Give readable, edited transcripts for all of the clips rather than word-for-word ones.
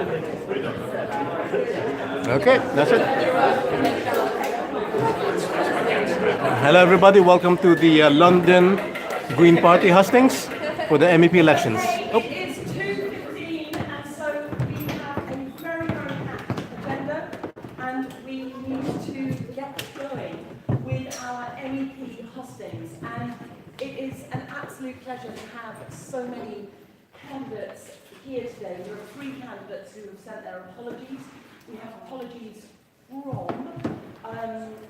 Okay, that's it. Hello everybody, welcome to the London Green Party hustings for the MEP elections. It is 2:15 and so we have a very, very packed agenda and we need to get going with our MEP hustings, and it is an absolute pleasure to have so many candidates here today. There are 3 candidates who have sent their apologies. We have apologies from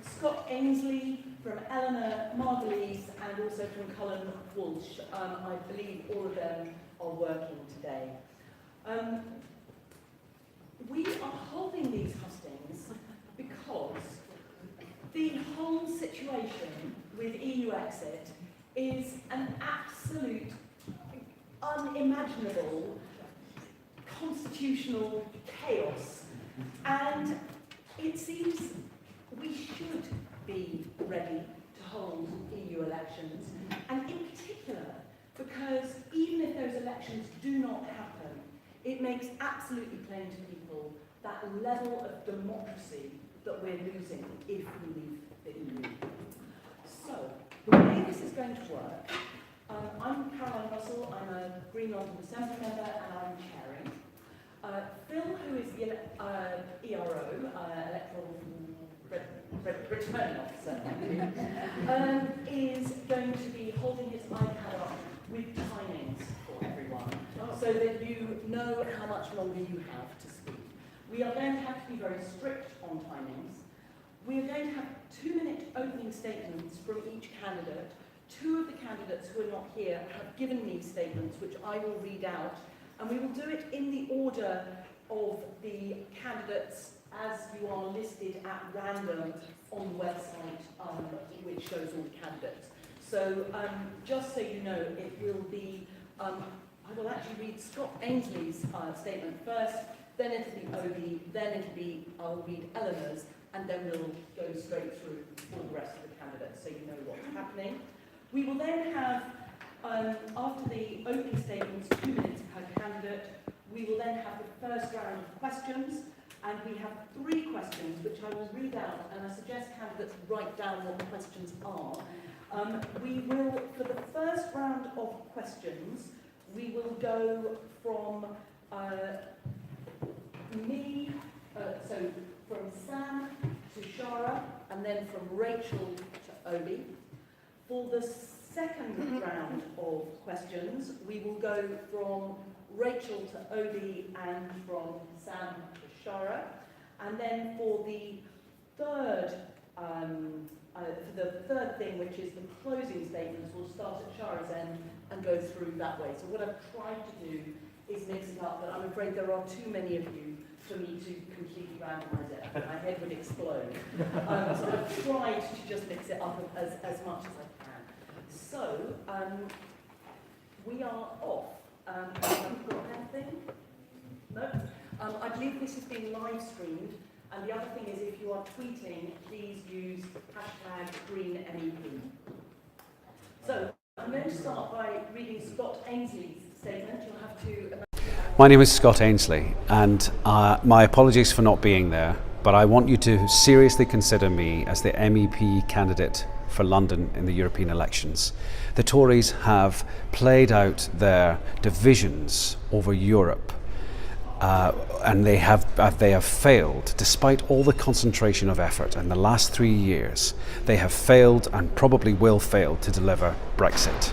Scott Ainsley, from Eleanor Margulies, and also from Cullen Walsh. I believe all of them are working today. We are holding these hustings because the whole situation with EU exit is an absolute, unimaginable constitutional chaos, and it seems we should be ready to hold EU elections, and in particular because even if those elections do not happen, it makes absolutely plain to people that level of democracy that we're losing if we leave the EU. So, the way this is going to work, I'm Caroline Russell, I'm a Green London Assembly member and I'm chairing. Phil, who is the ERO, Electoral Returning Officer, is going to be holding his iPad up with timings for everyone, so that you know how much longer you have to speak. We are going to have to be very strict on timings. We are going to have 2-minute opening statements from each candidate. 2 of the candidates who are not here have given me statements which I will read out, and we will do it in the order of the candidates as you are listed at random on the website, which shows all the candidates. So just so you know, it will be, I will actually read Scott Ainsley's statement first, then it'll be Obi, then it'll be, I'll read Eleanor's, and then we'll go straight through all the rest of the candidates so you know what's happening. We will then have, after the opening statements, 2 minutes per candidate. We will then have the first round of questions, and we have 3 questions which I will read out, and I suggest candidates write down what the questions are. We will, for the first round of questions, we will go from so from Sam to Shara, and then from Rachel to Obi. For the second round of questions, we will go from Rachel to Obi and from Sam to Shara. And then for the third thing, which is the closing statements, we'll start at Shara's end and go through that way. So what I've tried to do is mix it up, but I'm afraid there are too many of you for me to completely randomise it. My head would explode. So I've tried to just mix it up as much as I can. So, we are off. Have you got anything? No? I believe this is being live streamed, and the other thing is if you are tweeting, please use #GreenMEP. So, I'm going to start by reading Scott Ainsley's statement. You'll have to... My name is Scott Ainsley, and my apologies for not being there, but I want you to seriously consider me as the MEP candidate for London in the European elections. The Tories have played out their divisions over Europe, and they have failed, despite all the concentration of effort in the last 3 years. They have failed and probably will fail to deliver Brexit.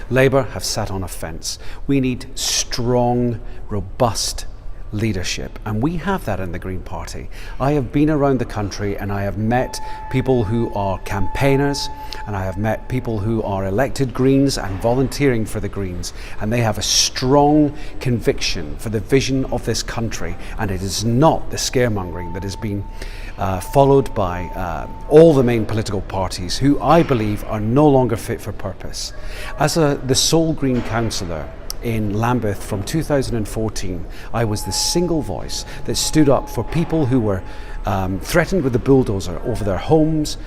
Labour have sat on a fence. We need strong, robust leadership, and we have that in the Green Party. I have been around the country and I have met people who are campaigners, and I have met people who are elected Greens and volunteering for the Greens, and they have a strong conviction for the vision of this country, and it is not the scaremongering that has been followed by all the main political parties, who I believe are no longer fit for purpose. As the sole Green councillor in Lambeth from 2014, I was the single voice that stood up for people who were threatened with the bulldozer over their homes,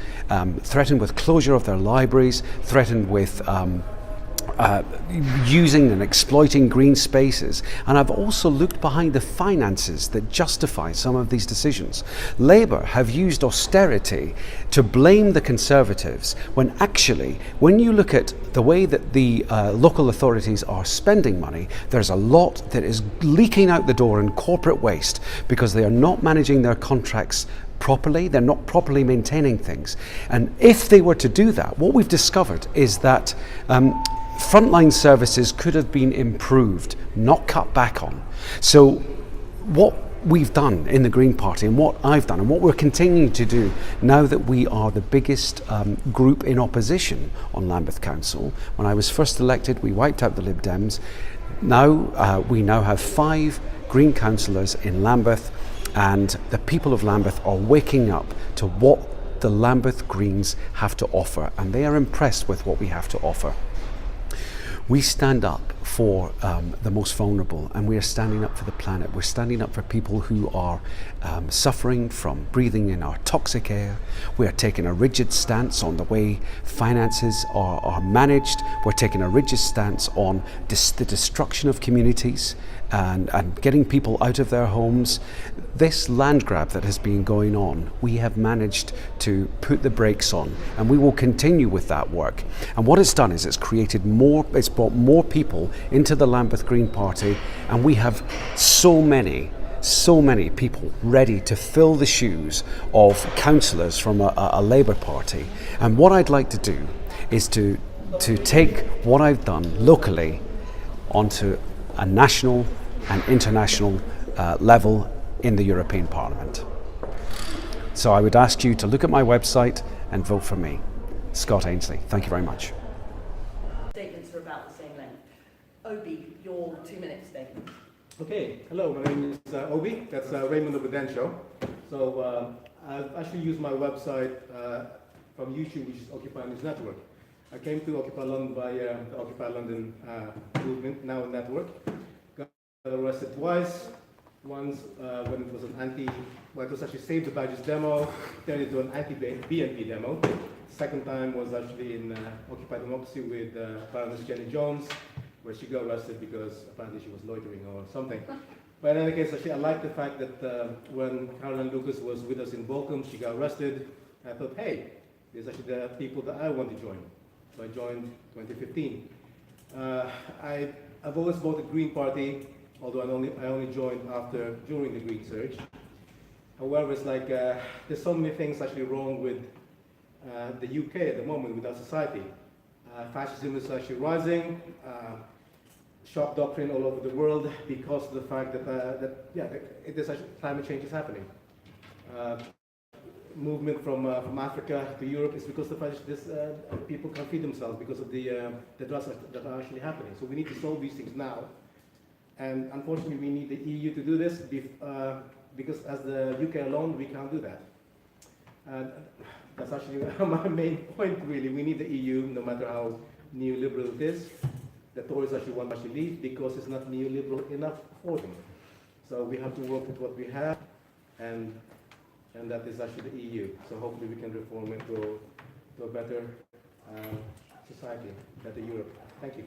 threatened with closure of their libraries, threatened with using and exploiting green spaces, and I've also looked behind the finances that justify some of these decisions. Labour have used austerity to blame the Conservatives, when actually, when you look at the way that the local authorities are spending money, there's a lot that is leaking out the door in corporate waste because they are not managing their contracts properly, they're not properly maintaining things. And if they were to do that, what we've discovered is that frontline services could have been improved, not cut back on. So what we've done in the Green Party, and what I've done, and what we're continuing to do now that we are the biggest group in opposition on Lambeth Council. When I was first elected, we wiped out the Lib Dems. Now we now have 5 Green councillors in Lambeth, and the people of Lambeth are waking up to what the Lambeth Greens have to offer, and they are impressed with what we have to offer. We stand up for the most vulnerable, and we are standing up for the planet. We're standing up for people who are suffering from breathing in our toxic air. We are taking a rigid stance on the way finances are managed. We're taking a rigid stance on the destruction of communities and getting people out of their homes. This land grab that has been going on, we have managed to put the brakes on, and we will continue with that work. And what it's done is it's brought more people into the Lambeth Green Party, and we have so many people ready to fill the shoes of councillors from a Labour Party. And what I'd like to do is to take what I've done locally onto a national and international level in the European Parliament. So I would ask you to look at my website and vote for me. Scott Ainsley, thank you very much. Statements are about the same length. Obi, your 2-minute statement. Okay, hello, my name is Obi, that's Raymond of the Den Show. So I've actually used my website from YouTube, which is Occupy News Network. I came to Occupy London by the Occupy London movement, now a network. Got arrested twice. Once when it was it was actually Save the Badges demo, turned into an anti-BNP demo. Second time was actually in Occupy Democracy with Baroness Jenny Jones, where she got arrested because apparently she was loitering or something. But in any case, actually, I like the fact that when Caroline Lucas was with us in Bolcom, she got arrested. I thought, hey, these are actually the people that I want to join. So I joined 2015. I've always voted Green Party, although I only joined during the Green Surge. However, it's like there's so many things actually wrong with the UK at the moment, with our society. Fascism is actually rising, shock doctrine all over the world because of the fact that climate change is happening. Movement from Africa to Europe is because of the fact that people can't feed themselves because of the droughts that are actually happening. So we need to solve these things now. And unfortunately, we need the EU to do this because as the UK alone, we can't do that. That's actually my main point, really. We need the EU, no matter how neoliberal it is. The Tories actually want to leave because it's not neoliberal enough for them. So we have to work with what we have, and that is actually the EU. So hopefully we can reform it to a better society, better Europe. Thank you.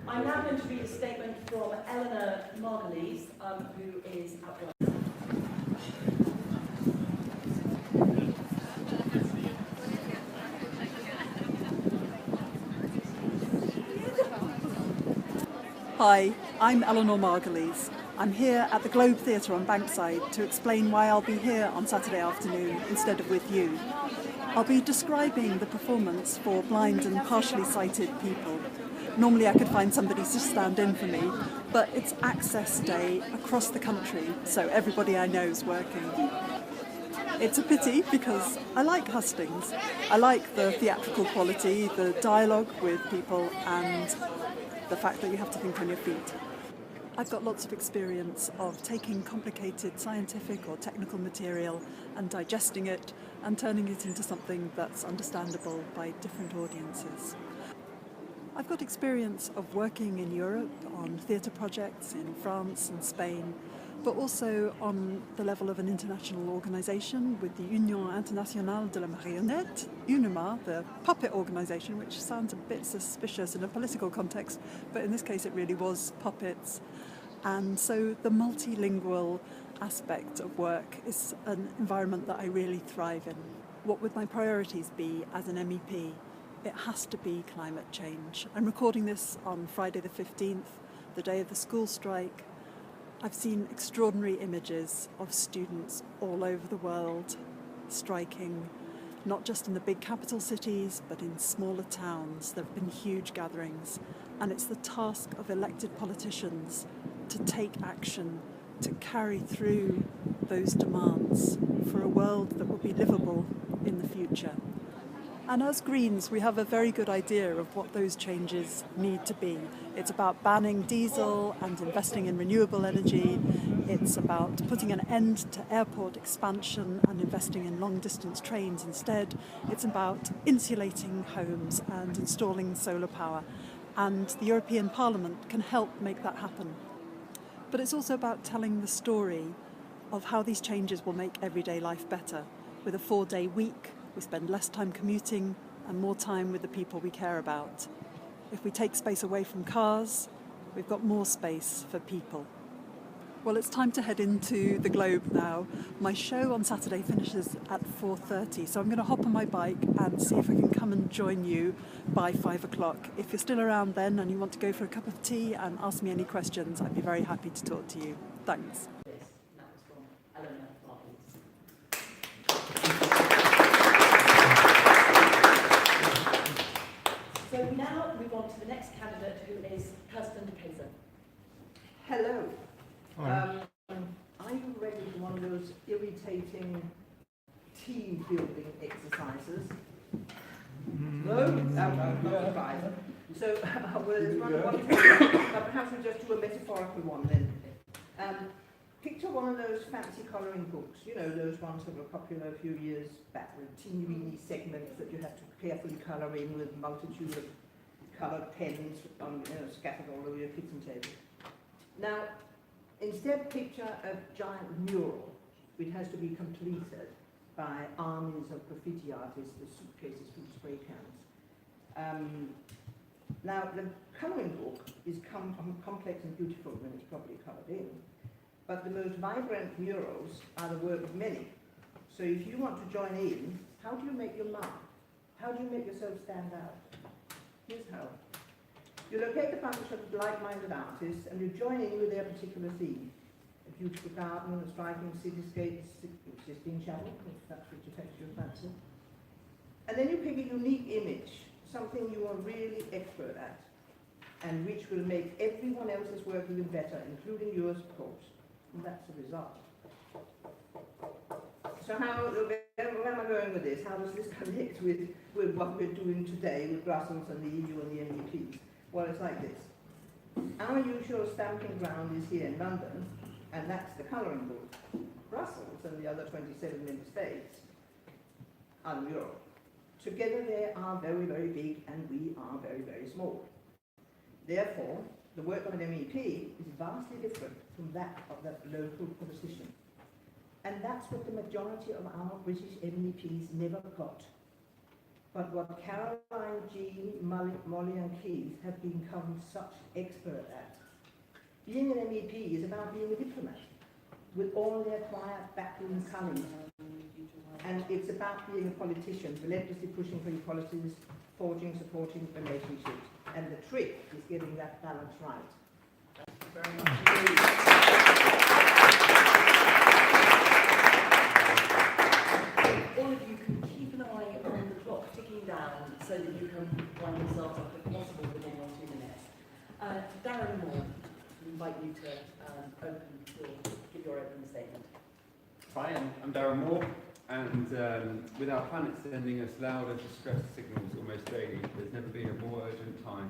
I'm now going to read a statement from Eleanor Margulies, who is outgoing. Hi, I'm Eleanor Margulies. I'm here at the Globe Theatre on Bankside to explain why I'll be here on Saturday afternoon instead of with you. I'll be describing the performance for blind and partially sighted people. Normally I could find somebody to stand in for me, but it's Access Day across the country, so everybody I know is working. It's a pity because I like Hustings. I like the theatrical quality, the dialogue with people, and the fact that you have to think on your feet. I've got lots of experience of taking complicated scientific or technical material and digesting it and turning it into something that's understandable by different audiences. I've got experience of working in Europe on theatre projects in France and Spain, but also on the level of an international organisation with the Union Internationale de la Marionnette, UNIMA, the puppet organisation, which sounds a bit suspicious in a political context, but in this case it really was puppets. And so the multilingual aspect of work is an environment that I really thrive in. What would my priorities be as an MEP? It has to be climate change. I'm recording this on Friday the 15th, the day of the school strike. I've seen extraordinary images of students all over the world striking, not just in the big capital cities, but in smaller towns. There have been huge gatherings, and it's the task of elected politicians to take action, to carry through those demands for a world that will be livable in the future. And as Greens, we have a very good idea of what those changes need to be. It's about banning diesel and investing in renewable energy. It's about putting an end to airport expansion and investing in long-distance trains instead. It's about insulating homes and installing solar power. And the European Parliament can help make that happen. But it's also about telling the story of how these changes will make everyday life better. With a 4-day week, we spend less time commuting and more time with the people we care about. If we take space away from cars, we've got more space for people. Well, it's time to head into the Globe now. My show on Saturday finishes at 4:30, so I'm going to hop on my bike and see if I can come and join you by 5 o'clock. If you're still around then and you want to go for a cup of tea and ask me any questions, I'd be very happy to talk to you. Thanks. That was from Eleanor Marbles. So we now move on to the next candidate, who is Kirsten de Keyser. Hello. Are you ready for one of those irritating team building exercises? No? Not fine. So, well, there's one but perhaps we'll just do a metaphorical one then. Picture one of those fancy colouring books, you know, those ones that were popular a few years back with teeny-weeny segments that you had to carefully colour in with multitude of coloured pens scattered all over your kitchen table. Now, instead picture a giant mural which has to be completed by armies of graffiti artists with suitcases full of spray cans. Now, the colouring book is complex and beautiful when it's properly coloured in, but the most vibrant murals are the work of many. So if you want to join in, how do you make your mark? How do you make yourself stand out? Here's how. You locate a bunch of like-minded artists and you join in with their particular theme. A beautiful garden, a striking cityscape, Sistine Chapel, if that's which affects your fancy. And then you pick a unique image, something you are really expert at, and which will make everyone else's work even better, including yours, of course. And that's the result. So where am I going with this? How does this connect with what we're doing today with Brussels and the EU and the MEPs? Well, it's like this. Our usual stamping ground is here in London, and that's the colouring book. Brussels and the other 27 member states are Europe. Together they are very, very big, and we are very, very small. Therefore, the work of an MEP is vastly different from that of the local politician. And that's what the majority of our British MEPs never got. But what Caroline, Jean, Molly and Keith have become such expert at. Being an MEP is about being a diplomat, with all their quiet backroom cunning. And it's about being a politician, relentlessly pushing for equalities, forging, supporting relationships. And the trick is getting that balance right. Thank you very much. All of you can keep an eye on the clock ticking down so that you can wind yourselves up if possible within 1 or 2 minutes. Darren Moore, I invite you to give your opening statement. Hi, I'm Darren Moore, and with our planet sending us loud and distress signals almost daily, there's never been a more urgent time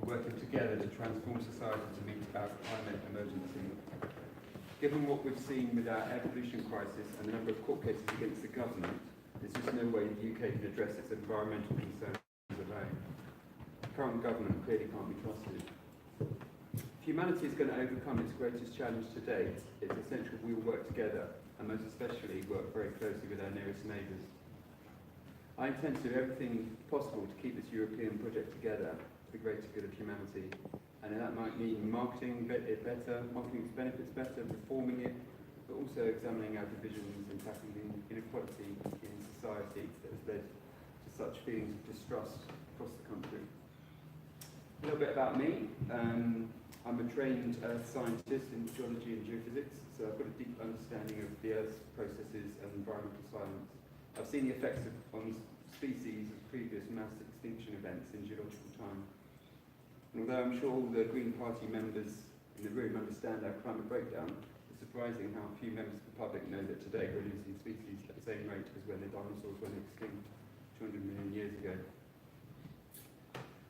for working together to transform society to meet our climate emergency. Given what we've seen with our air pollution crisis and the number of court cases against the government, there's just no way the UK can address its environmental concerns alone. The current government clearly can't be trusted. A humanity is going to overcome its greatest challenge to date, it's essential we all work together, and most especially work very closely with our nearest neighbours. I intend to do everything possible to keep this European project together for the greater good of humanity, and that might mean marketing it better, marketing its benefits better, reforming it, but also examining our divisions and tackling inequality in society that has led to such feelings of distrust across the country. A little bit about me. I'm a trained scientist in geology and geophysics, so I've got a deep understanding of the Earth's processes and environmental science. I've seen the effects on species of previous mass extinction events in geological time. And although I'm sure all the Green Party members in the room understand our climate breakdown, it's surprising how few members of the public know that today we're losing species at the same rate as when the dinosaurs went extinct 200 million years ago.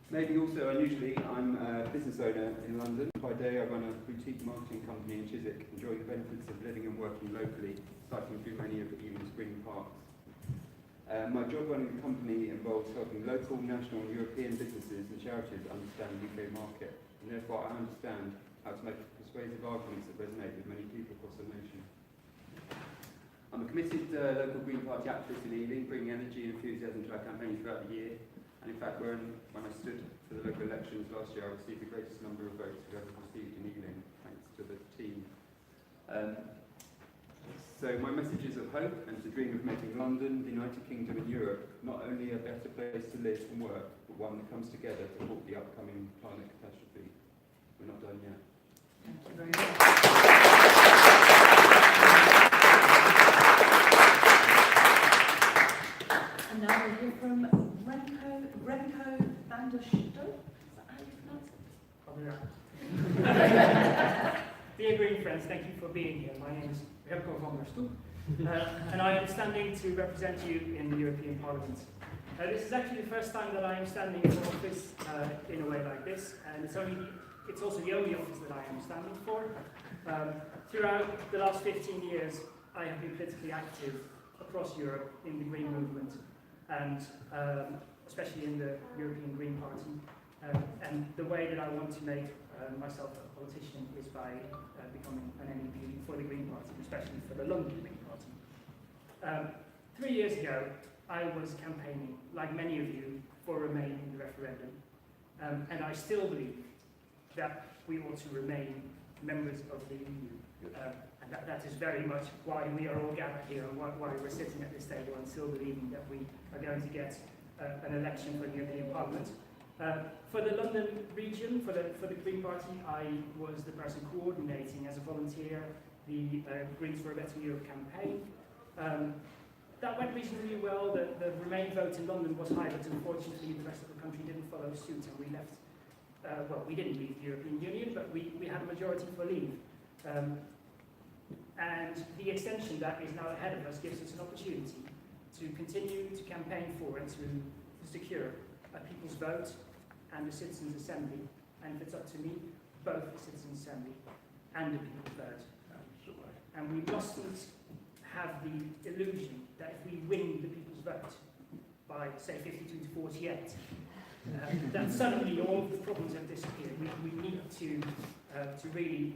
Maybe also unusually, I'm a business owner in London. By day I run a boutique marketing company in Chiswick, enjoying the benefits of living and working locally, cycling through many of Even's green parks. My job running the company involves helping local, national and European businesses and charities understand the UK market, and therefore I understand how to make persuasive arguments that resonate with many people across the nation. I'm a committed local Green Party activist in Ealing, bringing energy and enthusiasm to our campaign throughout the year. And in fact, when I stood for the local elections last year, I received the greatest number of votes we've ever received in Ealing, thanks to the team. So my message is of hope and to dream of making London, the United Kingdom and Europe not only a better place to live and work, but one that comes together to halt the upcoming climate catastrophe. We're not done yet. Thank you very much. And now we'll hear from Remco van der Stoep. Is that how you pronounce it? Dear Green friends, thank you for being here. My name is Remco van der Stoep, and I am standing to represent you in the European Parliament. This is actually the first time that I am standing for office in a way like this, and it's also the only office that I am standing for. Throughout the last 15 years, I have been politically active across Europe in the Green movement, and especially in the European Green Party. And the way that I want to make myself a politician is by becoming an MEP for the Green Party, especially for the London Green Party. 3 years ago, I was campaigning, like many of you, for Remain in the referendum. And I still believe that we ought to remain members of the EU. And that is very much why we are all gathered here and why we're sitting at this table and still believing that we are going to get an election for the European Parliament. For the London region, for the Green Party, I was the person coordinating as a volunteer the Greens for a Better Europe campaign. That went reasonably well. The Remain vote in London was high, but unfortunately the rest of the country didn't follow suit, and we left. Well, we didn't leave the European Union, but we had a majority for leave. And the extension that is now ahead of us gives us an opportunity to continue to campaign for and to secure a people's vote and a citizens' assembly. And if it's up to me, both the citizens' assembly and the people's vote. And we mustn't have the illusion that if we win the people's vote by, say, 52 to 48, that suddenly all of the problems have disappeared. We need to really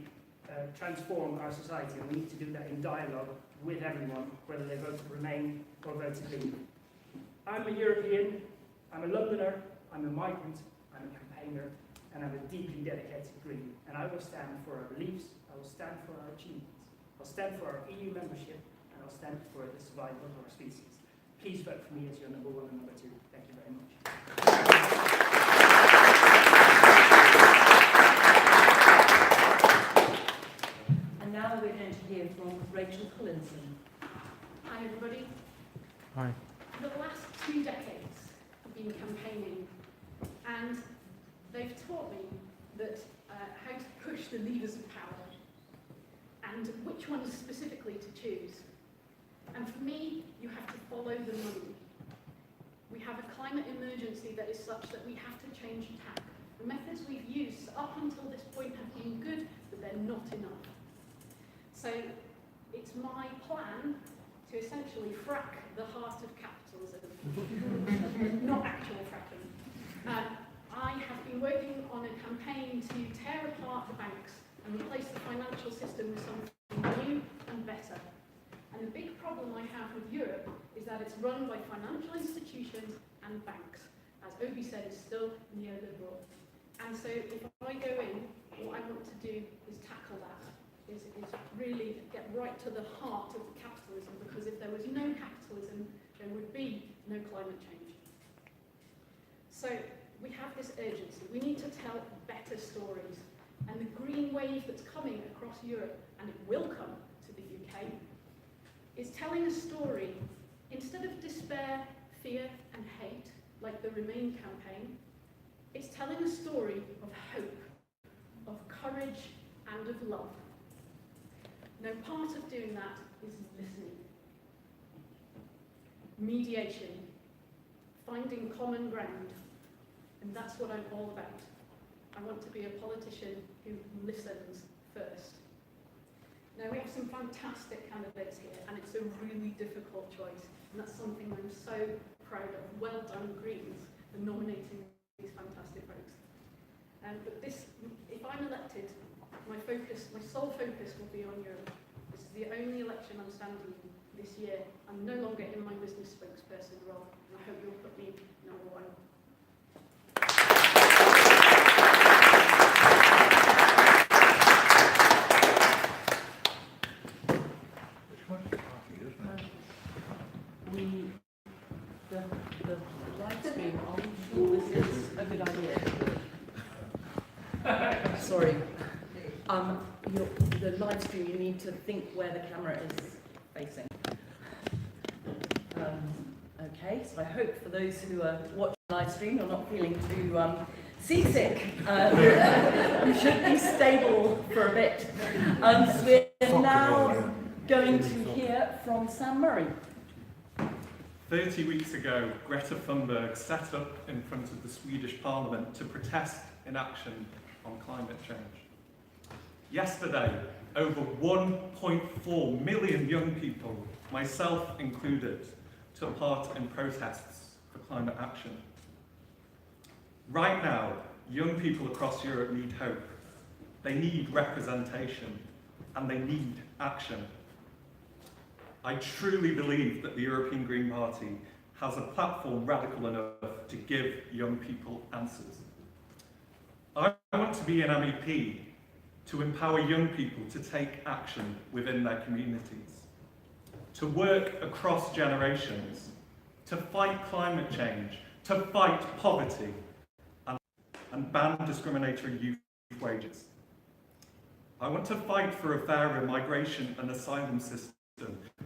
transform our society, and we need to do that in dialogue with everyone, whether they vote to Remain or vote to leave. I'm a European, I'm a Londoner, I'm a migrant, I'm a campaigner, and I'm a deeply dedicated Green. And I will stand for our beliefs, I will stand for our achievements, I'll stand for our EU membership, and I'll stand for the survival of our species. Please vote for me as your number one and number two. Thank you very much. And now we're going to hear from Rachel Collinson. Hi everybody. Hi. For the last 2 decades I've been campaigning, and they've taught me that how to push the levers of power and which ones specifically to choose. And for me, you have to follow the money. We have a climate emergency that is such that we have to change tack. The methods we've used up until this point have been good, but they're not enough. So it's my plan to essentially frack the heart of capitalism, not actual fracking. I have been working on a campaign to tear apart the bank financial system with something new and better. And the big problem I have with Europe is that it's run by financial institutions and banks. As Obi said, it's still neoliberal. And so if I go in, what I want to do is tackle that, is really get right to the heart of capitalism, because if there was no capitalism, there would be no climate change. So we have this urgency. We need to tell better stories. And the green wave that's coming across Europe, and it will come to the UK, is telling a story, instead of despair, fear and hate, like the Remain campaign, it's telling a story of hope, of courage and of love. Now, part of doing that is listening, mediation, finding common ground, and that's what I'm all about. I want to be a politician who listens first. Now, we have some fantastic candidates here, and it's a really difficult choice, and that's something I'm so proud of. Well done, Greens, for nominating these fantastic folks. But this, if I'm elected, my sole focus will be on Europe. This is the only election I'm standing in this year. I'm no longer in my business spokesperson role, and I hope you'll put me number one. The live stream on, this is a good idea. Sorry. The live stream, you need to think where the camera is facing. Okay, so I hope for those who are watching the live stream, you're not feeling too seasick. You should be stable for a bit. So we're now going to hear from Sam Murray. 30 weeks ago, Greta Thunberg sat up in front of the Swedish Parliament to protest inaction on climate change. Yesterday, over 1.4 million young people, myself included, took part in protests for climate action. Right now, young people across Europe need hope. They need representation, and they need action. I truly believe that the European Green Party has a platform radical enough to give young people answers. I want to be an MEP to empower young people to take action within their communities, to work across generations, to fight climate change, to fight poverty, and ban discriminatory youth wages. I want to fight for a fairer migration and asylum system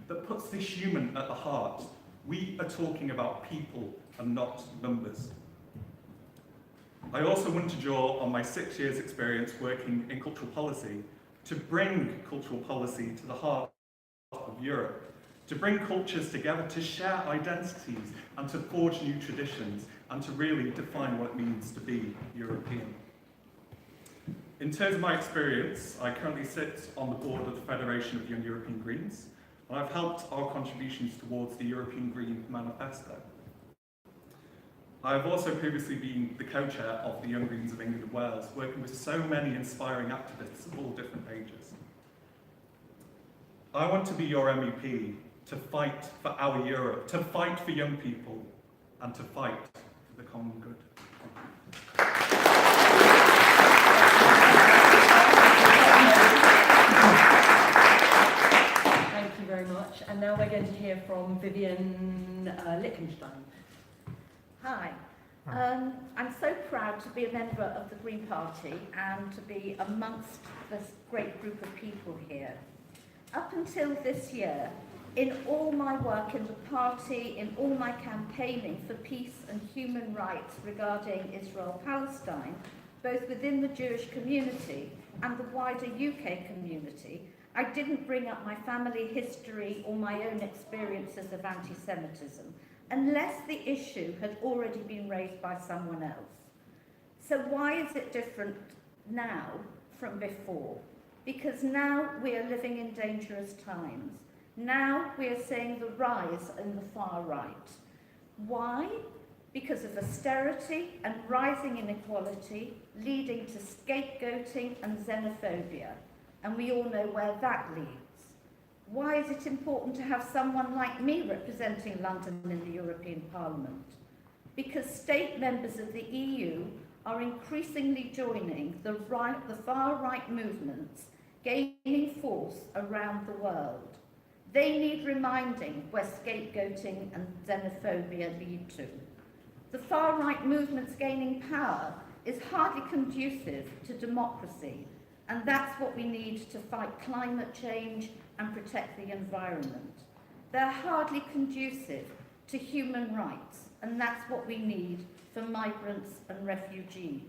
that puts the human at the heart. We are talking about people and not numbers. I also want to draw on my 6 years' experience working in cultural policy to bring cultural policy to the heart of Europe, to bring cultures together, to share identities and to forge new traditions and to really define what it means to be European. In terms of my experience, I currently sit on the board of the Federation of Young European Greens, and I've helped our contributions towards the European Green Manifesto. I have also previously been the co-chair of the Young Greens of England and Wales, working with so many inspiring activists of all different ages. I want to be your MEP to fight for our Europe, to fight for young people, and to fight for the common good. Thank you very much. And now we're going to hear from Vivian Lichtenstein. Hi. I'm so proud to be a member of the Green Party and to be amongst this great group of people here. Up until this year, in all my work in the party, in all my campaigning for peace and human rights regarding Israel-Palestine, both within the Jewish community and the wider UK community, I didn't bring up my family history or my own experiences of anti-Semitism, unless the issue had already been raised by someone else. So why is it different now from before? Because now we are living in dangerous times. Now we are seeing the rise in the far right. Why? Because of austerity and rising inequality, leading to scapegoating and xenophobia. and we all know where that leads. Why is it important to have someone like me representing London in the European Parliament? Because state members of the EU are increasingly joining the far-right movements gaining force around the world. They need reminding where scapegoating and xenophobia lead to. The far-right movements gaining power is hardly conducive to democracy, and that's what we need to fight climate change and protect the environment. They're hardly conducive to human rights, and that's what we need for migrants and refugees.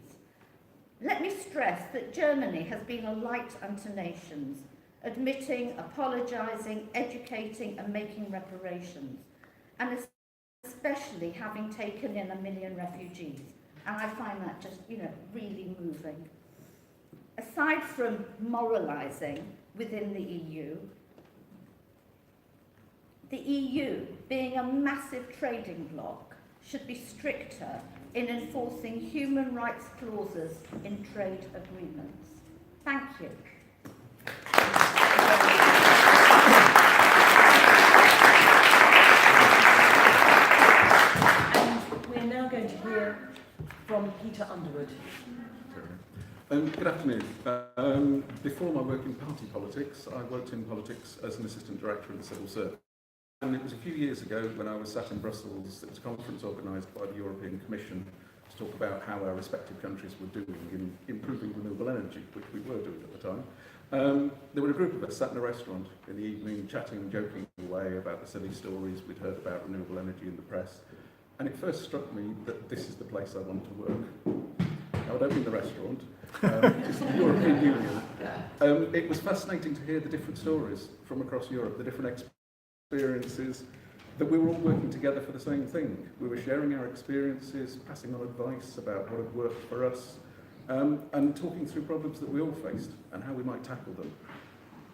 Let me stress that Germany has been a light unto nations, admitting, apologising, educating and making reparations, and especially having taken in 1 million refugees. And I find that just, really moving. Aside from moralising within the EU, being a massive trading bloc, should be stricter in enforcing human rights clauses in trade agreements. Thank you. And we're now going to hear from Peter Underwood. Good afternoon. Before my work in party politics, I worked in politics as an assistant director in the civil service. And it was a few years ago when I was sat in Brussels. There was a conference organised by the European Commission to talk about how our respective countries were doing in improving renewable energy, which we were doing at the time. There were a group of us sat in a restaurant in the evening, chatting and joking away about the silly stories we'd heard about renewable energy in the press. And it first struck me that this is the place I want to work. I would open the restaurant, it's the European Union. It was fascinating to hear the different stories from across Europe, the different experiences, that we were all working together for the same thing. We were sharing our experiences, passing on advice about what had worked for us, and talking through problems that we all faced and how we might tackle them.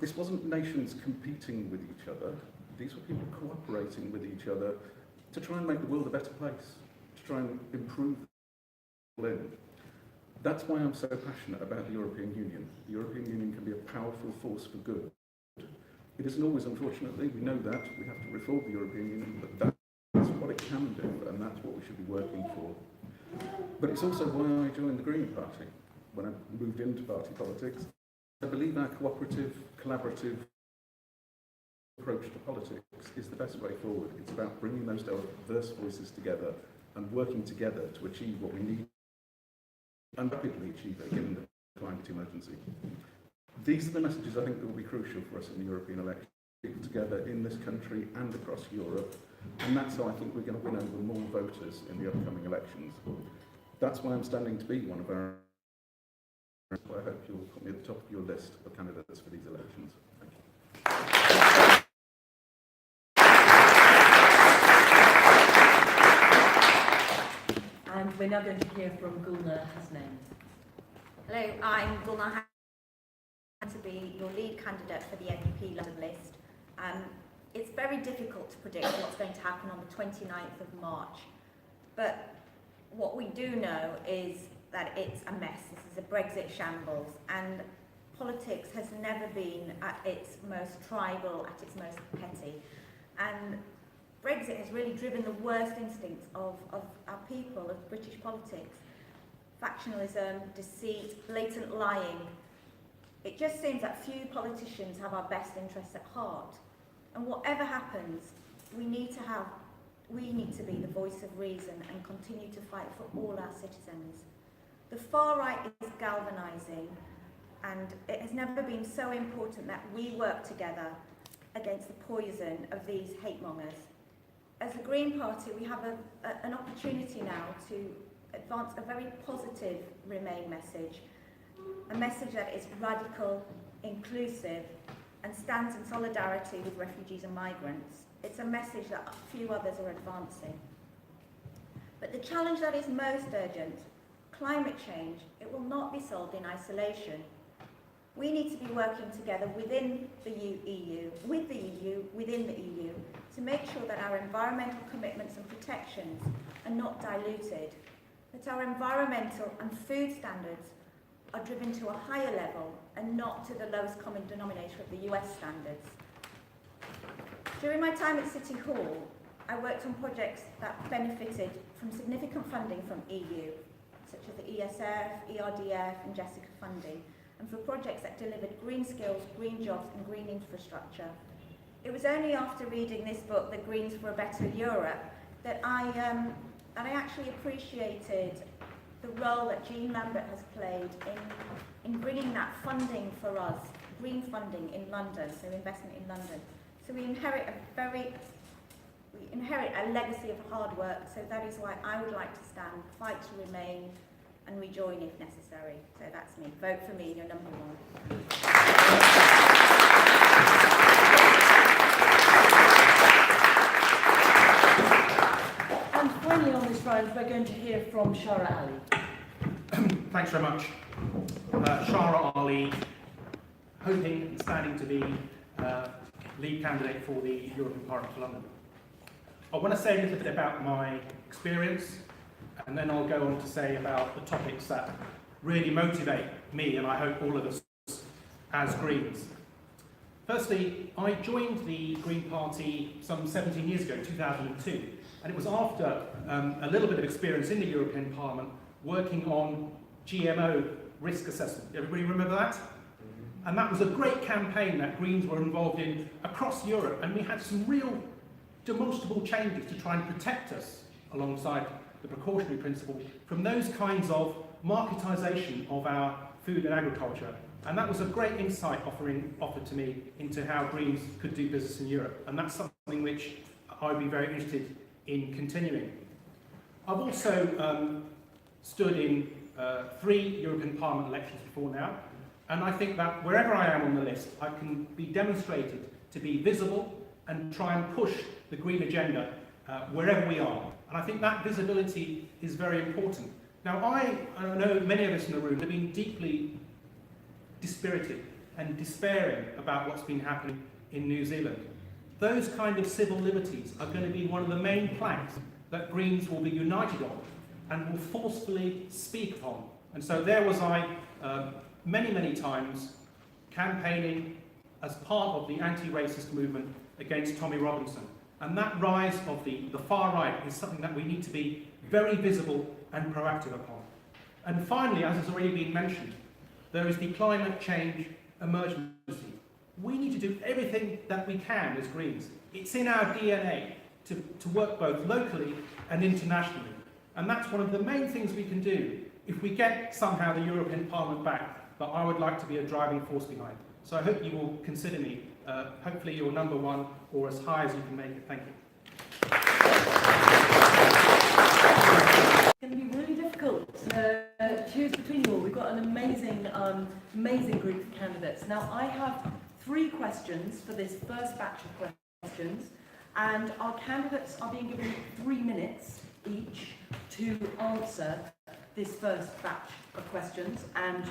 This wasn't nations competing with each other. These were people cooperating with each other to try and make the world a better place, to try and improve the world. That's why I'm so passionate about the European Union. The European Union can be a powerful force for good. It isn't always, unfortunately, we know that. We have to reform the European Union, but that's what it can do, and that's what we should be working for. But it's also why I joined the Green Party when I moved into party politics. I believe our cooperative, collaborative approach to politics is the best way forward. It's about bringing those diverse voices together and working together to achieve what we need and rapidly achieve it given the climate emergency. These are the messages I think that will be crucial for us in the European election, together in this country and across Europe, and that's how I think we're going to win over more voters in the upcoming elections. That's why I'm standing to be one of our... I hope you'll put me at the top of your list of candidates for these elections. Thank you. And we're now going to hear from Gulnar Hasnain. Hello, I'm Gulnar Hasnain, to be your lead candidate for the MEP London list. It's very difficult to predict what's going to happen on the 29th of March, but what we do know is that it's a mess. This is a Brexit shambles, and politics has never been at its most tribal, at its most petty. And Brexit has really driven the worst instincts of our people, of British politics. Factionalism, deceit, blatant lying. It just seems that few politicians have our best interests at heart. And whatever happens, we need to be the voice of reason and continue to fight for all our citizens. The far right is galvanising, and it has never been so important that we work together against the poison of these hate mongers. As the Green Party, we have an opportunity now to advance a very positive Remain message, a message that is radical, inclusive, and stands in solidarity with refugees and migrants. It's a message that few others are advancing. But the challenge that is most urgent, climate change, it will not be solved in isolation. We need to be working together within the EU, with the EU, within the EU, to make sure that our environmental commitments and protections are not diluted, that our environmental and food standards are driven to a higher level and not to the lowest common denominator of the US standards. During my time at City Hall, I worked on projects that benefited from significant funding from EU, such as the ESF, ERDF and Jessica funding, and for projects that delivered green skills, green jobs and green infrastructure. It was only after reading this book, The Greens for a Better Europe, that I actually appreciated the role that Jean Lambert has played in bringing that funding for us, green funding in London, so investment in London. So we inherit a legacy of hard work, so that is why I would like to stand, fight to remain, and rejoin if necessary. So that's me. Vote for me, you're number one. And finally on this round, we're going to hear from Shara Ali. Thanks very much. Shara Ali, hoping and standing to be lead candidate for the European Parliament for London. I want to say a little bit about my experience, and then I'll go on to say about the topics that really motivate me, and I hope all of us as Greens. Firstly, I joined the Green Party some 17 years ago, 2002, and it was after a little bit of experience in the European Parliament working on GMO risk assessment. Everybody remember that? And that was a great campaign that Greens were involved in across Europe, and we had some real demonstrable changes to try and protect us, alongside the precautionary principle, from those kinds of marketisation of our food and agriculture. And that was a great insight offered to me into how Greens could do business in Europe. And that's something which I'd be very interested in continuing. I've also stood in 3 European Parliament elections before now, and I think that wherever I am on the list, I can be demonstrated to be visible and try and push the green agenda wherever we are. And I think that visibility is very important. Now, I know many of us in the room have been deeply dispirited and despairing about what's been happening in New Zealand. Those kind of civil liberties are going to be one of the main planks that Greens will be united on and will forcefully speak upon. And so there was I, many, many times, campaigning as part of the anti-racist movement against Tommy Robinson. And that rise of the far right is something that we need to be very visible and proactive upon. And finally, as has already been mentioned, there is the climate change emergency. We need to do everything that we can as Greens. It's in our DNA to work both locally and internationally. And that's one of the main things we can do if we get somehow the European Parliament back, that I would like to be a driving force behind. So I hope you will consider me. Hopefully you're number one or as high as you can make it. Thank you. It's going to be really difficult to choose between you all. We've got an amazing, amazing group of candidates. Now, I have 3 questions for this first batch of questions, and our candidates are being given 3 minutes each to answer this first batch of questions, and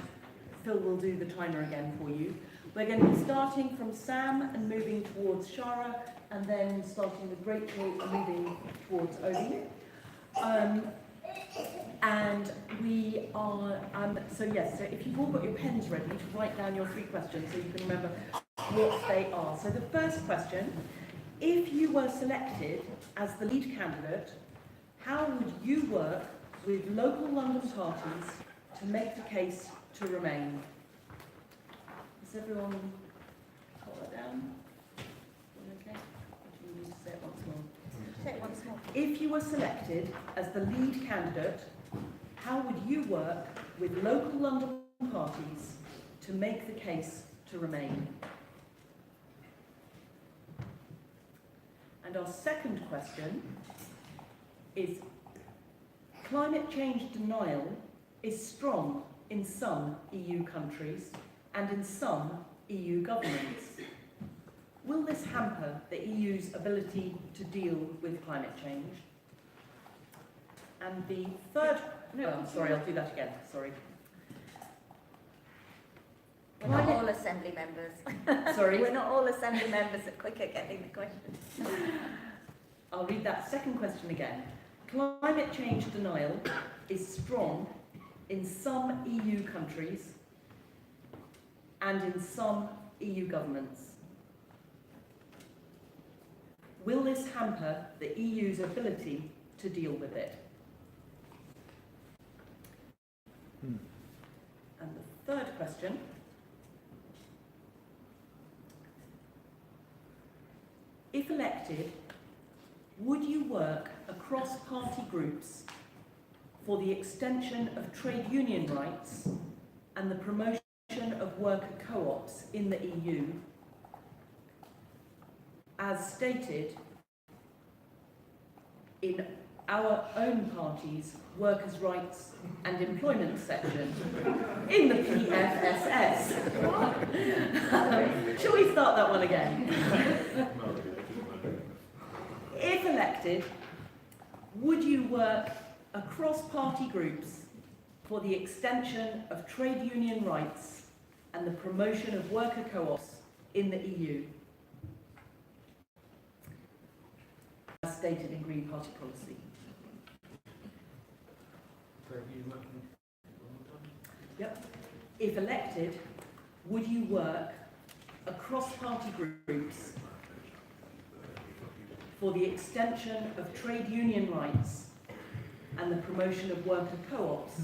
Phil will do the timer again for you. We're going to be starting from Sam and moving towards Shara, and then starting with Rachel and moving towards Obi. And we are, so if you've all got your pens ready to write down your 3 questions so you can remember what they are. So the first question, if you were selected as the lead candidate, how would you work with local London parties to make the case to remain? Has everyone got that down? Okay. Do you need to say it once more? Say it once more. If you were selected as the lead candidate, how would you work with local London parties to make the case to remain? And our second question is, climate change denial is strong in some EU countries and in some EU governments. Will this hamper the EU's ability to deal with climate change? And the third, I'll do that again, sorry. We're not all Assembly members. Sorry? We're not all Assembly members at quick at getting the question. I'll read that second question again. Climate change denial is strong in some EU countries and in some EU governments. Will this hamper the EU's ability to deal with it? And the third question, if elected, would you work across party groups for the extension of trade union rights and the promotion of worker co-ops in the EU, as stated in our own party's Workers' Rights and Employment section in the PFSS? Shall we start that one again? If elected, would you work across party groups for the extension of trade union rights and the promotion of worker co-ops in the EU, as stated in Green Party policy? Yep. If elected, would you work across party groups for the extension of trade union rights and the promotion of worker co-ops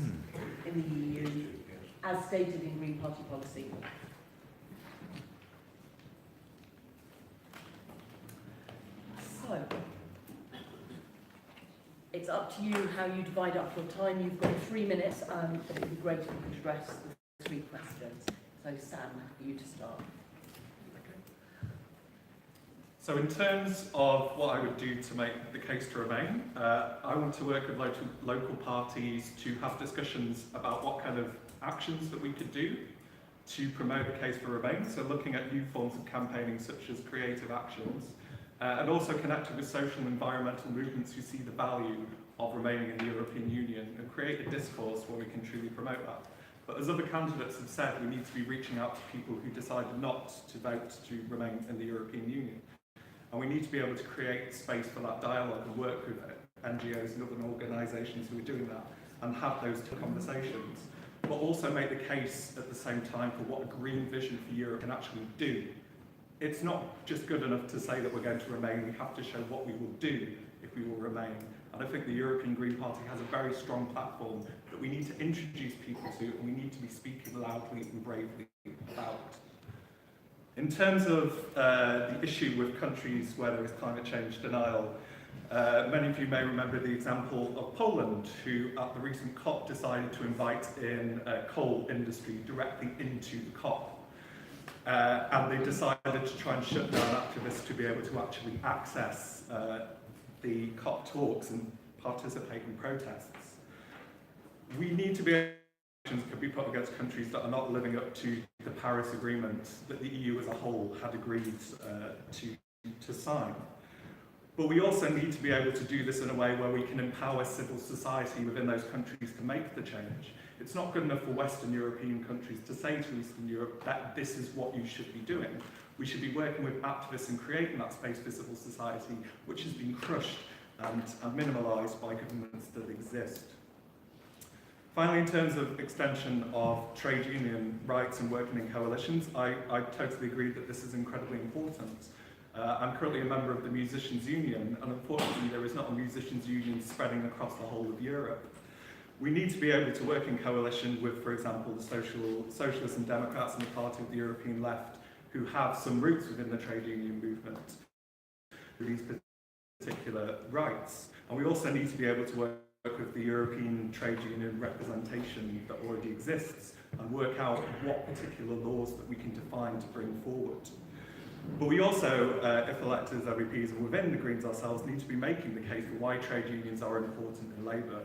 in the EU, as stated in Green Party policy? So, it's up to you how you divide up your time. You've got 3 minutes, but it would be great if you could address the 3 questions. So, Sam, for you to start. So in terms of what I would do to make the case to remain, I want to work with local parties to have discussions about what kind of actions that we could do to promote the case for Remain. So looking at new forms of campaigning such as creative actions, and also connecting with social and environmental movements who see the value of remaining in the European Union and create a discourse where we can truly promote that. But as other candidates have said, we need to be reaching out to people who decided not to vote to remain in the European Union. And we need to be able to create space for that dialogue and work with NGOs and other organisations who are doing that and have those conversations, but also make the case at the same time for what a green vision for Europe can actually do. It's not just good enough to say that we're going to remain, we have to show what we will do if we will remain. And I think the European Green Party has a very strong platform that we need to introduce people to and we need to be speaking loudly and bravely about. In terms of the issue with countries where there is climate change denial, many of you may remember the example of Poland, who at the recent COP decided to invite in coal industry directly into the COP. And they decided to try and shut down activists to be able to actually access the COP talks and participate in protests. We need to be can be put against countries that are not living up to the Paris Agreement that the EU as a whole had agreed to sign. But we also need to be able to do this in a way where we can empower civil society within those countries to make the change. It's not good enough for Western European countries to say to Eastern Europe that this is what you should be doing. We should be working with activists and creating that space for civil society, which has been crushed and minimalised by governments that exist. Finally, in terms of extension of trade union rights and working in coalitions, I totally agree that this is incredibly important. I'm currently a member of the Musicians' Union, and unfortunately there is not a musicians' union spreading across the whole of Europe. We need to be able to work in coalition with, for example, the Socialists and Democrats and the Party of the European Left, who have some roots within the trade union movement with these particular rights. And we also need to be able to work with the European trade union representation that already exists and work out what particular laws that we can define to bring forward. But we also, if elected as MEPs and within the Greens ourselves, need to be making the case for why trade unions are important in labour,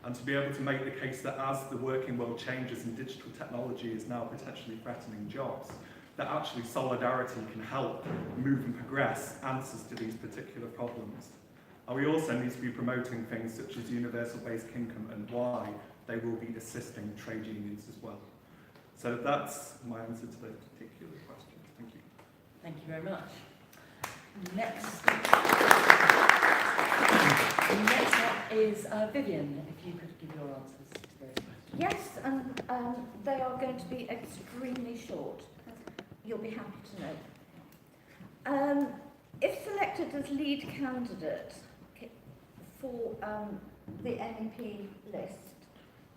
and to be able to make the case that as the working world changes and digital technology is now potentially threatening jobs, that actually solidarity can help move and progress answers to these particular problems. And we also need to be promoting things such as universal basic income and why they will be assisting trade unions as well. So that's my answer to the particular question. Thank you. Thank you very much. Next up is Vivian, if you could give your answers to those questions. Yes, and they are going to be extremely short. You'll be happy to know. If selected as lead candidate for the MEP list,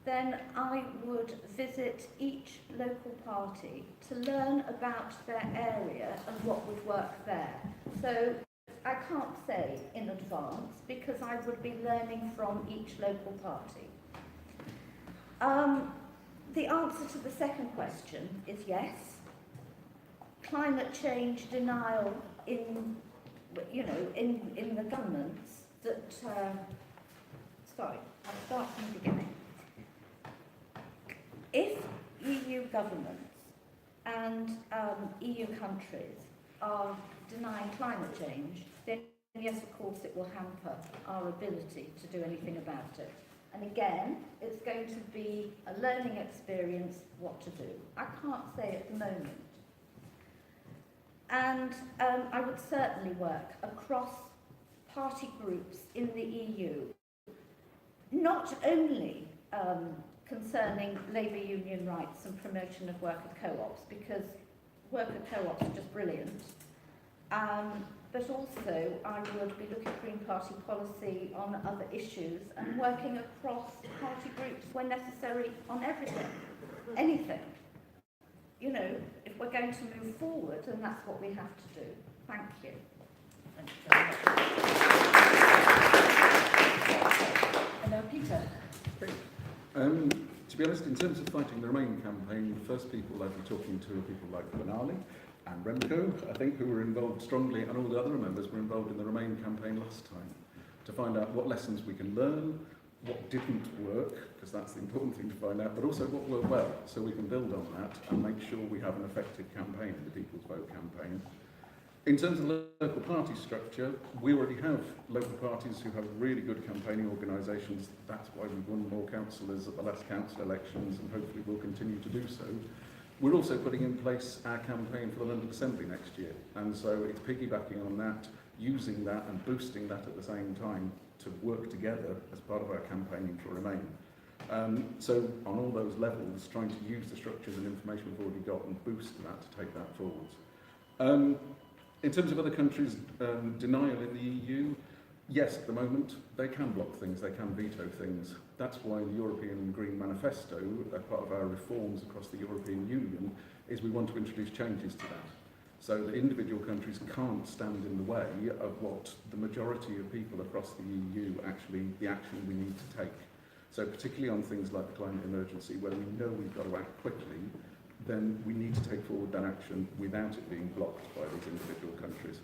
then I would visit each local party to learn about their area and what would work there. So I can't say in advance because I would be learning from each local party. The answer to the second question is yes. Climate change denial in the governments that, sorry, I'll start from the beginning. If EU governments and EU countries are denying climate change, then yes, of course, it will hamper our ability to do anything about it. And again, it's going to be a learning experience what to do. I can't say at the moment. And I would certainly work across party groups in the EU, not only concerning labour union rights and promotion of worker co-ops, because worker co-ops are just brilliant, but also I would be looking at Green Party policy on other issues and working across party groups when necessary on everything, anything. You know, if we're going to move forward, and that's what we have to do. Thank you. Thank you very much. And now Peter. To be honest, in terms of fighting the Remain campaign, the first people I'd be talking to are people like Benali and Remco, I think, who were involved strongly, and all the other members were involved in the Remain campaign last time, to find out what lessons we can learn, what didn't work, because that's the important thing to find out, but also what worked well, so we can build on that and make sure we have an effective campaign, the People's Vote campaign. In terms of local party structure, we already have local parties who have really good campaigning organisations. That's why we won more councillors at the last council elections, and hopefully we'll continue to do so. We're also putting in place our campaign for the London Assembly next year, and so it's piggybacking on that, using that and boosting that at the same time to work together as part of our campaigning for Remain. So on all those levels, trying to use the structures and information we've already got and boost that to take that forwards. In terms of other countries' denial in the EU, yes, at the moment, they can block things, they can veto things. That's why the European Green Manifesto, as part of our reforms across the European Union, is we want to introduce changes to that. So that individual countries can't stand in the way of what the majority of people across the EU actually, the action we need to take. So particularly on things like the climate emergency, where we know we've got to act quickly, then we need to take forward that action without it being blocked by these individual countries.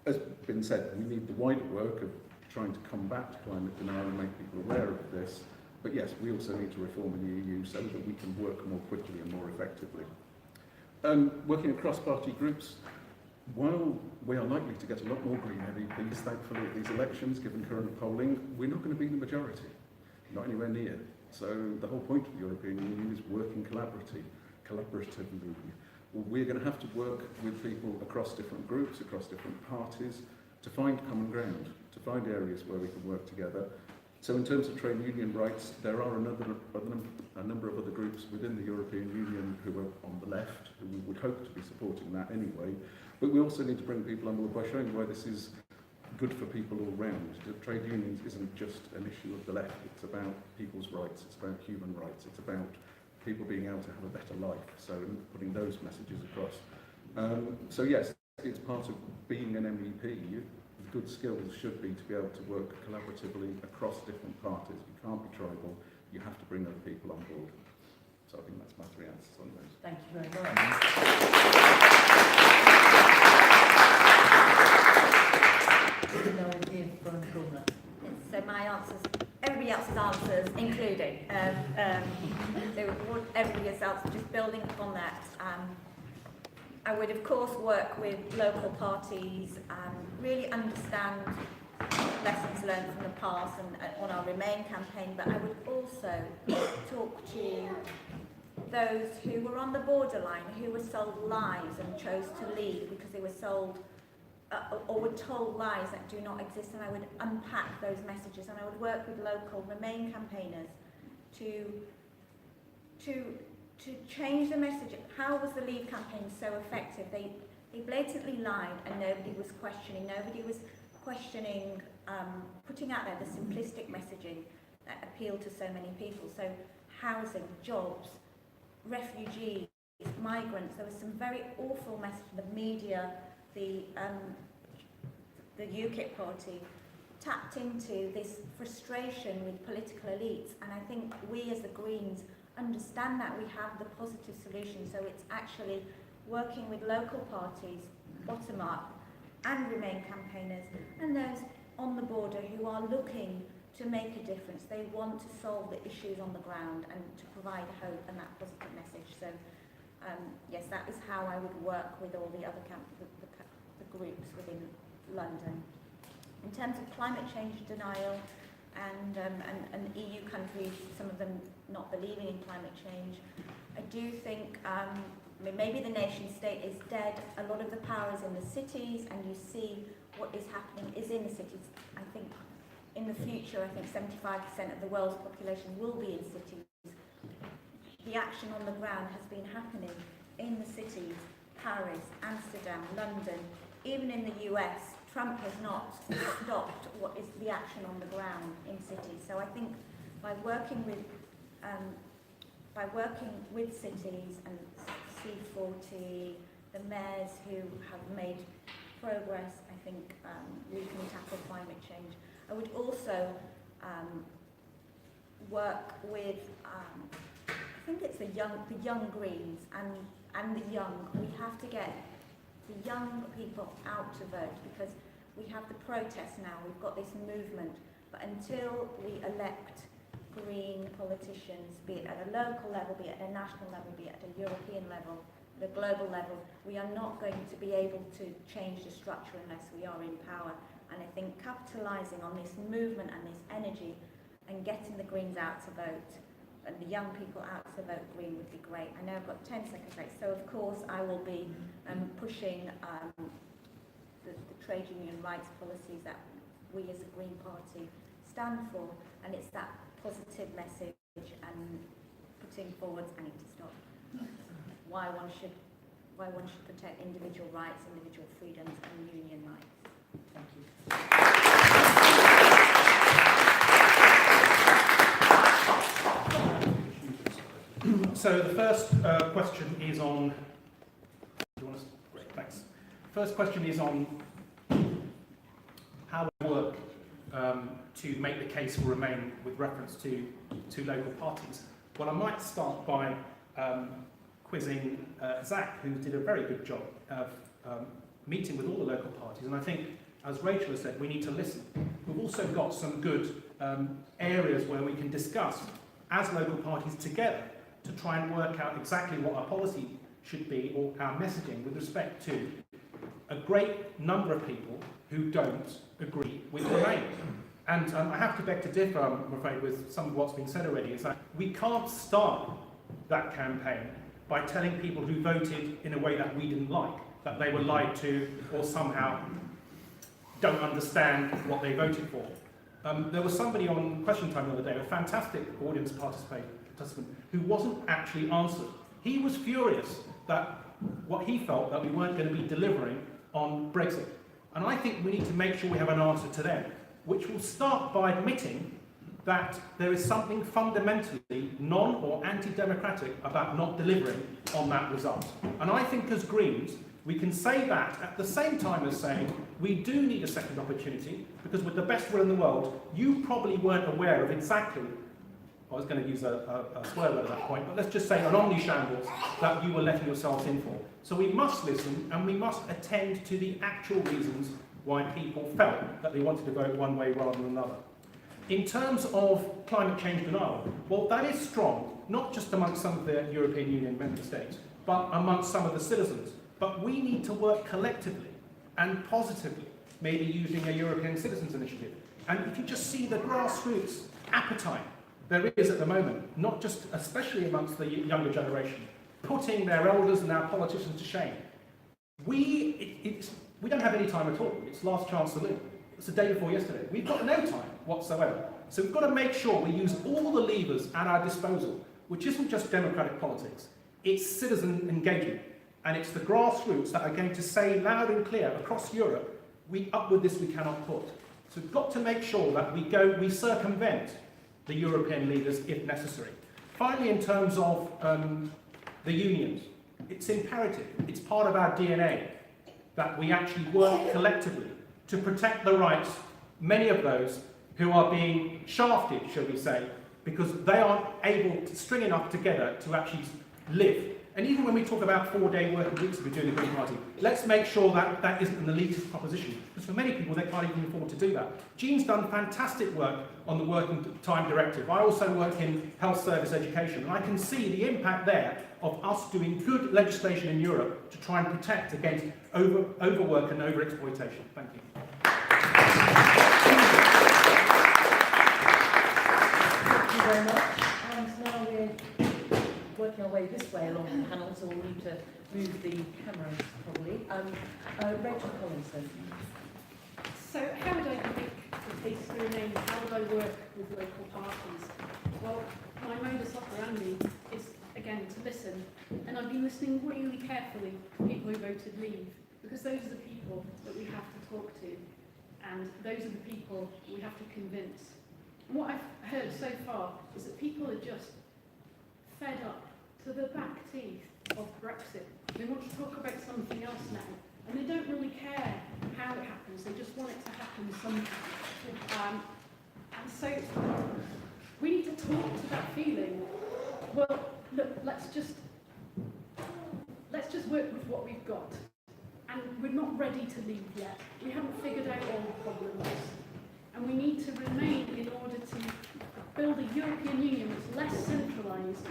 As been said, we need the wider work of trying to combat climate denial and make people aware of this. But yes, we also need to reform in the EU so that we can work more quickly and more effectively. Working across party groups, while we are likely to get a lot more Green MEPs, thankfully, at these elections, given current polling, we're not going to be the majority, not anywhere near. So the whole point of the European Union is working collaboratively. We're going to have to work with people across different groups, across different parties, to find common ground, to find areas where we can work together. So in terms of trade union rights, there are a number of other groups within the European Union who are on the left, who we would hope to be supporting that anyway. But we also need to bring people on board by showing why this is good for people all round. Trade unions isn't just an issue of the left, it's about people's rights, it's about human rights, it's about people being able to have a better life, so putting those messages across. So yes, it's part of being an MEP. Good skills should be to be able to work collaboratively across different parties. You can't be tribal, you have to bring other people on board. So I think that's my 3 answers on those. Thank you very much. So my answers, everybody else's answers, including everybody else, just building upon that. I would of course work with local parties and really understand lessons learned from the past and on our Remain campaign, but I would also talk to those who were on the borderline, who were sold lies and chose to leave because they were sold or were told lies that do not exist, and I would unpack those messages, and I would work with local Remain campaigners to to change the message. How was the Leave campaign so effective? They blatantly lied and nobody was questioning. Nobody was questioning, putting out there the simplistic messaging that appealed to so many people. So housing, jobs, refugees, migrants. There was some very awful message. The media, the UKIP party tapped into this frustration with political elites, and I think we as the Greens understand that we have the positive solution. So it's actually working with local parties, bottom up, and Remain campaigners, and those on the border who are looking to make a difference. They want to solve the issues on the ground and to provide hope and that positive message. So yes, that is how I would work with all the other the groups within London. In terms of climate change denial and EU countries, some of them not believing in climate change, I do think maybe the nation state is dead. A lot of the power is in the cities, and you see what is happening is in the cities. I think in the future, I think 75% of the world's population will be in cities. The action on the ground has been happening in the cities, Paris, Amsterdam, London, even in the US. Trump has not stopped what is the action on the ground in cities. So I think by working with cities and C40, the mayors who have made progress, I think we can tackle climate change. I would also work with, I think it's the young Greens and the young. We have to get the young people out to vote, because we have the protests now, we've got this movement, but until we elect Green politicians, be it at a local level, be it at a national level, be it at a European level, at a global level, we are not going to be able to change the structure unless we are in power. And I think capitalising on this movement and this energy and getting the Greens out to vote and the young people out to vote Green would be great. I know I've got 10 seconds left, so of course I will be pushing the trade union rights policies that we as a Green Party stand for, and it's that positive message and putting forward, I need to stop, why one should protect individual rights, individual freedoms and union rights. Thank you. So the first question is on. Do you want to? Great, thanks. First question is on how we work to make the case for Remain with reference to local parties. Well, I might start by quizzing Zach, who did a very good job of meeting with all the local parties. And I think, as Rachel has said, we need to listen. We've also got some good areas where we can discuss as local parties together to try and work out exactly what our policy should be, or our messaging, with respect to a great number of people who don't agree with Remain. And I have to beg to differ, I'm afraid, with some of what's been said already, is that we can't start that campaign by telling people who voted in a way that we didn't like, that they were lied to, or somehow don't understand what they voted for. There was somebody on Question Time the other day, a fantastic audience participant, who wasn't actually answered. He was furious that what he felt that we weren't going to be delivering on Brexit. And I think we need to make sure we have an answer to them, which will start by admitting that there is something fundamentally non- or anti-democratic about not delivering on that result. And I think as Greens, we can say that at the same time as saying we do need a second opportunity, because with the best will in the world, you probably weren't aware of exactly, I was going to use a swear word at that point, but let's just say an omni-shambles that you were letting yourselves in for. So we must listen, and we must attend to the actual reasons why people felt that they wanted to vote one way rather than another. In terms of climate change denial, well, that is strong, not just amongst some of the European Union member states, but amongst some of the citizens. But we need to work collectively and positively, maybe using a European Citizens Initiative. And if you just see the grassroots appetite there is at the moment, not just, especially amongst the younger generation, putting their elders and our politicians to shame. We don't have any time at all. It's last chance saloon. It's the day before yesterday. We've got no time whatsoever. So we've got to make sure we use all the levers at our disposal. which isn't just democratic politics, it's citizen engagement. And it's the grassroots that are going to say loud and clear across Europe, up with this we cannot put. So we've got to make sure that we circumvent the European leaders if necessary. Finally, in terms of the unions, it's imperative, it's part of our DNA that we actually work collectively to protect the rights, many of those who are being shafted, shall we say, because they aren't able to string enough together to actually live. And even when we talk about 4-day working weeks, we do in the Green Party, let's make sure that that isn't an elitist proposition, because for many people they can't even afford to do that. Jean's done fantastic work on the Working Time Directive. I also work in health service education, and I can see the impact there of us doing good legislation in Europe to try and protect against overwork and overexploitation. Thank you. Thank you very much. And now we're working our way this way along the panel, so we'll need to move the cameras probably. Rachel Collinson. So how would I make the case to remain? How would I work with local parties? Well, my modus operandi is, again, to listen. And I've been listening really carefully to people who voted leave, because those are the people that we have to talk to. And those are the people we have to convince. And what I've heard so far is that people are just fed up to the back teeth of Brexit. They want to talk about something else now. And they don't really care how it happens, they just want it to happen somehow. And so we need to talk to that feeling. Well, look, let's just work with what we've got. And we're not ready to leave yet. We haven't figured out all the problems. And we need to remain in order to build a European Union that's less centralised,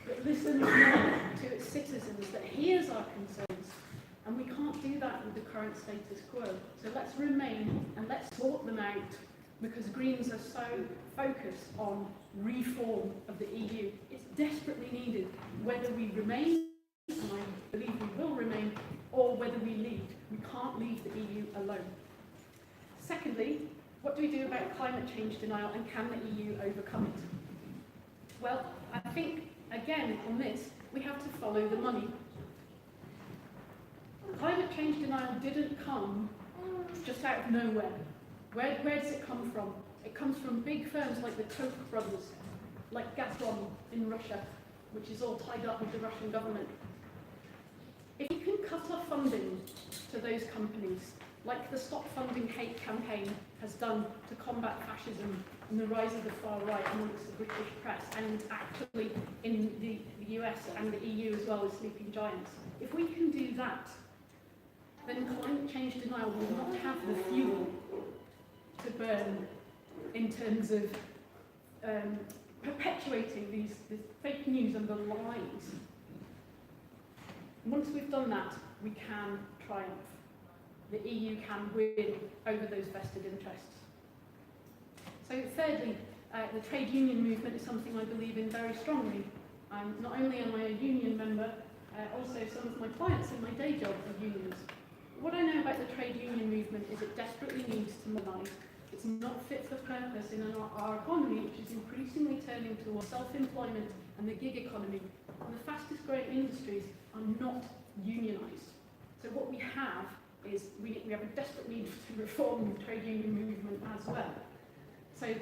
that listens more to its citizens, that hears our concerns. And we can't do that with the current status quo. So let's remain and let's sort them out, because Greens are so focused on reform of the EU. It's desperately needed, whether we remain, and I believe we will remain, or whether we leave. We can't leave the EU alone. Secondly, what do we do about climate change denial, and can the EU overcome it? Well, I think, again, on this, we have to follow the money. Climate change denial didn't come just out of nowhere. Where does it come from? It comes from big firms like the Koch brothers, like Gazprom in Russia, which is all tied up with the Russian government. If you can cut off funding to those companies, like the Stop Funding Hate campaign has done to combat fascism and the rise of the far right amongst the British press, and actually in the US and the EU as well as sleeping giants, if we can do that, then climate change denial will not have the fuel to burn in terms of perpetuating this fake news and the lies. Once we've done that, we can triumph. The EU can win over those vested interests. So thirdly, the trade union movement is something I believe in very strongly. Not only am I a union member, also some of my clients in my day job are unions. What I know about the trade union movement is it desperately needs to modernise. It's not fit for purpose in our economy, which is increasingly turning towards self-employment and the gig economy. And the fastest growing industries are not unionised. So what we have is we have a desperate need to reform the trade union movement as well. So,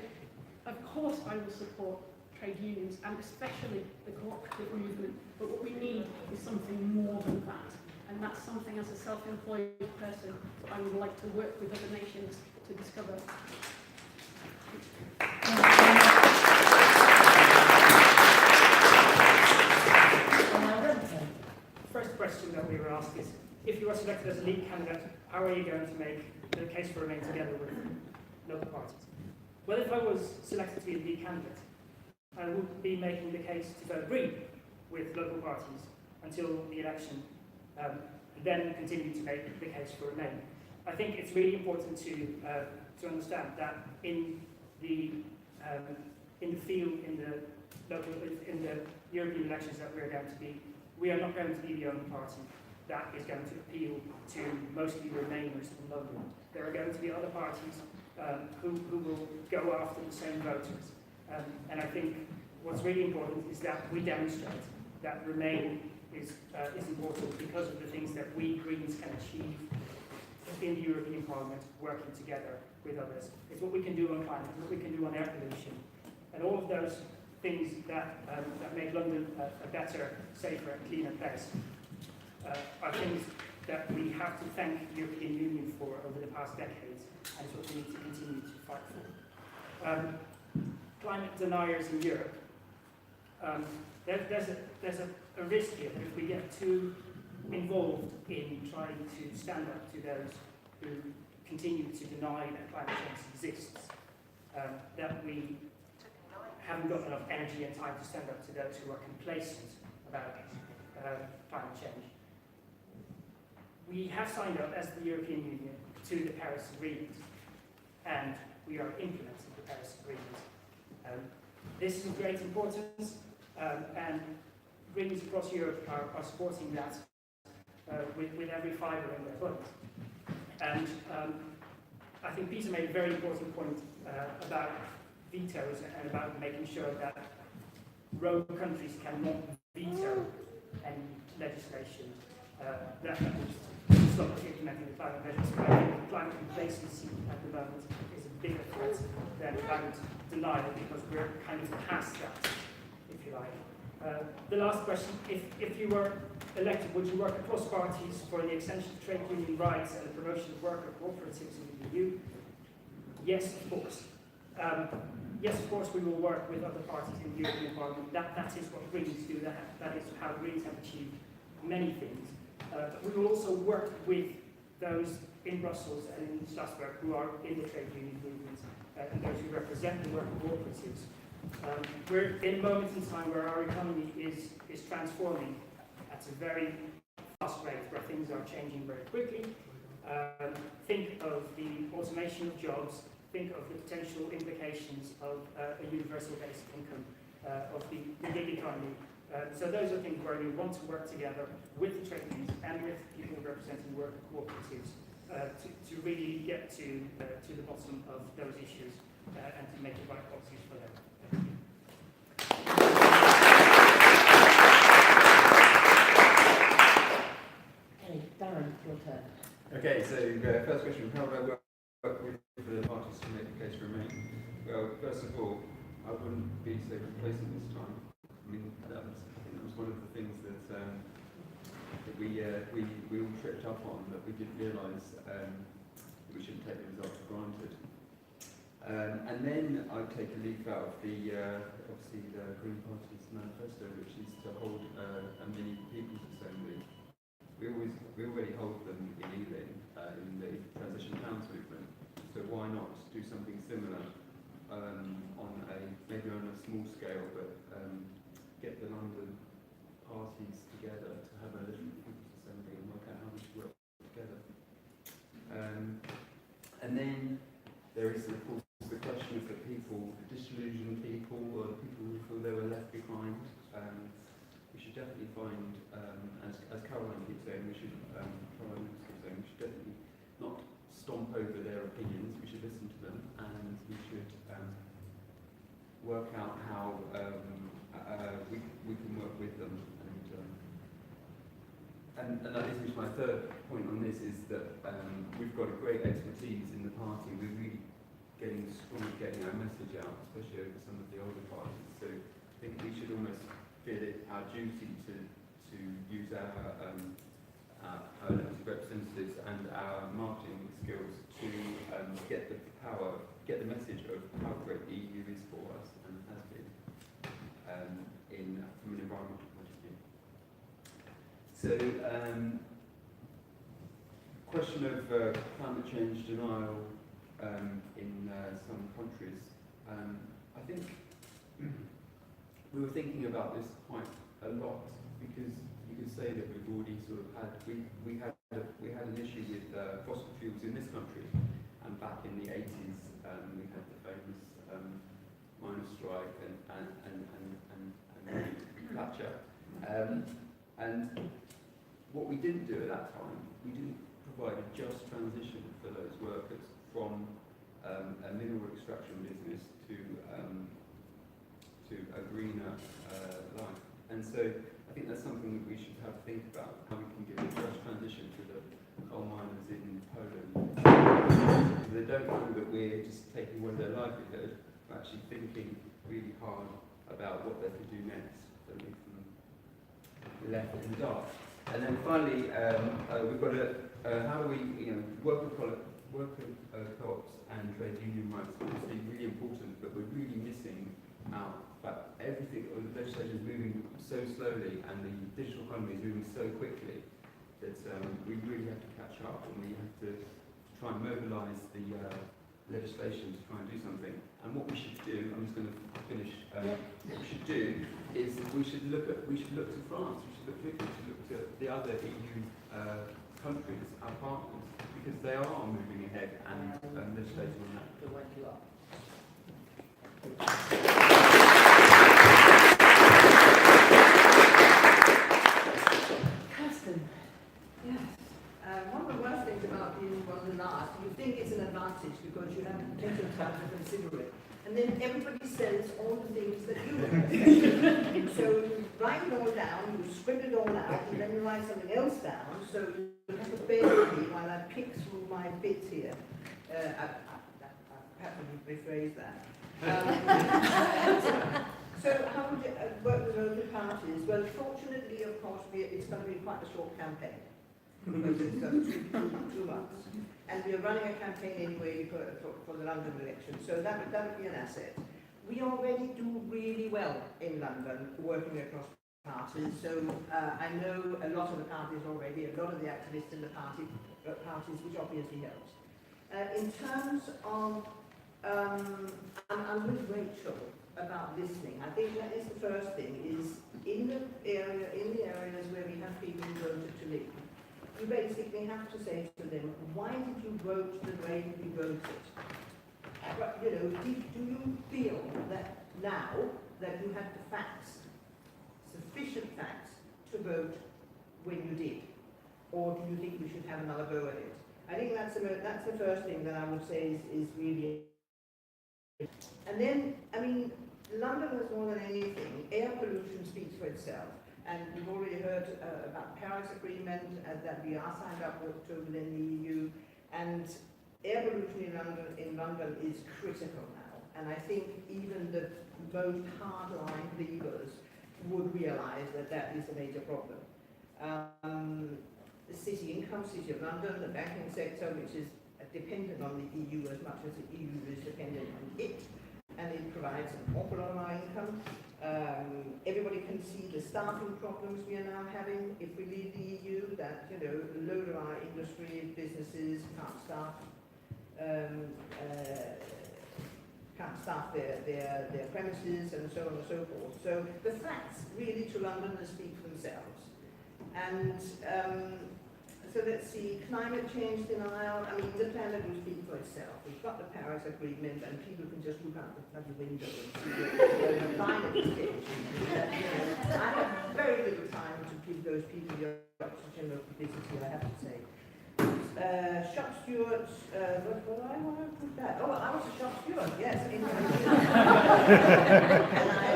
of course, I will support trade unions and especially the cooperative movement. But what we need is something more than that. And that's something, as a self-employed person, I would like to work with other nations to discover. First question that we were asked is, if you are selected as a lead candidate, how are you going to make the case for remaining together with local parties? Well, if I was selected to be a lead candidate, I would be making the case to go green with local parties until the election, and then continue to make the case for remain. I think it's really important to understand that in the field, in the European elections that we're going to be, we are not going to be the only party that is going to appeal to mostly Remainers in London. There are going to be other parties who will go after the same voters. And I think what's really important is that we demonstrate that Remain is important because of the things that we Greens can achieve in the European Parliament, working together with others. It's what we can do on climate, what we can do on air pollution, and all of those things that make London a better, safer, and cleaner place are things that we have to thank the European Union for over the past decades, and it's what we need to continue to fight for. Climate deniers in Europe, there's a risk here that if we get too involved in trying to stand up to those who continue to deny that climate change exists, that we haven't got enough energy and time to stand up to those who are complacent about climate change. We have signed up as the European Union to the Paris Agreement, and we are implementing the Paris Agreement. This is of great importance, and Greens across Europe are supporting that with every fibre in their blood. And I think Peter made a very important point about vetoes and about making sure that rogue countries cannot veto any legislation that would stop implementing the climate measures. I think climate complacency at the moment is a bigger threat than climate denial, because we're kind of past that, if you like. The last question, if you were elected, would you work across parties for the extension of trade union rights and the promotion of worker cooperatives in the EU? Yes, of course. Yes, of course, we will work with other parties in the European Parliament. That is what Greens do. That is how Greens have achieved many things. But we will also work with those in Brussels and in Strasbourg who are in the trade union movement and those who represent the worker cooperatives. We're in a moment in time where our economy is transforming at a very fast rate, where things are changing very quickly. Think of the automation of jobs, think of the potential implications of a universal basic income, of the gig economy. So those are things where we want to work together with the trade unions and with people representing worker cooperatives to really get to the bottom of those issues and to make the right policies for them. Thank you. Okay, Darren, your turn. Okay, so first question, how would I work with the parties to make the case for Remain? Well, first of all, I wouldn't be so complacent this time. I mean, I think that was one of the things that we all tripped up on, that we didn't realise that we shouldn't take the results for granted. And then I'd take a leaf out of the, obviously, the Green Party's manifesto, which is to hold a mini People's Assembly. We already hold them in Ealing, in the Transition Towns movement, so why not do something similar maybe on a small scale, but get the London parties together to have a little People's Assembly and work out how we should work together. And then there is, of course, the question of the people, the disillusioned people, or the people who feel they were left behind. We should definitely find, as Caroline keeps saying, we should definitely not stomp over their opinions. We should listen to them, and we should work out how we can work with them. And that leads me to my third point on this, is that we've got a great expertise in the party. We're really getting strong at getting our message out, especially over some of the older parties. So I think we should almost feel it our duty to use our elected representatives and our marketing skills to get the message of how great the EU is for us and has been from an environmental point of view. So, question of climate change denial in some countries. I think we were thinking about this quite a lot, because you could say that we've already sort of had we had an issue with fossil fuels in this country, and back in the 80s we had the famous miners' strike and Thatcher. And what we didn't do at that time, we didn't provide a just transition for those workers from a mineral extraction business to to a greener life. And so I think that's something that we should have to think about, how we can give a just transition to the coal miners in Poland. They don't know that we're just taking away their livelihood, we're actually thinking really hard about what they can do next that makes them left in the dark. And then finally, we've got to, how do we, worker co-ops and trade union rights are obviously really important, but we're really missing out. But everything, the legislation is moving so slowly and the digital economy is moving so quickly that we really have to catch up, and we have to try and mobilise the legislation to try and do something. And what we should do, I'm just going to finish, what we should do is we should look to France, we should look to Italy, we should look to the other EU countries, our partners, because they are moving ahead and legislating on that. To wake you up. Kirsten. Yes. One of the worst things about being one of the last, you think it's an advantage because you have plenty of time to consider it. And then everybody says all the things that you want. So you write it all down, you scribble it all out, and then you write something else down. So you have to bear with me while I pick through my bits here. I have to rephrase that. So how would you work with local parties? Well, fortunately, of course, it's going to be quite a short campaign. Because it's 2 months. And we're running a campaign anyway for the London election, so that would be an asset. We already do really well in London, working across parties, so I know a lot of the parties already, a lot of the activists in the parties, which obviously helps. In terms of, I'm with Rachel about listening. I think that is the first thing, is in the areas where we have people who voted to leave, you basically have to say to them, why did you vote the way you voted? Do you feel that now that you have the facts, sufficient facts, to vote when you did? Or do you think we should have another go at it? I think that's the first thing that I would say is really. And then, London was more than anything. Air pollution speaks for itself. And we've already heard about the Paris Agreement, that we are signed up to within the EU, and air pollution in London is critical now. And I think even the most hardline believers would realise that is a major problem. The city income, City of London, the banking sector, which is dependent on the EU as much as the EU is dependent on it, and it provides an awful lot of our income. Everybody can see the staffing problems we are now having if we leave the EU, that a load of our industry, businesses can't staff their premises and so on and so forth. So the facts really to London speak for themselves. And so let's see, climate change denial, the planet will speak for itself. We've got the Paris Agreement and people can just look out the window and see the climate change. I have very little time to give those people the oxygen of publicity, I have to say. Shop stewards, what do I want to put that? Oh, I was a shop steward, yes. And I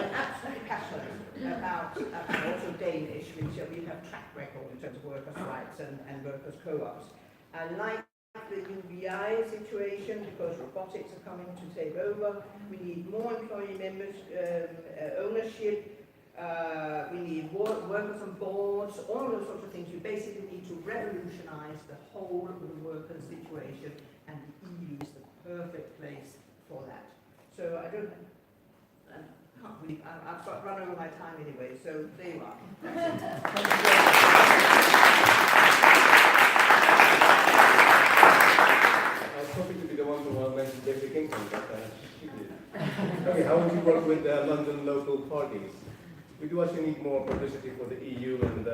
am absolutely passionate about also Danish, which we have track record in terms of workers' rights and workers' co-ops. I like the UBI situation because robotics are coming to take over. We need more employee members, ownership. We need workers on boards, all those sorts of things. You basically need to revolutionize the whole of the workers' situation, and the EU is the perfect place for that. So I can't believe, I've got run over my time anyway, so there you are. That's it. Thank you very much. I was hoping to be the one who mentioned basic income, but she did. Okay, how would you work with London local parties? We do actually need more publicity for the EU, and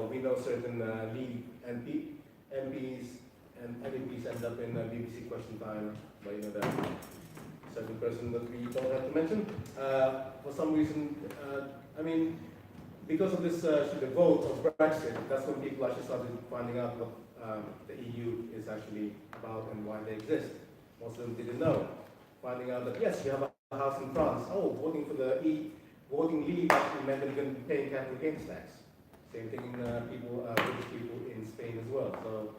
we know certain lead MPs and MEPs end up in BBC Question Time, but that certain person that we don't have to mention. For some reason, because of this the vote of Brexit, that's when people actually started finding out what the EU is actually about and why they exist. Most of them didn't know. Finding out that yes, you have a house in France. Oh, voting for the voting leave actually meant they were going to be paying capital gains tax. Same thing in British people in Spain as well. So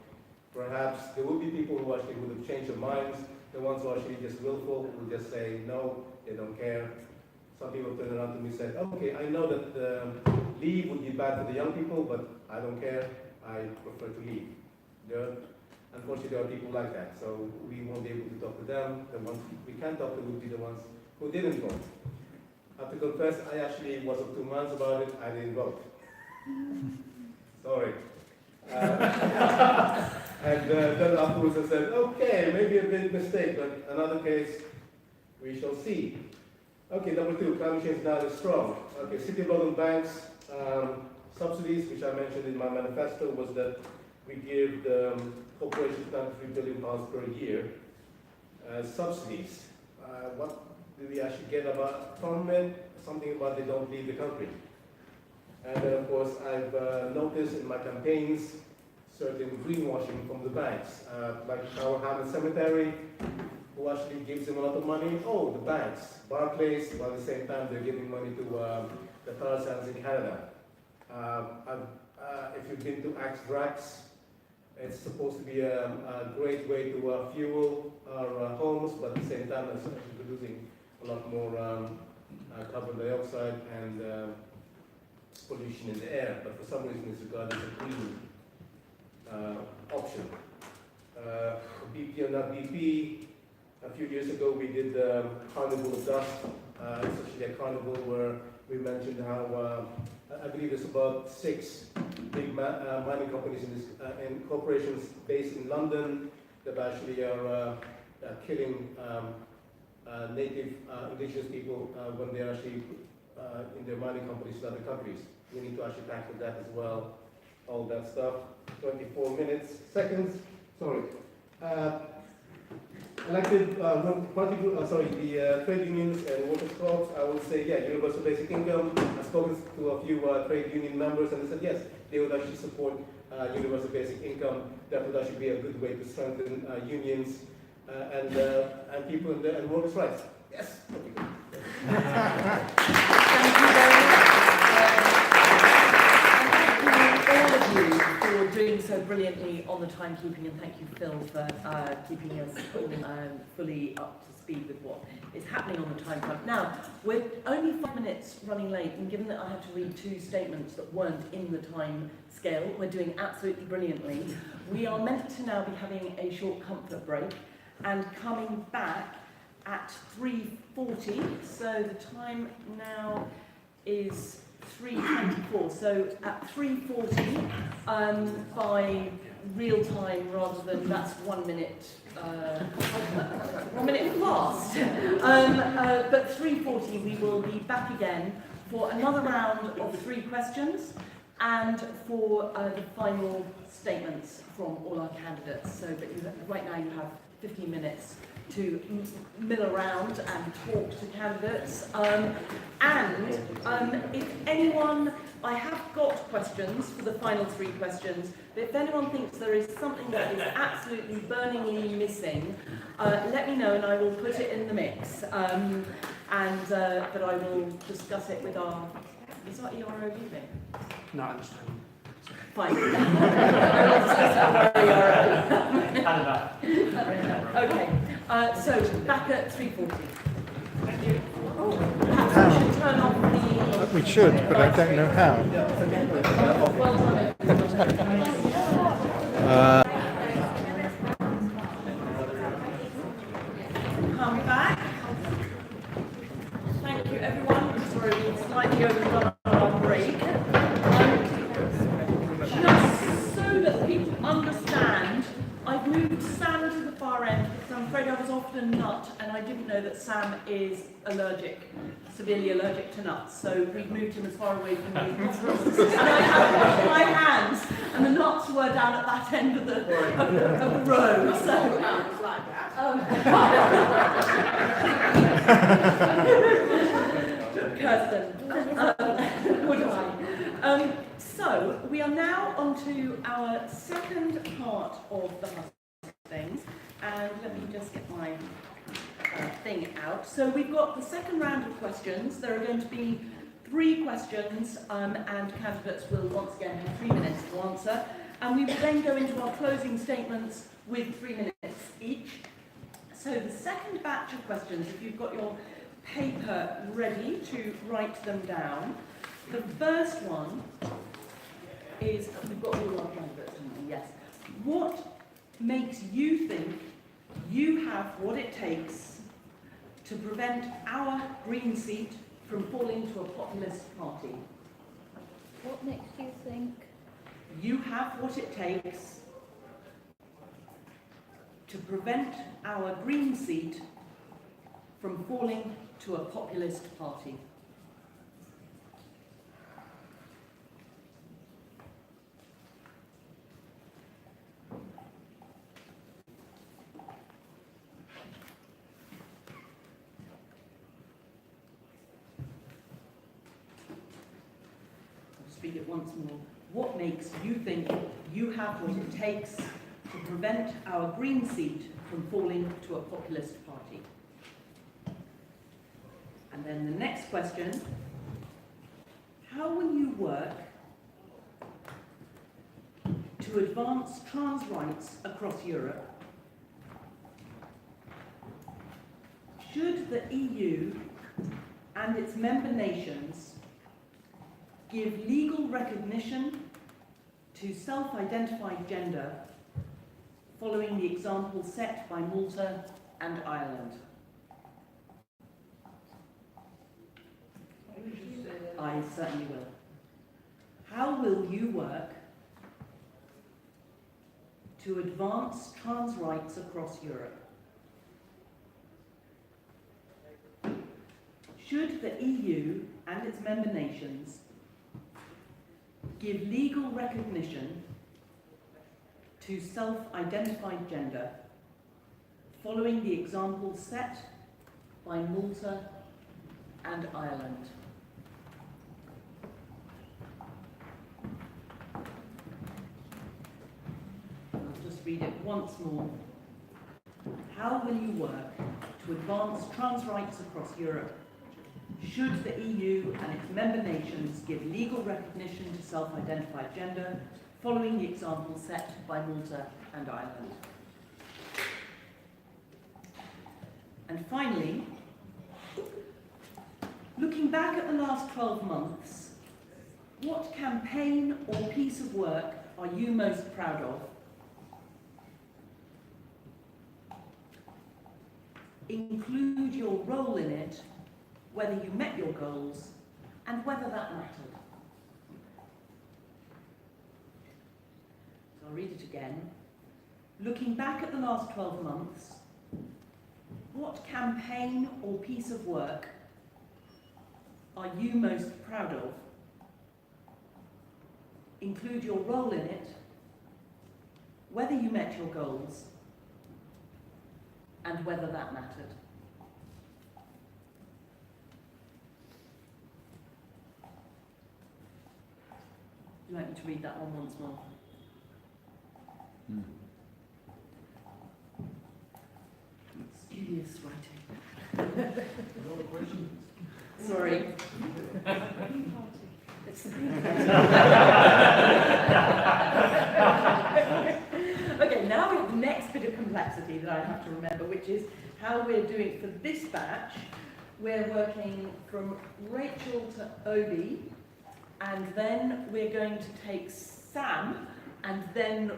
perhaps there will be people who actually would have changed their minds. The ones who are actually just willful will just say no, they don't care. Some people turned around to me and said, okay, I know that leave would be bad for the young people, but I don't care. I prefer to leave. Unfortunately, there are people like that, so we won't be able to talk to them. The ones we can talk to will be the ones who didn't vote. I have to confess, I actually was of 2 months about it. I didn't vote. Sorry. And then afterwards I said, okay, maybe a big mistake, but another case, we shall see. Okay, number 2, climate change now is strong. Okay, City of London banks, subsidies, which I mentioned in my manifesto, was that we give the corporations £93 billion per year subsidies. What do we actually get from it? Something about they don't leave the country. And then, of course, I've noticed in my campaigns certain greenwashing from the banks, like Tower Hamlet Cemetery, who actually gives them a lot of money. Oh, the banks, Barclays, while at the same time they're giving money to the tar sands in Canada. If you've been to Drax, it's supposed to be a great way to fuel our homes, but at the same time it's actually producing a lot more carbon dioxide and pollution in the air, but for some reason it's regarded as a green option. BP or not BP, a few years ago we did Carnival of Dust. It's actually a carnival where we mentioned how I believe there's about 6 big mining companies and corporations based in London that actually are killing native indigenous people when they're actually in their mining companies in other countries. We need to actually tackle that as well. All that stuff. 24 seconds. Sorry. Elected the trade unions and workers' co-ops, I would say, yeah, universal basic income. I've spoken to a few trade union members and they said, yes, they would actually support universal basic income. That would actually be a good way to strengthen unions and people and workers' rights. Yes. Thank you very much. All of you for doing so brilliantly on the timekeeping, and thank you, Phil, for keeping us all fully up to speed with what is happening on the time front. Now, we're only 5 minutes running late, and given that I have to read 2 statements that weren't in the time scale, we're doing absolutely brilliantly. We are meant to now be having a short comfort break and coming back at 3:40, so the time now is 3:24. So at 3:40, by real time rather than that's 1 minute, 1 minute fast. But 3:40 we will be back again for another round of 3 questions and for the final statements from all our candidates. So that right now you have 15 minutes to mill around and talk to candidates. If anyone, I have got questions for the final 3 questions, but if anyone thinks there is something that is absolutely burningly missing, let me know and I will put it in the mix. But I will discuss it with our, is that ERO leaving? No, I understand. Fine. Okay, so back at 3:40. Thank you. Perhaps we should turn off the... We should, but I don't know how. Well done. Come back. Thank you, everyone. Sorry, we slightly overdone our break. Just so that people understand, I've moved Sam to the far end because I'm afraid I was often a nut and I didn't know that Sam is severely allergic to nuts. So we've moved him as far away from me as possible. And I have washed my hands and the nuts were down at that end of the row. So, Kirsten, would I? So we are now on to our second part of the Hustings, and let me just get my thing out. So we've got the second round of questions. There are going to be 3 questions, and candidates will once again have 3 minutes to answer. And we will then go into our closing statements with 3 minutes each. So the second batch of questions, if you've got your paper ready to write them down, the first one is, we've got all our candidates, haven't we? Yes. What makes you think you have what it takes to prevent our green seat from falling to a populist party? What makes you think? You have what it takes to prevent our green seat from falling to a populist party. I'll speak it once more. What makes you think you have what it takes to prevent our green seat from falling to a populist party? And then the next question, how will you work to advance trans rights across Europe? Should the EU and its member nations give legal recognition to self-identified gender following the example set by Malta and Ireland? I certainly will. How will you work to advance trans rights across Europe? Should the EU and its member nations give legal recognition to self-identified gender following the example set by Malta and Ireland? I'll just read it once more. How will you work to advance trans rights across Europe? Should the EU and its member nations give legal recognition to self-identified gender following the example set by Malta and Ireland? And finally, looking back at the last 12 months, what campaign or piece of work are you most proud of? Include your role in it, whether you met your goals, and whether that mattered. So I'll read it again. Looking back at the last 12 months, what campaign or piece of work are you most proud of? Include your role in it, whether you met your goals, and whether that mattered. Would you like me to read that one once more? Studious writing. Another question? Sorry. Okay, now we have the next bit of complexity that I have to remember, which is how we're doing for this batch. We're working from Rachel to Obi, and then we're going to take Sam, and then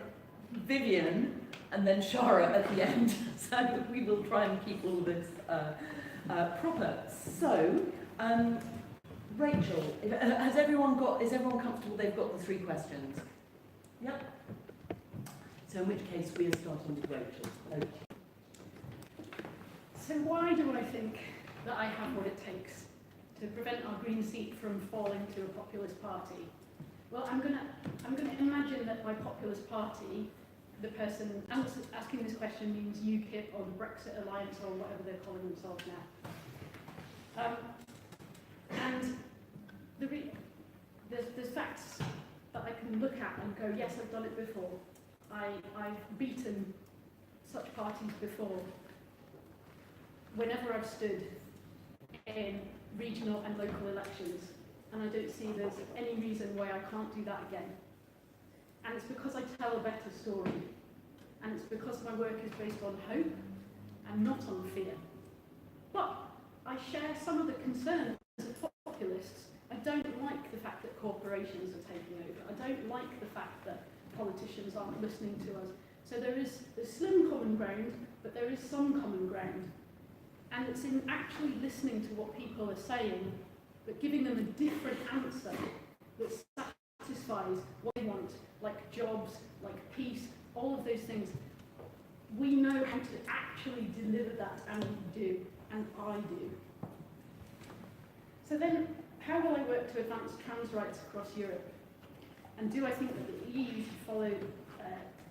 Vivian, and then Shara at the end. So we will try and keep all this proper. So, Rachel, is everyone comfortable they've got the 3 questions? Yep. So in which case we are starting with Rachel. Okay. So why do I think that I have what it takes to prevent our green seat from falling to a populist party? Well, I'm gonna imagine that by populist party, the person asking this question means UKIP or the Brexit Alliance or whatever they're calling themselves now. And there's facts that I can look at and go, yes, I've done it before. I've beaten such parties before. Whenever I've stood in regional and local elections, and I don't see there's any reason why I can't do that again. And it's because I tell a better story. And it's because my work is based on hope and not on fear. But I share some of the concerns of populists. I don't like the fact that corporations are taking over. I don't like the fact that politicians aren't listening to us. So there's slim common ground, but there is some common ground. And it's in actually listening to what people are saying, but giving them a different answer that satisfies what they want, like jobs, like peace, all of those things. We know how to actually deliver that, and we do, and I do. So then, how will I work to advance trans rights across Europe? And do I think that the EU should follow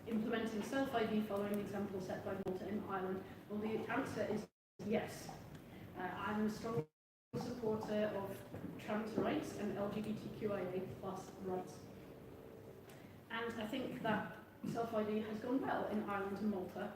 implementing self-ID following the example set by Malta and Ireland? Well, the answer is yes. I'm a strong supporter of trans rights and LGBTQIA+ rights. And I think that self-ID has gone well in Ireland and Malta.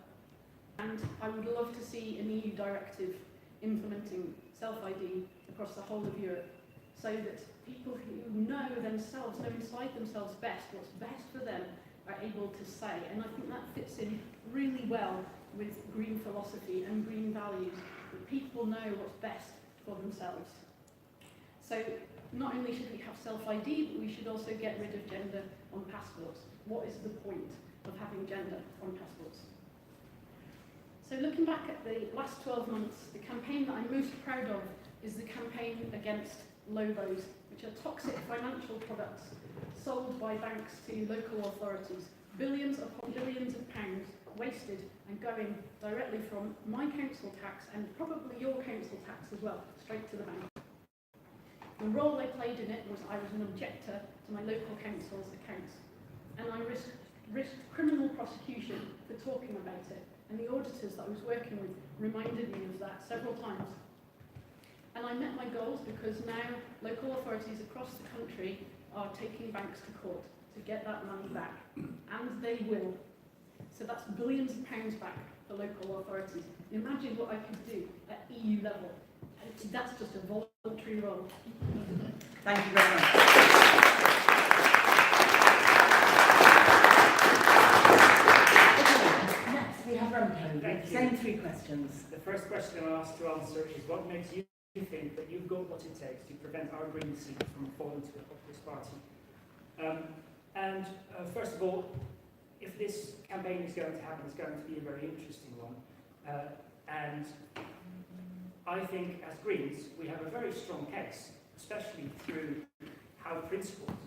And I would love to see an EU directive implementing self-ID across the whole of Europe, so that people who know themselves, know inside themselves best what's best for them, are able to say. And I think that fits in really well with green philosophy and green values, that people know what's best for themselves. So not only should we have self-ID, but we should also get rid of gender on passports. What is the point of having gender on passports? So looking back at the last 12 months, the campaign that I'm most proud of is the campaign against LOBOs, which are toxic financial products sold by banks to local authorities. Billions upon billions of pounds wasted and going directly from my council tax, and probably your council tax as well, straight to the bank. The role I played in it was I was an objector to my local council's accounts, and I risked criminal prosecution for talking about it, and the auditors that I was working with reminded me of that several times. And I met my goals because now local authorities across the country are taking banks to court to get that money back, and they will. So that's billions of pounds back for local authorities. Imagine what I could do at EU level. And that's just a voluntary role. Thank you very much. Okay, next we have Remco. Same three questions. The first question I asked to answer is, what makes you think that you've got what it takes to prevent our green seat from falling to the populist party? First of all, if this campaign is going to happen, it's going to be a very interesting one. And I think as Greens, we have a very strong case, especially through how principled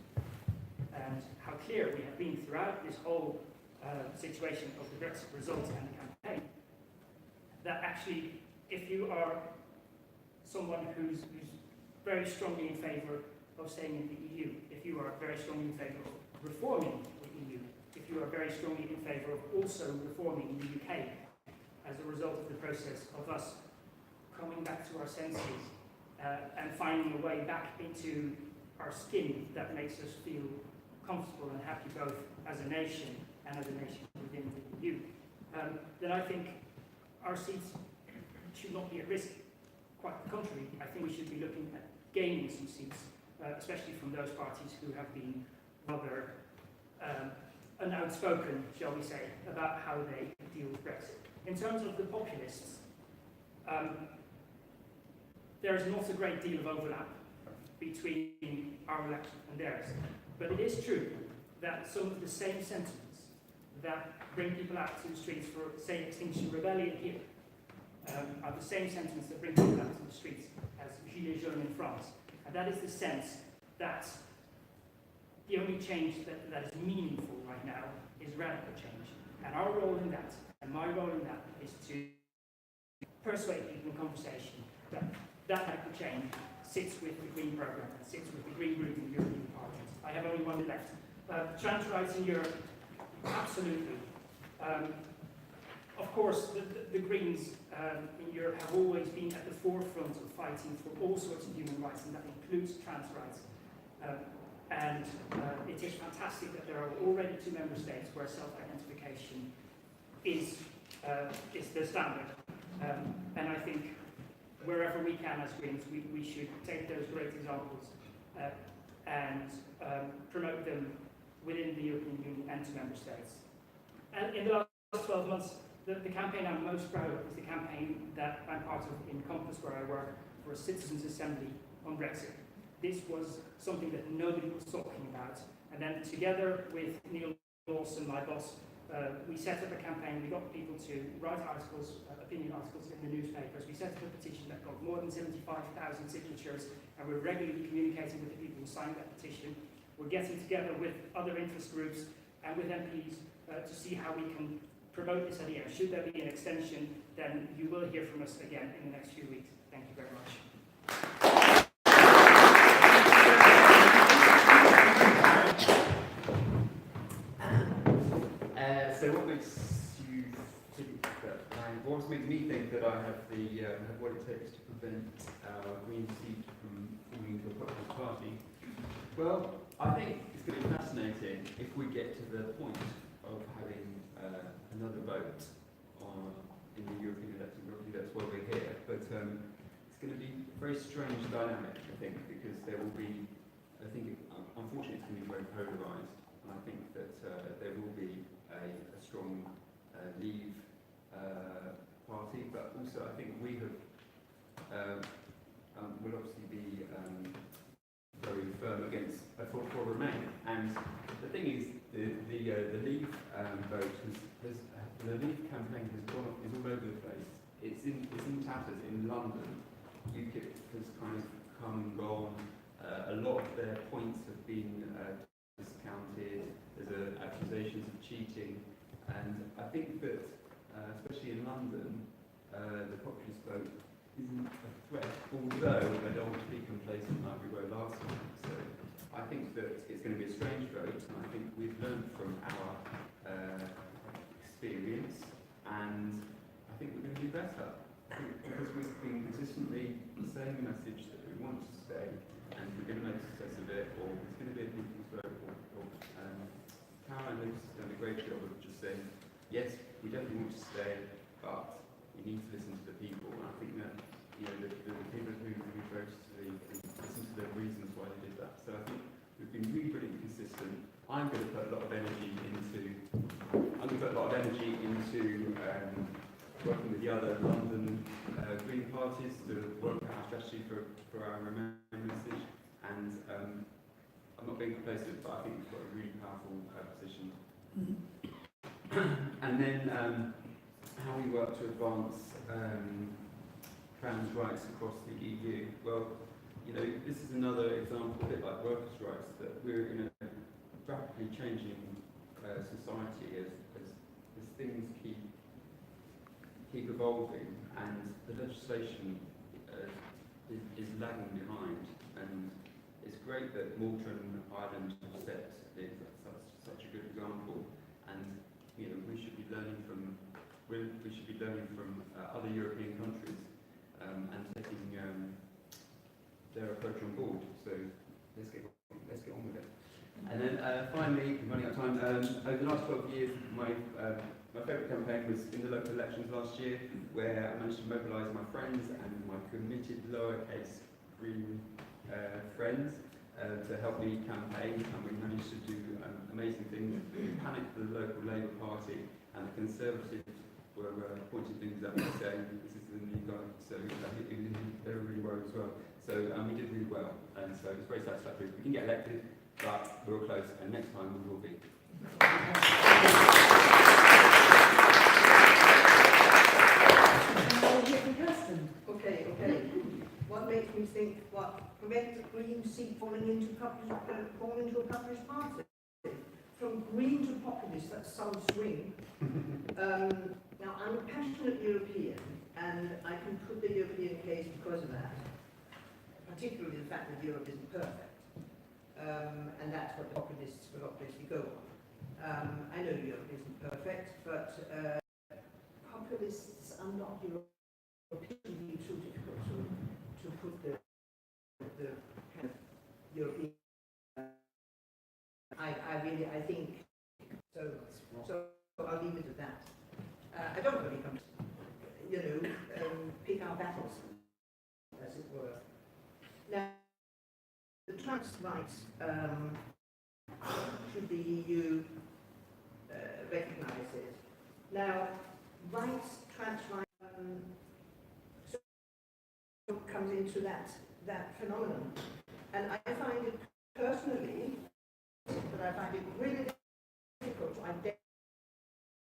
and how clear we have been throughout this whole situation of the Brexit result and the campaign, that actually, if you are someone who's very strongly in favour of staying in the EU, if you are very strongly in favour of reforming the EU, if you are very strongly in favour of also reforming the UK as a result of the process of us coming back to our senses and finding a way back into our skin that makes us feel comfortable and happy both as a nation and as a nation within the EU, then I think our seats should not be at risk. Quite the contrary, I think we should be looking at gaining some seats, especially from those parties who have been rather outspoken, shall we say, about how they deal with Brexit. In terms of the populists, there is not a great deal of overlap between our election and theirs. But it is true that some of the same sentiments that bring people out to the streets for, say, Extinction Rebellion here, are the same sentiments that bring people out to the streets as Gilets jaunes in France. And that is the sense that the only change that is meaningful right now is radical change. And our role in that, and my role in that, is to persuade people in conversation that that radical change sits with the Green programme and sits with the Green group in the European Parliament. I have only one minute left. Trans rights in Europe, absolutely. Of course, the Greens in Europe have always been at the forefront of fighting for all sorts of human rights, and that includes trans rights. It is fantastic that there are already 2 member states where self-identification is the standard. And I think wherever we can as Greens, we should take those great examples and promote them within the European Union and to member states. And in the last 12 months, the campaign I'm most proud of is the campaign that I'm part of in Compass, where I work for a citizens' assembly on Brexit. This was something that nobody was talking about. And then together with Neil Lawson, my boss, we set up a campaign. We got people to write articles, opinion articles in the newspapers. We set up a petition that got more than 75,000 signatures, and we're regularly communicating with the people who signed that petition. We're getting together with other interest groups and with MPs to see how we can promote this idea. Should there be an extension, then you will hear from us again in the next few weeks. Thank you very much. So what makes you think that what makes me think that I have the have what it takes to prevent our green seat from moving to a populist party? Well, I think it's going to be fascinating if we get to the point of having another vote in the European election. Obviously, that's why we're here. But it's going to be a very strange dynamic, I think, because there will be, unfortunately, it's going to be very polarised. And I think that there will be a strong Leave party, but also I think we have will obviously be very firm against for Remain. And the thing is, the Leave vote the Leave campaign is all over the place. It's in tatters in London. UKIP has kind of come and gone. A lot of their points have been discounted. There's accusations of cheating, and I think that, especially in London, the populist vote isn't a threat, although I don't want to be complacent like we were last time. So I think that it's going to be a strange vote, and I think we've learned from our experience, and I think we're going to do better. Because we've been consistently saying the message that we want to stay, and we're going to make a success of it, or it's going to be a people's vote, Caroline has done a great job of just saying, yes, we definitely want to stay, but we need to listen to the people. And I think that the people who voted to listen to the reasons why they did that. So I think we've been really, really consistent. I'm going to put a lot of energy into working with the other London Green parties to work out our strategy for our Remain message. And I'm not being complacent, but I think we've got a really powerful position. And then how we work to advance trans rights across the EU. Well, this is another example, a bit like workers' rights, that we're in a rapidly changing society as things keep evolving, and the legislation is lagging behind. And it's great that Malta and Ireland have set such a good example, and we should be learning from other European countries and taking their approach on board. So let's get on with it. And then finally, running out of time, over the last 12 years, my favourite campaign was in the local elections last year, where I managed to mobilise my friends and my committed lowercase green friends to help me campaign, and we managed to do amazing things. We panicked the local Labour Party, and the Conservatives were pointing things at me saying, this is the new guy, so they were really worried as well. So we did really well, and so it's very satisfactory. We can get elected, but we're all close, and next time we will be. Okay. What makes me think, prevent the Green seat falling into a populist party? From Green to populist, that's some swing. Now, I'm a passionate European, and I can put the European case because of that, particularly the fact that Europe isn't perfect. And that's what the populists will obviously go on. I know Europe isn't perfect, but populists are not European. Too difficult to put the kind of European. I think so. So I'll leave it at that. I don't really come to, pick our battles, as it were. Now, the trans rights should the EU recognise it. Now, trans rights comes into that phenomenon. And I find it personally, that I find it really difficult to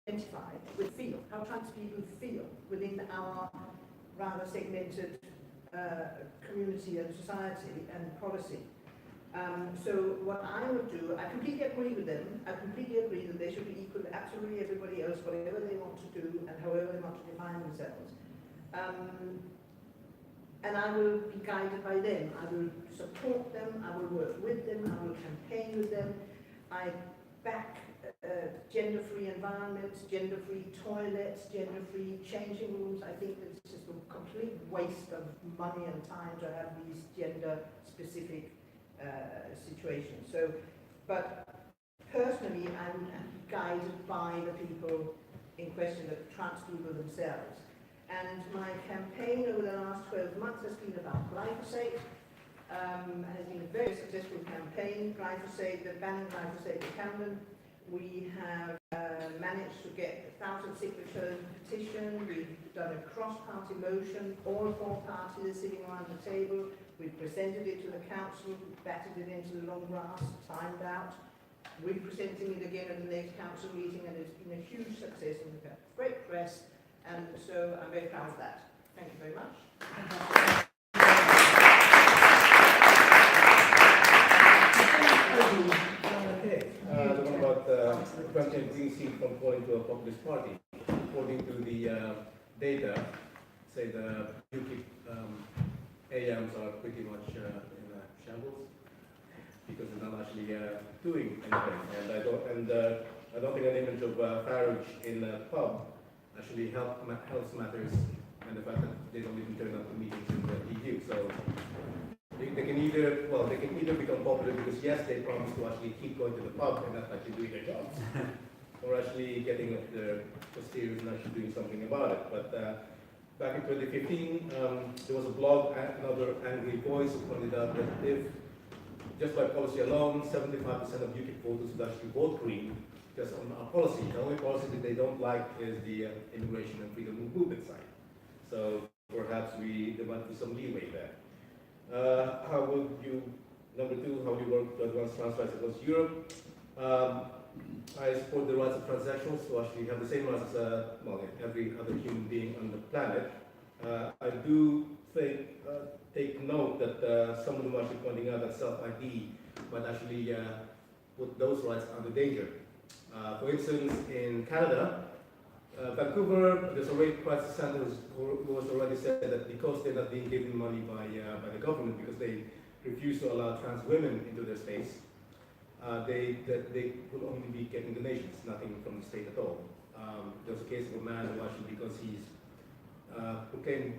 identify with how trans people feel within our rather segmented community and society and policy. So what I would do, I completely agree with them. I completely agree that they should be equal to absolutely everybody else, whatever they want to do and however they want to define themselves. And I will be guided by them. I will support them. I will work with them. I will campaign with them. I back gender-free environments, gender-free toilets, gender-free changing rooms. I think that it's just a complete waste of money and time to have these gender-specific situations. So, but personally, I'm guided by the people in question, the trans people themselves. And my campaign over the last 12 months has been about glyphosate. Has been a very successful campaign. Glyphosate, the banning glyphosate in Camden. We have managed to get 1,000 signatures petition. We've done a cross-party motion. All 4 parties are sitting around the table. We've presented it to the council, batted it into the long grass, timed out. We're presenting it again at the next council meeting, and it's been a huge success, and we've had great press, and so I'm very proud of that. Thank you very much. The one about President Green Seal from falling to a populist party. According to the data, say the UKIP AMs are pretty much in shambles because they're not actually doing anything. And I don't think an image of Farage in a pub actually helps matters, and the fact that they don't even turn up to meetings in the EU. So they can either become popular because yes, they promise to actually keep going to the pub and not actually doing their jobs, or actually getting up their posteriors and actually doing something about it. But back in 2015, there was a blog, another angry voice, who pointed out that if just by policy alone, 75% of UKIP voters would actually vote Green just on our policy. The only policy that they don't like is the immigration and freedom of movement side. So perhaps there might be some leeway there. How would you, number 2, how do you work to advance trans rights across Europe? I support the rights of transsexuals to actually have the same rights as every other human being on the planet. I do take note that some of them are actually pointing out that self-ID might actually put those rights under danger. For instance, in Canada, Vancouver, there's a rape crisis center who has already said that because they're not being given money by the government because they refuse to allow trans women into their space, they will only be getting donations, nothing from the state at all. There's a case of a man who actually, because he's proclaimed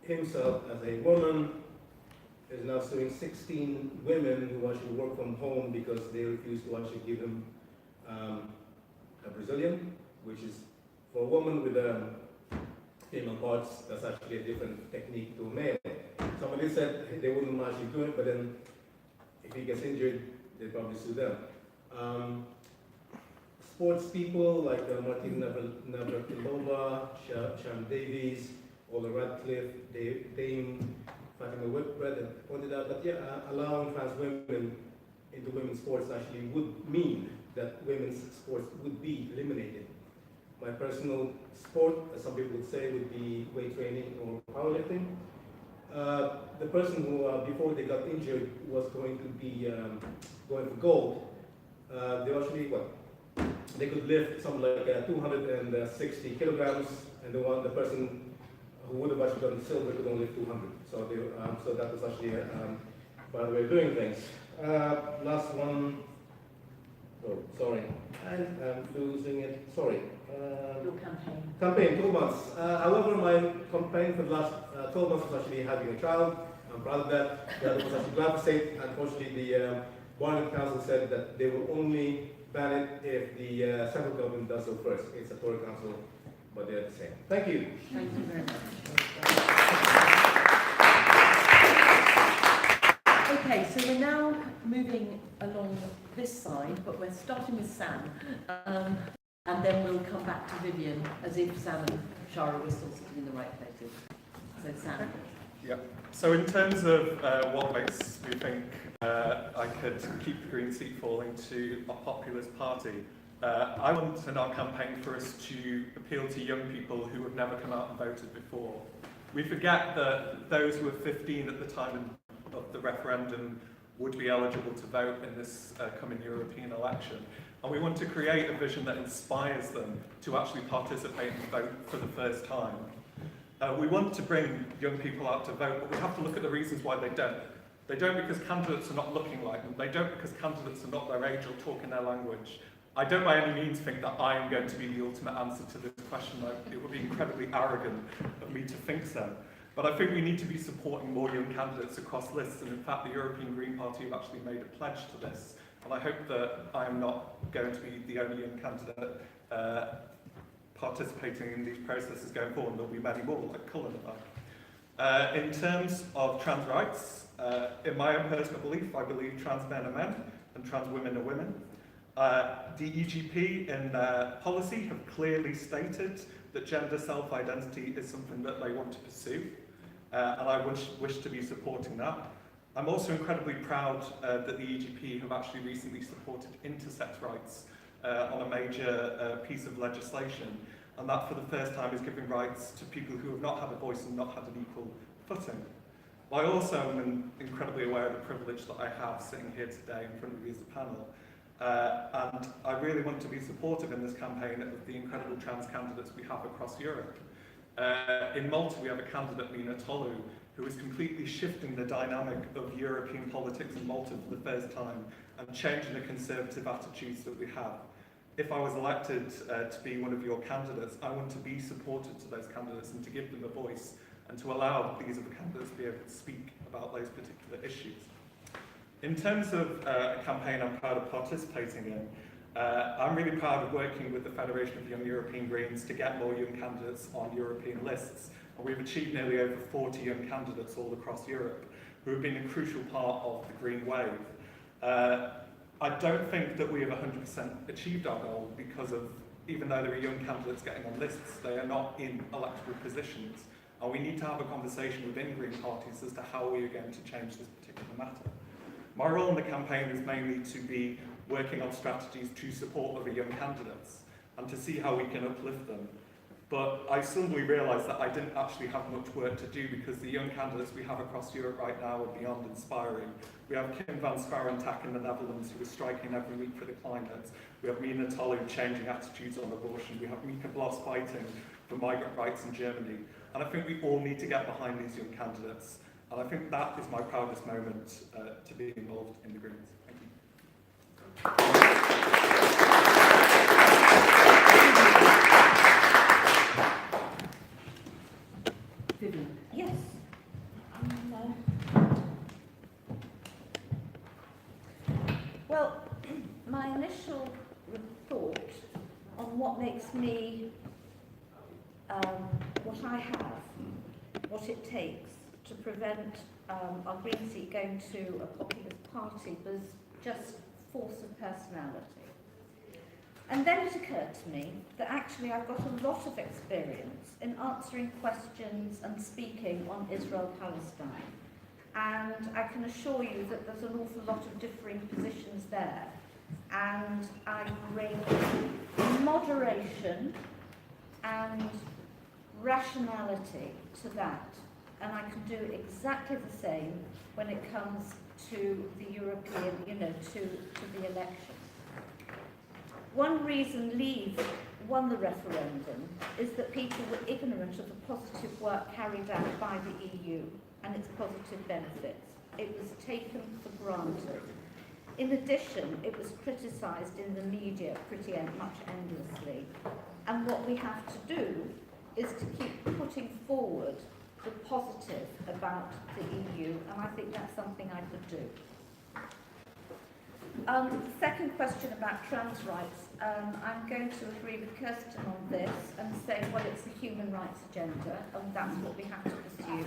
himself as a woman, is now suing 16 women who actually work from home because they refuse to actually give him a Brazilian, which is for a woman with female parts, that's actually a different technique to a male. Somebody said they wouldn't actually do it, but then if he gets injured, they'd probably sue them. Sports people like Martina Navratilova, Sharon Davies, Ola Radcliffe, Dame Fatima Whitbread pointed out that allowing trans women into women's sports actually would mean that women's sports would be eliminated. My personal sport, as some people would say, would be weight training or powerlifting. The person who, before they got injured, was going to be going for gold. They actually, they could lift something like 260 kilograms, and the person who would have actually gotten silver could only lift 200. So, so that was actually by the way of doing things. Last one. Oh, sorry. I'm losing it. Sorry. Your campaign. Campaign, 2 months. However, my campaign for the last 12 months was actually having a child. I'm proud of that. That was actually glyphosate. Unfortunately, the Barnett Council said that they will only ban it if the central government does so first. It's a Tory council, but they're the same. Thank you. Thank you very much. Okay, so we're now moving along this side, but we're starting with Sam, and then we'll come back to Vivian, as if Sam and Shara were still sitting in the right places. So Sam. Yeah. So in terms of what makes me think I could keep the Green seat falling to a populist party, I want in our campaign for us to appeal to young people who have never come out and voted before. We forget that those who were 15 at the time of the referendum would be eligible to vote in this coming European election. And we want to create a vision that inspires them to actually participate and vote for the first time. We want to bring young people out to vote, but we have to look at the reasons why they don't. They don't because candidates are not looking like them. They don't because candidates are not their age or talking their language. I don't by any means think that I am going to be the ultimate answer to this question. It would be incredibly arrogant of me to think so. But I think we need to be supporting more young candidates across lists, and in fact the European Green Party have actually made a pledge to this. And I hope that I am not going to be the only young candidate participating in these processes going forward. There'll be many more, like Cullen and I. In terms of trans rights, in my own personal belief, I believe trans men are men and trans women are women. The EGP in their policy have clearly stated that gender self-identity is something that they want to pursue, and I wish to be supporting that. I'm also incredibly proud that the EGP have actually recently supported intersex rights on a major piece of legislation, and that for the first time is giving rights to people who have not had a voice and not had an equal footing. I also am incredibly aware of the privilege that I have sitting here today in front of you as a panel. And I really want to be supportive in this campaign of the incredible trans candidates we have across Europe. In Malta, we have a candidate, Mina Tolu, who is completely shifting the dynamic of European politics in Malta for the first time and changing the conservative attitudes that we have. If I was elected to be one of your candidates, I want to be supportive to those candidates and to give them a voice and to allow these other candidates to be able to speak about those particular issues. In terms of a campaign I'm proud of participating in, I'm really proud of working with the Federation of Young European Greens to get more young candidates on European lists. And we've achieved nearly over 40 young candidates all across Europe who have been a crucial part of the Green Wave. I don't think that we have 100% achieved our goal because of, even though there are young candidates getting on lists, they are not in electoral positions. And we need to have a conversation within Green parties as to how we are going to change this particular matter. My role in the campaign is mainly to be working on strategies to support other young candidates and to see how we can uplift them. But I suddenly realised that I didn't actually have much work to do because the young candidates we have across Europe right now are beyond inspiring. We have Kim van Swarentak in the Netherlands who is striking every week for the climate. We have Mina Tolu changing attitudes on abortion. We have Mika Bloss fighting for migrant rights in Germany. And I think we all need to get behind these young candidates. And I think that is my proudest moment to be involved in the Greens. Thank you. Vivian. Yes. Well, my initial thought on what makes me what I have, what it takes to prevent our Green seat going to a populist party was just force of personality. And then it occurred to me that actually I've got a lot of experience in answering questions and speaking on Israel-Palestine. And I can assure you that there's an awful lot of differing positions there. And I bring moderation and rationality to that. And I can do exactly the same when it comes to the European, to the election. One reason Leave won the referendum is that people were ignorant of the positive work carried out by the EU and its positive benefits. It was taken for granted. In addition, it was criticised in the media pretty much endlessly. And what we have to do is to keep putting forward the positive about the EU, and I think that's something I could do. The second question about trans rights, I'm going to agree with Kirsten on this and say, well, it's the human rights agenda, and that's what we have to pursue.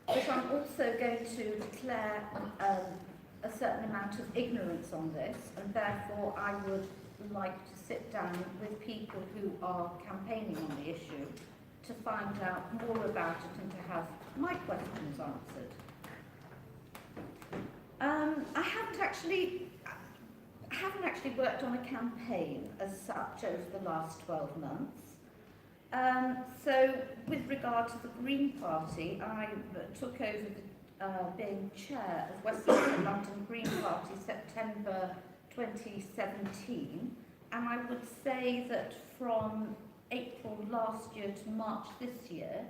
but I'm also going to declare a certain amount of ignorance on this, and therefore I would like to sit down with people who are campaigning on the issue to find out more about it and to have my questions answered. I haven't actually worked on a campaign as such over the last 12 months. So with regard to the Green Party, I took over being chair of West London Green Party September 2017, and I would say that from April last year to March this year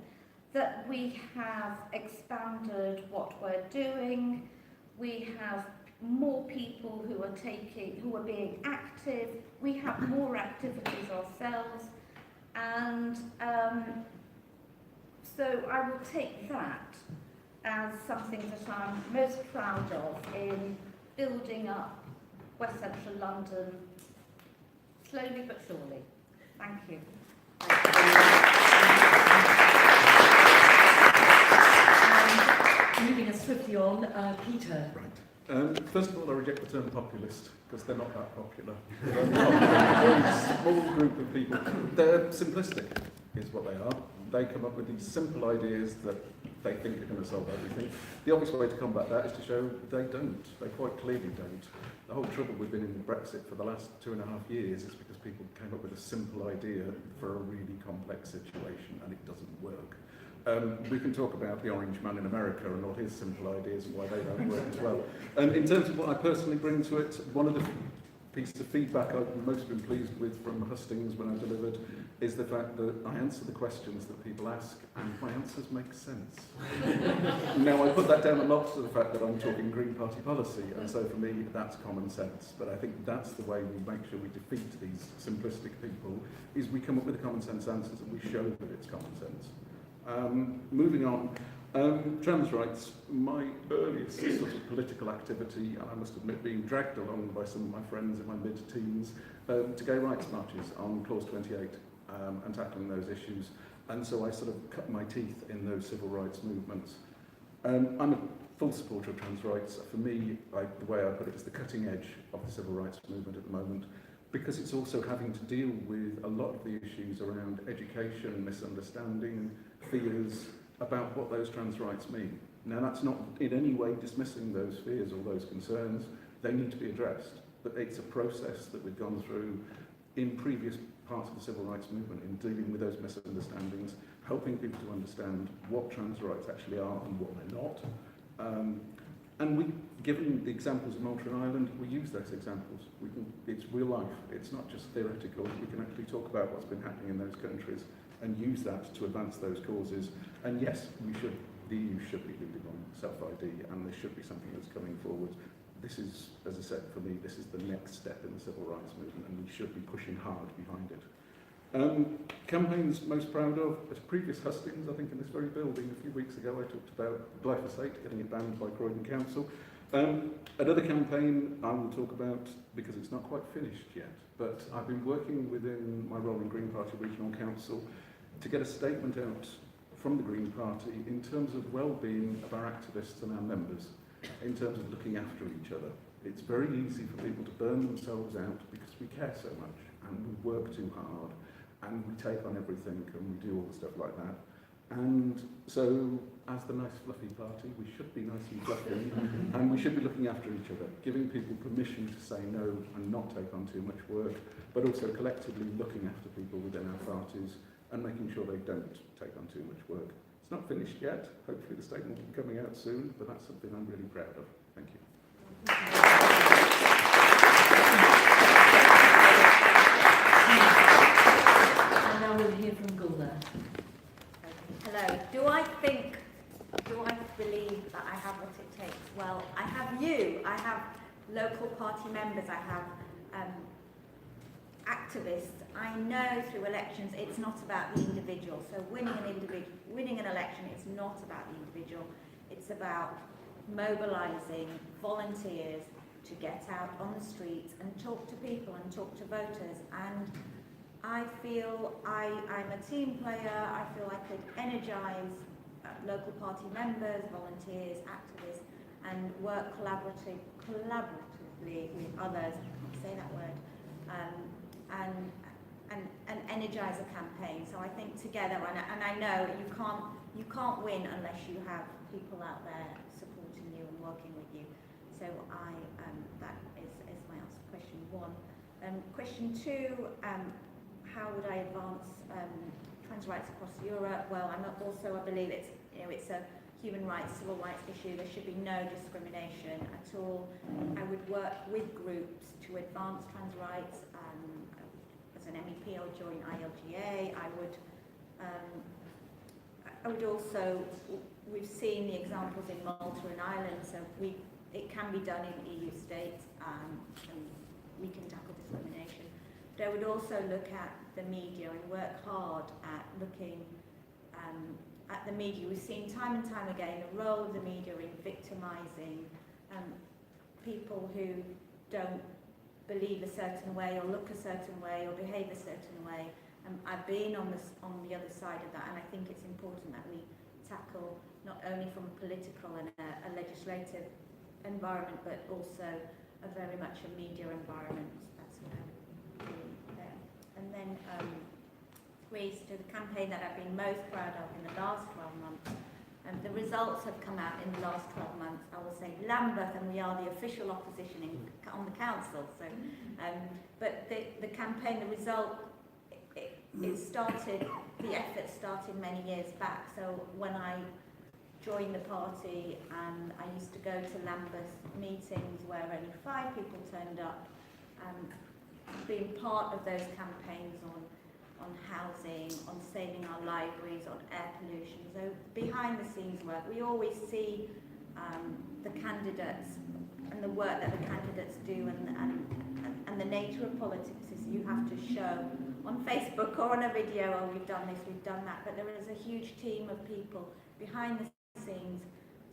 that we have expanded what we're doing. We have more people who are being active. We have more activities ourselves, and so I will take that as something that I'm most proud of in building up West Central London slowly but surely. Thank you. Moving us swiftly on, Peter. Right. First of all, I reject the term populist, because they're not that popular. They're a very small group of people. They're simplistic, is what they are. They come up with these simple ideas that they think are going to solve everything. The obvious way to combat that is to show they don't. They quite clearly don't. The whole trouble we've been in Brexit for the last 2.5 years is because people came up with a simple idea for a really complex situation, and it doesn't work. We can talk about the orange man in America and all his simple ideas and why they don't work as well. In terms of what I personally bring to it, one of the pieces of feedback I've most been pleased with from Hustings when I delivered is the fact that I answer the questions that people ask and my answers make sense. Now, I put that down a lot to the fact that I'm talking Green Party policy, and so for me that's common sense. But I think that's the way we make sure we defeat these simplistic people, is we come up with the common sense answers and we show that it's common sense. Moving on, trans rights, my earliest sort of political activity, and I must admit being dragged along by some of my friends in my mid-teens, to gay rights marches on Clause 28 and tackling those issues. And so I sort of cut my teeth in those civil rights movements. I'm a full supporter of trans rights. For me, the way I put it is the cutting edge of the civil rights movement at the moment, because it's also having to deal with a lot of the issues around education, misunderstanding, fears about what those trans rights mean. Now, that's not in any way dismissing those fears or those concerns. They need to be addressed, but it's a process that we've gone through in previous parts of the civil rights movement in dealing with those misunderstandings, helping people to understand what trans rights actually are and what they're not. And we, given the examples of Malta and Ireland, we use those examples. It's real life, it's not just theoretical. We can actually talk about what's been happening in those countries and use that to advance those causes. And yes, the EU should be leading on self-ID, and there should be something that's coming forward. This is, as I said, for me, this is the next step in the civil rights movement, and we should be pushing hard behind it. Campaigns most proud of, at previous Hustings, I think in this very building a few weeks ago, I talked about glyphosate, getting it banned by Croydon Council. Another campaign I will talk about, because it's not quite finished yet, but I've been working within my role in Green Party Regional Council to get a statement out from the Green Party in terms of well-being of our activists and our members, in terms of looking after each other. It's very easy for people to burn themselves out because we care so much and we work too hard and we take on everything and we do all the stuff like that. And so, as the nice fluffy party, we should be nice and fluffy and we should be looking after each other, giving people permission to say no and not take on too much work, but also collectively looking after people within our parties and making sure they don't take on too much work. It's not finished yet. Hopefully the statement will be coming out soon, but that's something I'm really proud of. Thank you. And now we'll hear from Gulna. Hello. Do I believe that I have what it takes? Well, I have you. I have local party members. I have activists. I know through elections it's not about the individual. So winning an election is not about the individual. It's about mobilising volunteers to get out on the streets and talk to people and talk to voters. And I feel I'm a team player. I feel I could energise local party members, volunteers, activists, and work collaboratively with others, I can't say that word, and energise a campaign. So I think together, and I know you can't win unless you have people out there supporting you and working with you. So that is my answer to question one. Question two, how would I advance trans rights across Europe? Well, I believe it's a human rights, civil rights issue. There should be no discrimination at all. I would work with groups to advance trans rights. As an MEP, I would join ILGA. I would also, we've seen the examples in Malta and Ireland, so it can be done in EU states, and we can tackle discrimination. But I would also look at the media and work hard at looking at the media. We've seen time and time again the role of the media in victimising people who don't believe a certain way or look a certain way or behave a certain way. I've been on the other side of that, and I think it's important that we tackle not only from a political and a legislative environment, but also a very much a media environment. That's what I'm doing there. And then Greece, to the campaign that I've been most proud of in the last 12 months. The results have come out in the last 12 months. I will say Lambeth, and we are the official opposition on the council. So, but the campaign, the result, it started. The effort started many years back. So when I joined the party, and I used to go to Lambeth meetings where only 5 people turned up, being part of those campaigns on housing, on saving our libraries, on air pollution. So behind the scenes work, we always see the candidates and the work that the candidates do, and the nature of politics is you have to show on Facebook or on a video, oh, we've done this, we've done that, but there is a huge team of people behind the scenes,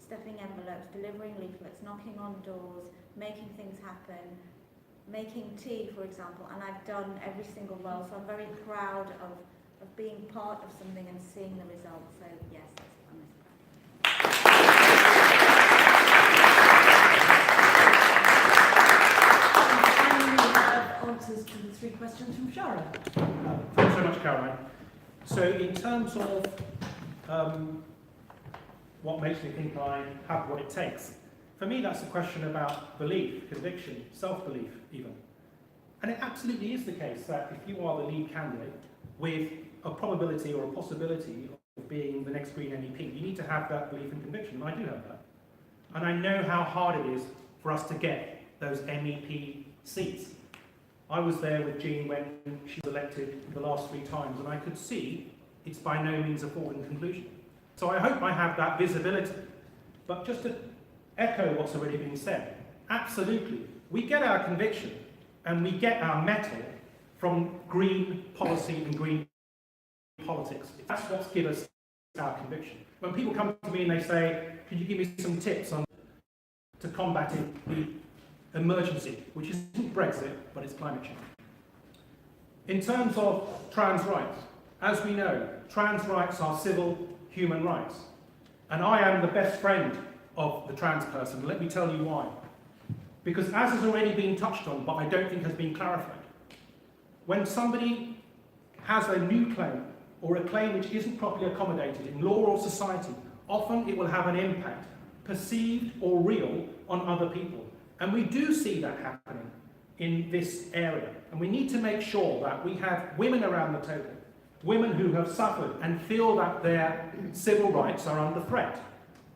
stuffing envelopes, delivering leaflets, knocking on doors, making things happen, making tea, for example, and I've done every single role, so I'm very proud of being part of something and seeing the results. So yes, that's what I'm most proud of. And we have answers to the 3 questions from Shara. Thanks very much, Caroline. So in terms of what makes me think I have what it takes, for me that's a question about belief, conviction, self-belief even. And it absolutely is the case that if you are the lead candidate with a probability or a possibility of being the next Green MEP, you need to have that belief and conviction, and I do have that. And I know how hard it is for us to get those MEP seats. I was there with Jean when she was elected the last 3 times, and I could see it's by no means a foregone conclusion. So I hope I have that visibility. But just to echo what's already been said, absolutely, we get our conviction and we get our mettle from green policy and green politics. That's what's given us our conviction. When people come to me and they say, could you give me some tips on to combating the emergency, which isn't Brexit, but it's climate change. In terms of trans rights, as we know, trans rights are civil human rights. And I am the best friend of the trans person. Let me tell you why. Because as has already been touched on, but I don't think has been clarified, when somebody has a new claim or a claim which isn't properly accommodated in law or society, often it will have an impact, perceived or real, on other people. And we do see that happening in this area. And we need to make sure that we have women around the table, women who have suffered and feel that their civil rights are under threat.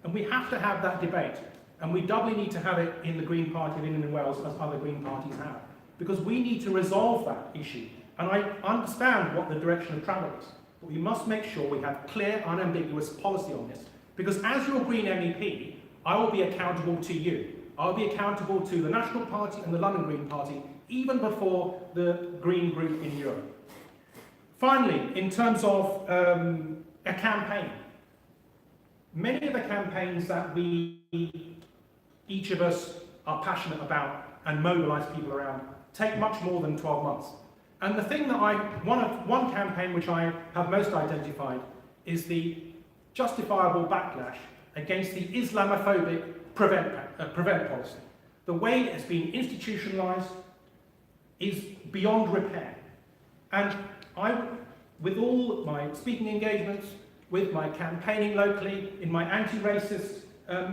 And we have to have that debate. And we doubly need to have it in the Green Party of England and Wales as other Green parties have. Because we need to resolve that issue. And I understand what the direction of travel is. But we must make sure we have clear, unambiguous policy on this. Because as your Green MEP, I will be accountable to you. I'll be accountable to the National Party and the London Green Party, even before the Green Group in Europe. Finally, in terms of a campaign, many of the campaigns that each of us are passionate about and mobilise people around take much more than 12 months. And the thing that one campaign which I have most identified is the justifiable backlash against the Islamophobic prevent policy. The way it has been institutionalised is beyond repair. And with all my speaking engagements, with my campaigning locally, in my anti-racist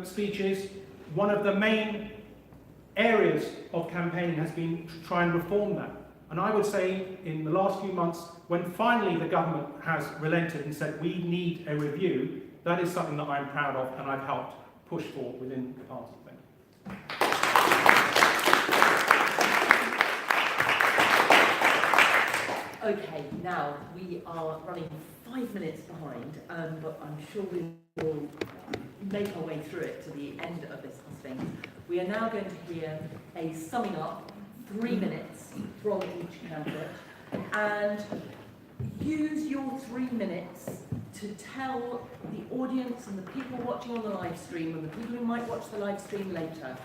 speeches, one of the main areas of campaigning has been to try and reform that. And I would say in the last few months, when finally the government has relented and said we need a review, that is something that I'm proud of and I've helped push for within the party. Thank you. Okay, now we are running 5 minutes behind, but I'm sure we will make our way through it to the end of this hustings. We are now going to hear a summing up, 3 minutes from each candidate, and use your 3 minutes to tell the audience and the people watching on the live stream and the people who might watch the live stream later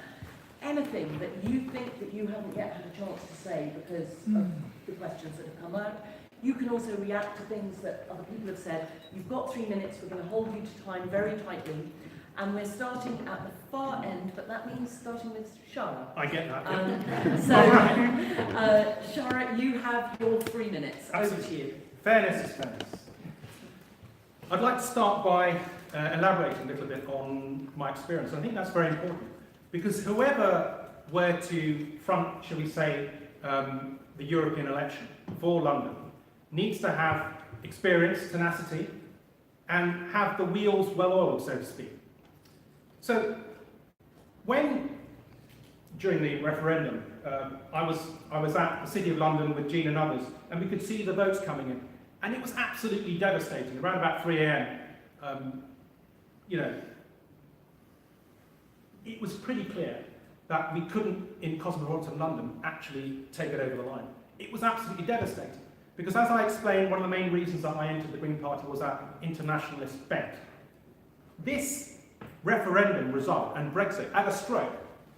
anything that you think that you haven't yet had a chance to say because of the questions that have come out. You can also react to things that other people have said. You've got 3 minutes. We're going to hold you to time very tightly. And we're starting at the far end, but that means starting with Shara. I get that. Shara, you have your 3 minutes. Over to you. Fairness is fairness. I'd like to start by elaborating a little bit on my experience. I think that's very important because whoever were to front, shall we say, the European election for London needs to have experience, tenacity, and have the wheels well oiled, so to speak. So, during the referendum, I was at the City of London with Jean and others, and we could see the votes coming in, and it was absolutely devastating. Around about 3 a.m., it was pretty clear that we couldn't, in cosmopolitan London, actually take it over the line. It was absolutely devastating, because as I explained, one of the main reasons that I entered the Green Party was that internationalist bent. This referendum result and Brexit at a stroke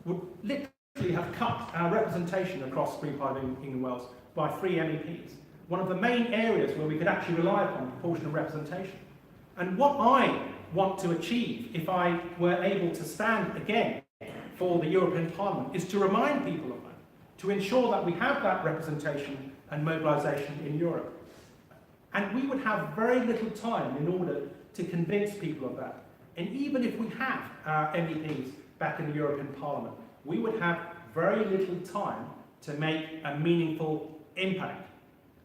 would literally have cut our representation across Green Party in England and Wales by 3 MEPs. One of the main areas where we could actually rely upon proportional representation. And what I want to achieve, if I were able to stand again for the European Parliament, is to remind people of that, to ensure that we have that representation and mobilisation in Europe. And we would have very little time in order to convince people of that. And even if we have our MEPs back in the European Parliament, we would have very little time to make a meaningful impact.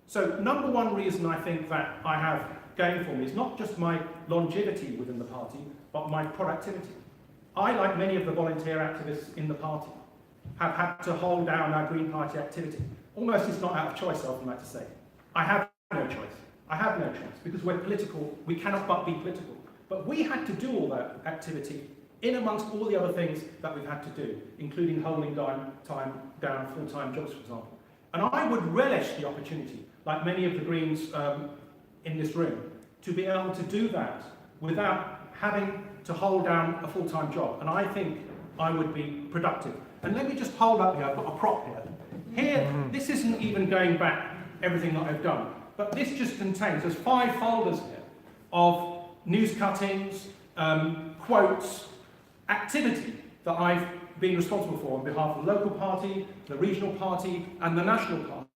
So, number one reason I think that I have going for me is not just my longevity within the party, but my productivity. I, like many of the volunteer activists in the party, have had to hold down our Green Party activity. Almost it's not out of choice, I often like to say. I have no choice. I have no choice, because we're political, we cannot but be political. But we had to do all that activity in amongst all the other things that we've had to do, including holding down full-time jobs, for example. And I would relish the opportunity, like many of the Greens in this room, to be able to do that without having to hold down a full-time job. And I think I would be productive. And let me just hold up here, I've got a prop here. Here, this isn't even going back everything that I've done, but this just contains, there's 5 folders here of news cuttings, quotes, activity that I've been responsible for on behalf of the local party, the regional party, and the national party.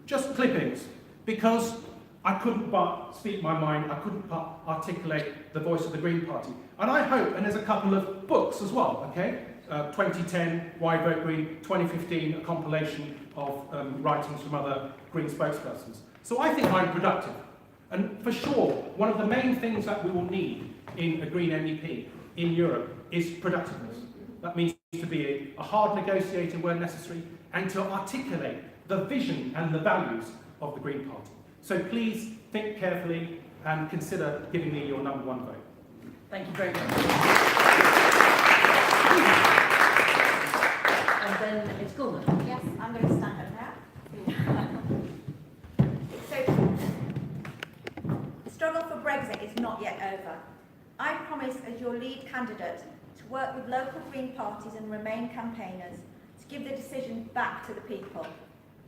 Just clippings, because I couldn't but speak my mind, I couldn't but articulate the voice of the Green Party. And I hope, and there's a couple of books as well, okay? 2010, Why Vote Green, 2015, a compilation of writings from other Green spokespersons. So I think I'm productive. And for sure, one of the main things that we will need in a Green MEP in Europe is productiveness. That means to be a hard negotiator where necessary, and to articulate the vision and the values of the Green Party. So please think carefully and consider giving me your #1 vote. Thank you very much. And then it's Gulman. Yes, I'm going to stand up now. So, the struggle for Brexit is not yet over. I promise, as your lead candidate, to work with local Green parties and Remain campaigners to give the decision back to the people.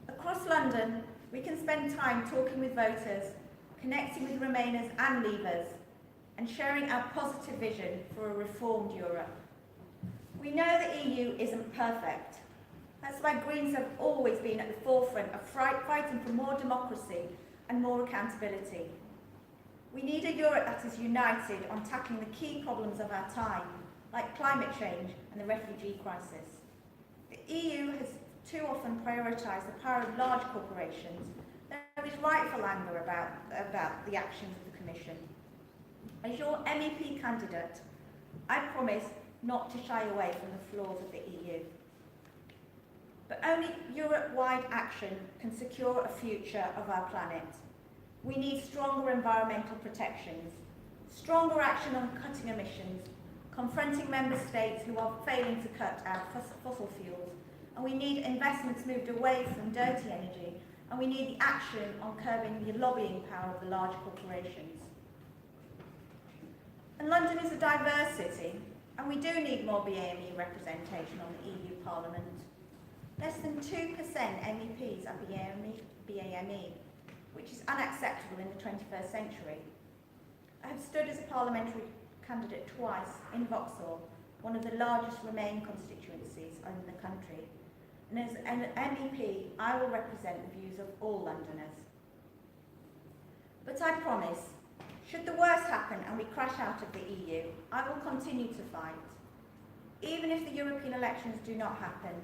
Across London, we can spend time talking with voters, connecting with Remainers and Leavers. and sharing our positive vision for a reformed Europe. We know the EU isn't perfect. That's why Greens have always been at the forefront of fighting for more democracy and more accountability. We need a Europe that is united on tackling the key problems of our time, like climate change and the refugee crisis. The EU has too often prioritised the power of large corporations. There is rightful anger about the actions of the Commission. As your MEP candidate, I promise not to shy away from the flaws of the EU. But only Europe-wide action can secure a future of our planet. We need stronger environmental protections, stronger action on cutting emissions, confronting member states who are failing to cut out fossil fuels, and we need investments moved away from dirty energy, and we need the action on curbing the lobbying power of the large corporations. And London is a diverse city, and we do need more BAME representation on the EU Parliament. Less than 2% MEPs are BAME, which is unacceptable in the 21st century. I have stood as a parliamentary candidate twice in Vauxhall, one of the largest Remain constituencies in the country. And as an MEP, I will represent the views of all Londoners. But I promise, should the worst happen and we crash out of the EU, I will continue to fight. Even if the European elections do not happen,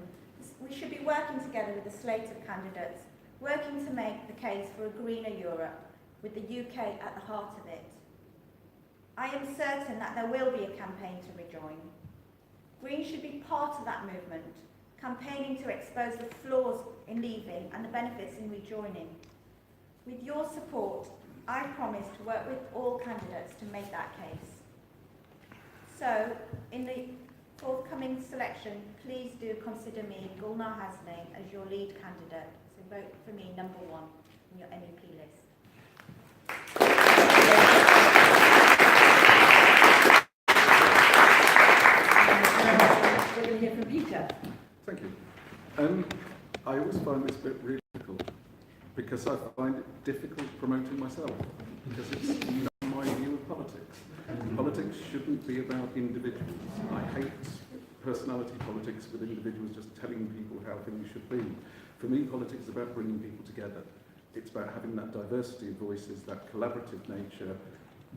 we should be working together with a slate of candidates, working to make the case for a greener Europe, with the UK at the heart of it. I am certain that there will be a campaign to rejoin. Greens should be part of that movement, campaigning to expose the flaws in leaving and the benefits in rejoining. With your support, I promise to work with all candidates to make that case. So, in the forthcoming selection, please do consider me, Gulnar Hasnain, as your lead candidate. So vote for me, number 1, on your MEP list. We're going to hear from Peter. Thank you. I always find this bit really difficult because I find it difficult promoting myself because it's not my view of politics. Politics shouldn't be about individuals. I hate personality politics with individuals just telling people how things should be. For me, politics is about bringing people together. It's about having that diversity of voices, that collaborative nature.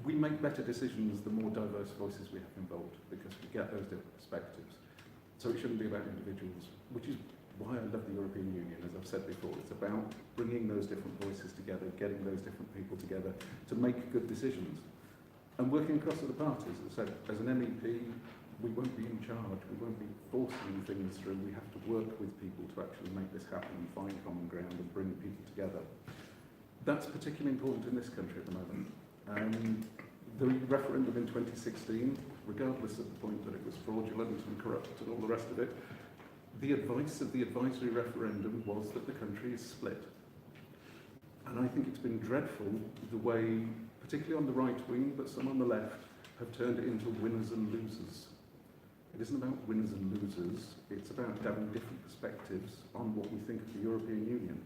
We make better decisions the more diverse voices we have involved because we get those different perspectives. So it shouldn't be about individuals, which is why I love the European Union, as I've said before. It's about bringing those different voices together, getting those different people together to make good decisions. And working across the parties, as I said, as an MEP, we won't be in charge, we won't be forcing things through, we have to work with people to actually make this happen and find common ground and bring people together. That's particularly important in this country at the moment. The referendum in 2016, regardless of the point that it was fraudulent and corrupt and all the rest of it, the advice of the advisory referendum was that the country is split. And I think it's been dreadful the way, particularly on the right wing, but some on the left, have turned it into winners and losers. It isn't about winners and losers, it's about having different perspectives on what we think of the European Union.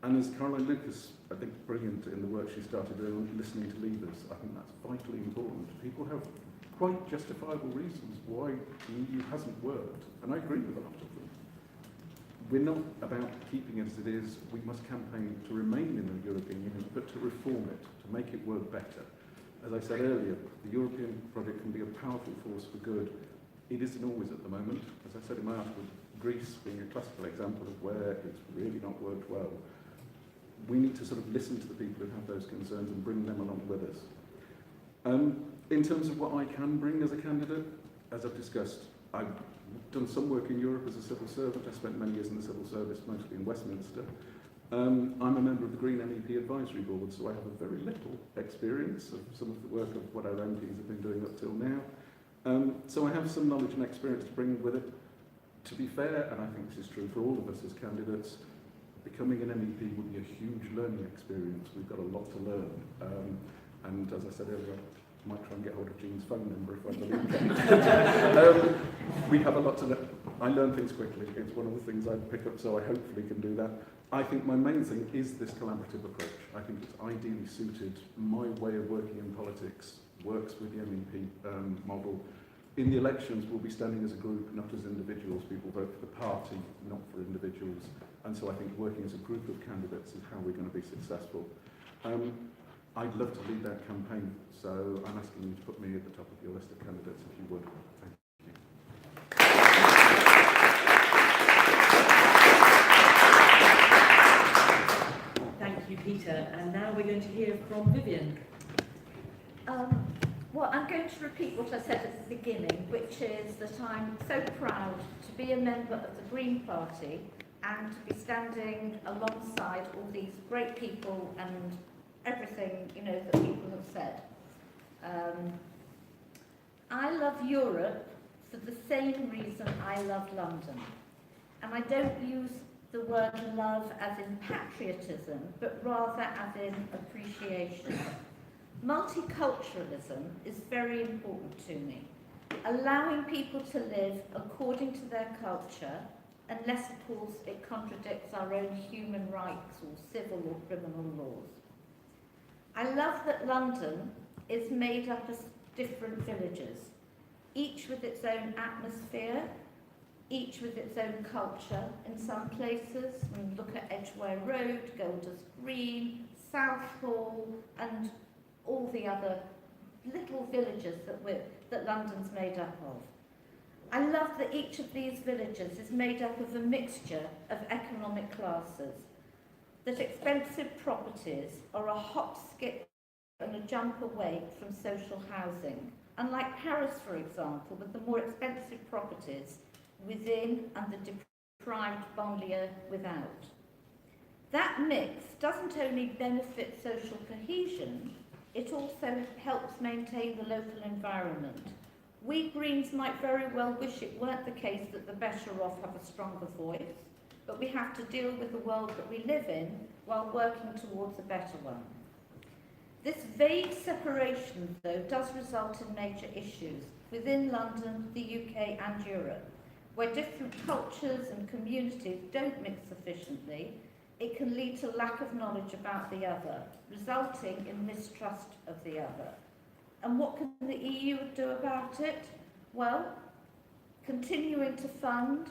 And as Caroline Lucas, I think, brilliant in the work she started doing, listening to leaders, I think that's vitally important. People have quite justifiable reasons why the EU hasn't worked, and I agree with a lot of them. We're not about keeping it as it is. We must campaign to remain in the European Union, but to reform it, to make it work better. As I said earlier, the European project can be a powerful force for good. It isn't always at the moment. As I said in my article, Greece being a classical example of where it's really not worked well. We need to sort of listen to the people who have those concerns and bring them along with us. In terms of what I can bring as a candidate, as I've discussed, I've done some work in Europe as a civil servant. I spent many years in the civil service, mostly in Westminster. I'm a member of the Green MEP Advisory Board, so I have a very little experience of some of the work of what our MPs have been doing up till now. So I have some knowledge and experience to bring with it. To be fair, and I think this is true for all of us as candidates, becoming an MEP would be a huge learning experience. We've got a lot to learn. And as I said earlier, I might try and get hold of Jean's phone number if I believe it. We have a lot to learn. I learn things quickly. It's one of the things I pick up, so I hopefully can do that. I think my main thing is this collaborative approach. I think it's ideally suited my way of working in politics works with the MEP model. In the elections, we'll be standing as a group, not as individuals. People vote for the party, not for individuals. And so I think working as a group of candidates is how we're going to be successful. I'd love to lead that campaign, so I'm asking you to put me at the top of your list of candidates if you would. Thank you. Thank you, Peter. And now we're going to hear from Vivian. Well, I'm going to repeat what I said at the beginning, which is that I'm so proud to be a member of the Green Party and to be standing alongside all these great people and everything, you know, that people have said. I love Europe for the same reason I love London. And I don't use the word love as in patriotism, but rather as in appreciation. Multiculturalism is very important to me. Allowing people to live according to their culture, unless of course it contradicts our own human rights or civil or criminal laws. I love that London is made up of different villages, each with its own atmosphere, each with its own culture. In some places, when you look at Edgware Road, Golders Green, Southall, and all the other little villages that London's made up of. I love that each of these villages is made up of a mixture of economic classes, that expensive properties are a hop, skip and a jump away from social housing, unlike Paris, for example, with the more expensive properties within and the deprived banlieue without. That mix doesn't only benefit social cohesion, it also helps maintain the local environment. We Greens might very well wish it weren't the case that the better off have a stronger voice, but we have to deal with the world that we live in while working towards a better one. This vague separation, though, does result in major issues within London, the UK and Europe, where different cultures and communities don't mix sufficiently. It can lead to lack of knowledge about the other, resulting in mistrust of the other. And what can the EU do about it? Well, continuing to fund,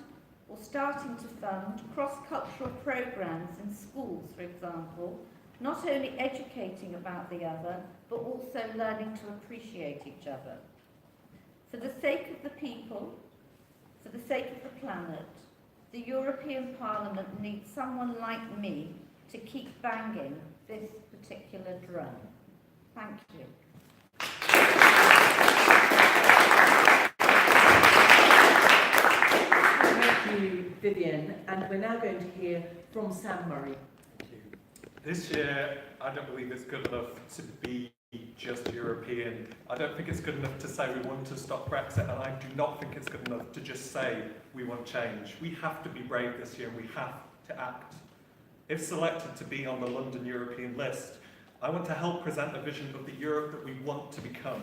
or starting to fund, cross-cultural programmes in schools, for example, not only educating about the other, but also learning to appreciate each other. For the sake of the people, for the sake of the planet, the European Parliament needs someone like me to keep banging this particular drum. Thank you. Thank you, Vivian. And we're now going to hear from Sam Murray. Thank you. This year, I don't believe it's good enough to be just European. I don't think it's good enough to say we want to stop Brexit, and I do not think it's good enough to just say we want change. We have to be brave this year, and we have to act. If selected to be on the London European list, I want to help present a vision of the Europe that we want to become.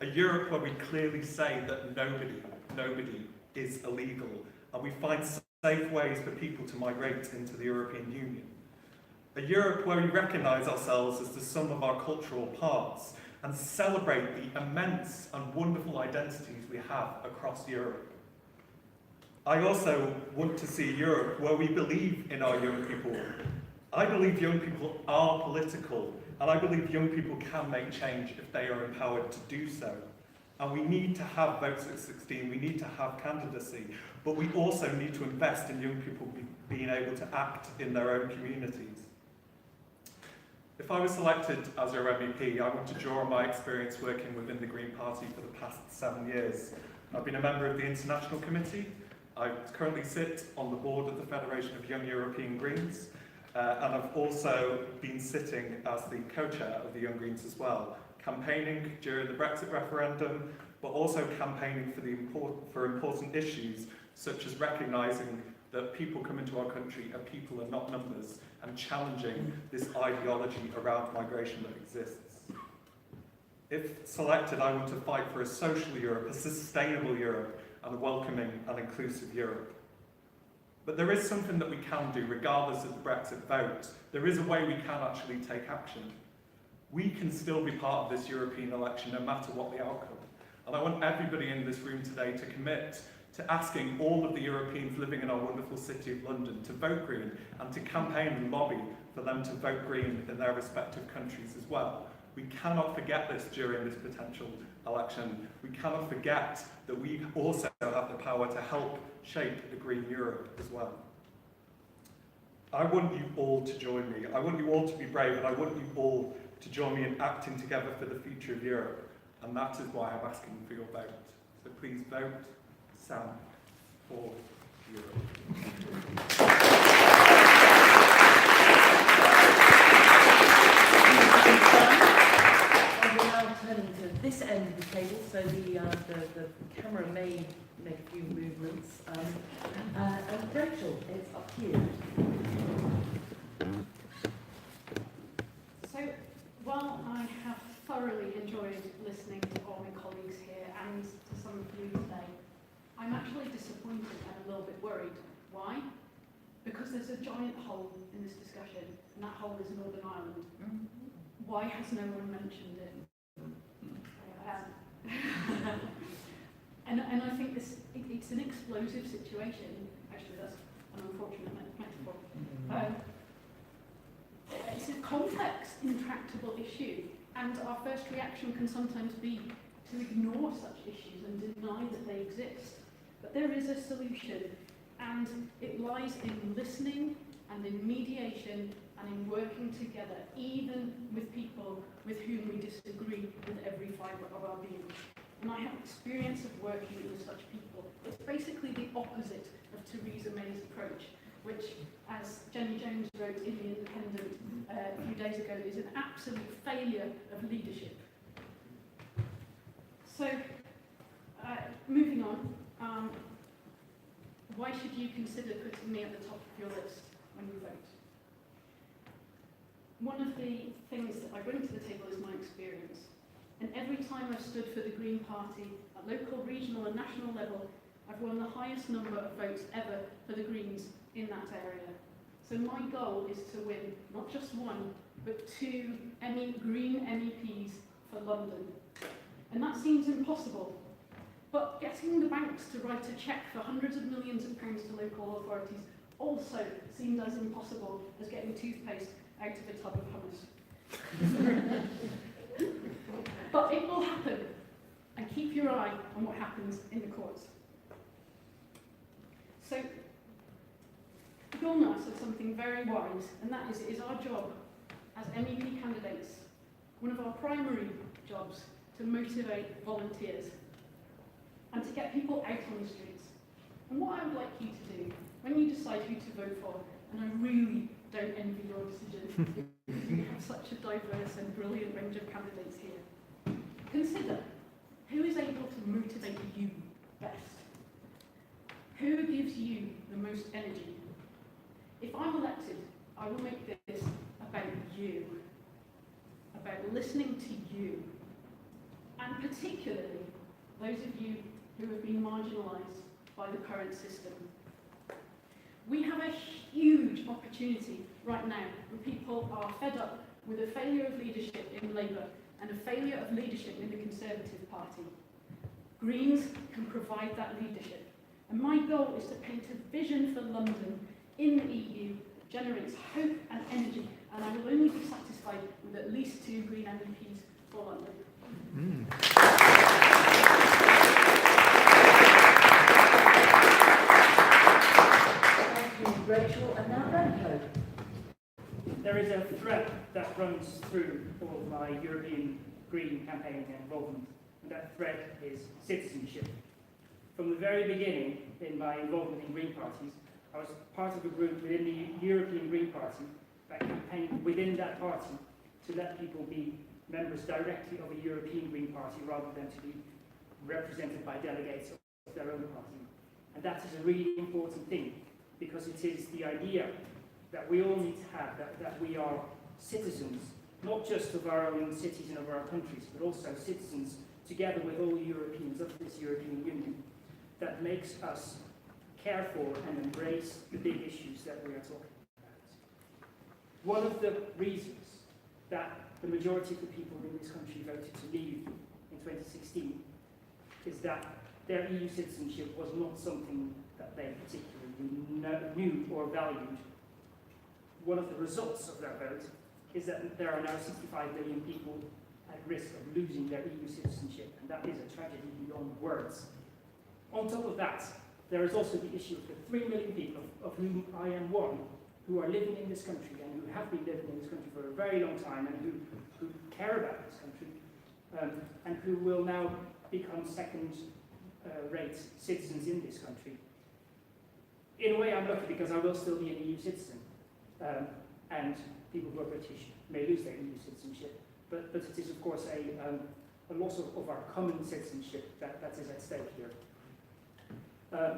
A Europe where we clearly say that nobody is illegal, and we find safe ways for people to migrate into the European Union. A Europe where we recognise ourselves as the sum of our cultural parts and celebrate the immense and wonderful identities we have across Europe. I also want to see Europe where we believe in our young people. I believe young people are political, and I believe young people can make change if they are empowered to do so. And we need to have votes at 16, we need to have candidacy, but we also need to invest in young people being able to act in their own communities. If I was selected as your MEP, I want to draw on my experience working within the Green Party for the past 7 years. I've been a member of the International Committee. I currently sit on the board of the Federation of Young European Greens, and I've also been sitting as the co-chair of the Young Greens as well, campaigning during the Brexit referendum, but also campaigning for important issues such as recognising that people come into our country and people are not numbers, and challenging this ideology around migration that exists. If selected, I want to fight for a social Europe, a sustainable Europe, and a welcoming and inclusive Europe. But there is something that we can do, regardless of the Brexit vote. There is a way we can actually take action. We can still be part of this European election no matter what the outcome. And I want everybody in this room today to commit to asking all of the Europeans living in our wonderful city of London to vote Green and to campaign and lobby for them to vote Green in their respective countries as well. We cannot forget this during this potential election. We cannot forget that we also have the power to help shape the Green Europe as well. I want you all to join me. I want you all to be brave, and I want you all to join me in acting together for the future of Europe. And that is why I'm asking for your vote. So please vote Sam for Europe. And we're now turning to this end of the table, so the camera may make a few movements. And Rachel, it's up to you. So, while I have thoroughly enjoyed listening to all my colleagues here and to some of you today, I'm actually disappointed and a little bit worried. Why? Because there's a giant hole in this discussion, and that hole is Northern Ireland. Why has no one mentioned it? And I think it's an explosive situation. Actually, that's an unfortunate metaphor. It's a complex, intractable issue, and our first reaction can sometimes be to ignore such issues and deny that they exist. But there is a solution, and it lies in listening and in mediation and in working together, even with people with whom we disagree with every fibre of our being. And I have experience of working with such people. It's basically the opposite of Theresa May's approach, which, as Jenny Jones wrote in The Independent a few days ago, is an absolute failure of leadership. So, moving on, why should you consider putting me at the top of your list when you vote? One of the things that I bring to the table is my experience. And every time I've stood for the Green Party at local, regional and national level, I've won the highest number of votes ever for the Greens in that area. So my goal is to win not just one, but 2 Green MEPs for London. And that seems impossible. But getting the banks to write a cheque for hundreds of millions of pounds to local authorities also seemed as impossible as getting toothpaste out of a tub of hummus. But it will happen, and keep your eye on what happens in the courts. So, Gulnar said something very wise, and that is, it is our job as MEP candidates, one of our primary jobs, to motivate volunteers and to get people out on the streets. And what I would like you to do, when you decide who to vote for, and I really don't envy your decision, because we have such a diverse and brilliant range of candidates here, consider who is able to motivate you best. Who gives you the most energy? If I'm elected, I will make this about you, about listening to you, and particularly those of you who have been marginalised by the current system. We have a huge opportunity right now when people are fed up with a failure of leadership in Labour and a failure of leadership in the Conservative Party. Greens can provide that leadership. And my goal is to paint a vision for London in the EU that generates hope and energy, and I will only be satisfied with at least 2 Green MEPs for London. Rachel, and now Remco. There is a thread that runs through all of my European Green campaigning and involvement, and that thread is citizenship. From the very beginning in my involvement in Green parties, I was part of a group within the European Green Party that campaigned within that party to let people be members directly of a European Green Party rather than to be represented by delegates of their own party. And that is a really important thing, because it is the idea that we all need to have, that we are citizens, not just of our own cities and of our countries, but also citizens together with all Europeans of this European Union, that makes us care for and embrace the big issues that we are talking about. One of the reasons that the majority of the people in this country voted to leave in 2016 is that their EU citizenship was not something that they particularly knew or valued. One of the results of that vote is that there are now 65 million people at risk of losing their EU citizenship, and that is a tragedy beyond words. On top of that, there is also the issue of the 3 million people, of whom I am one, who are living in this country and who have been living in this country for a very long time and who care about this country, and who will now become second-rate citizens in this country. In a way, I'm lucky because I will still be an EU citizen, and people who are British may lose their EU citizenship, but it is, of course, a loss of our common citizenship that is at stake here.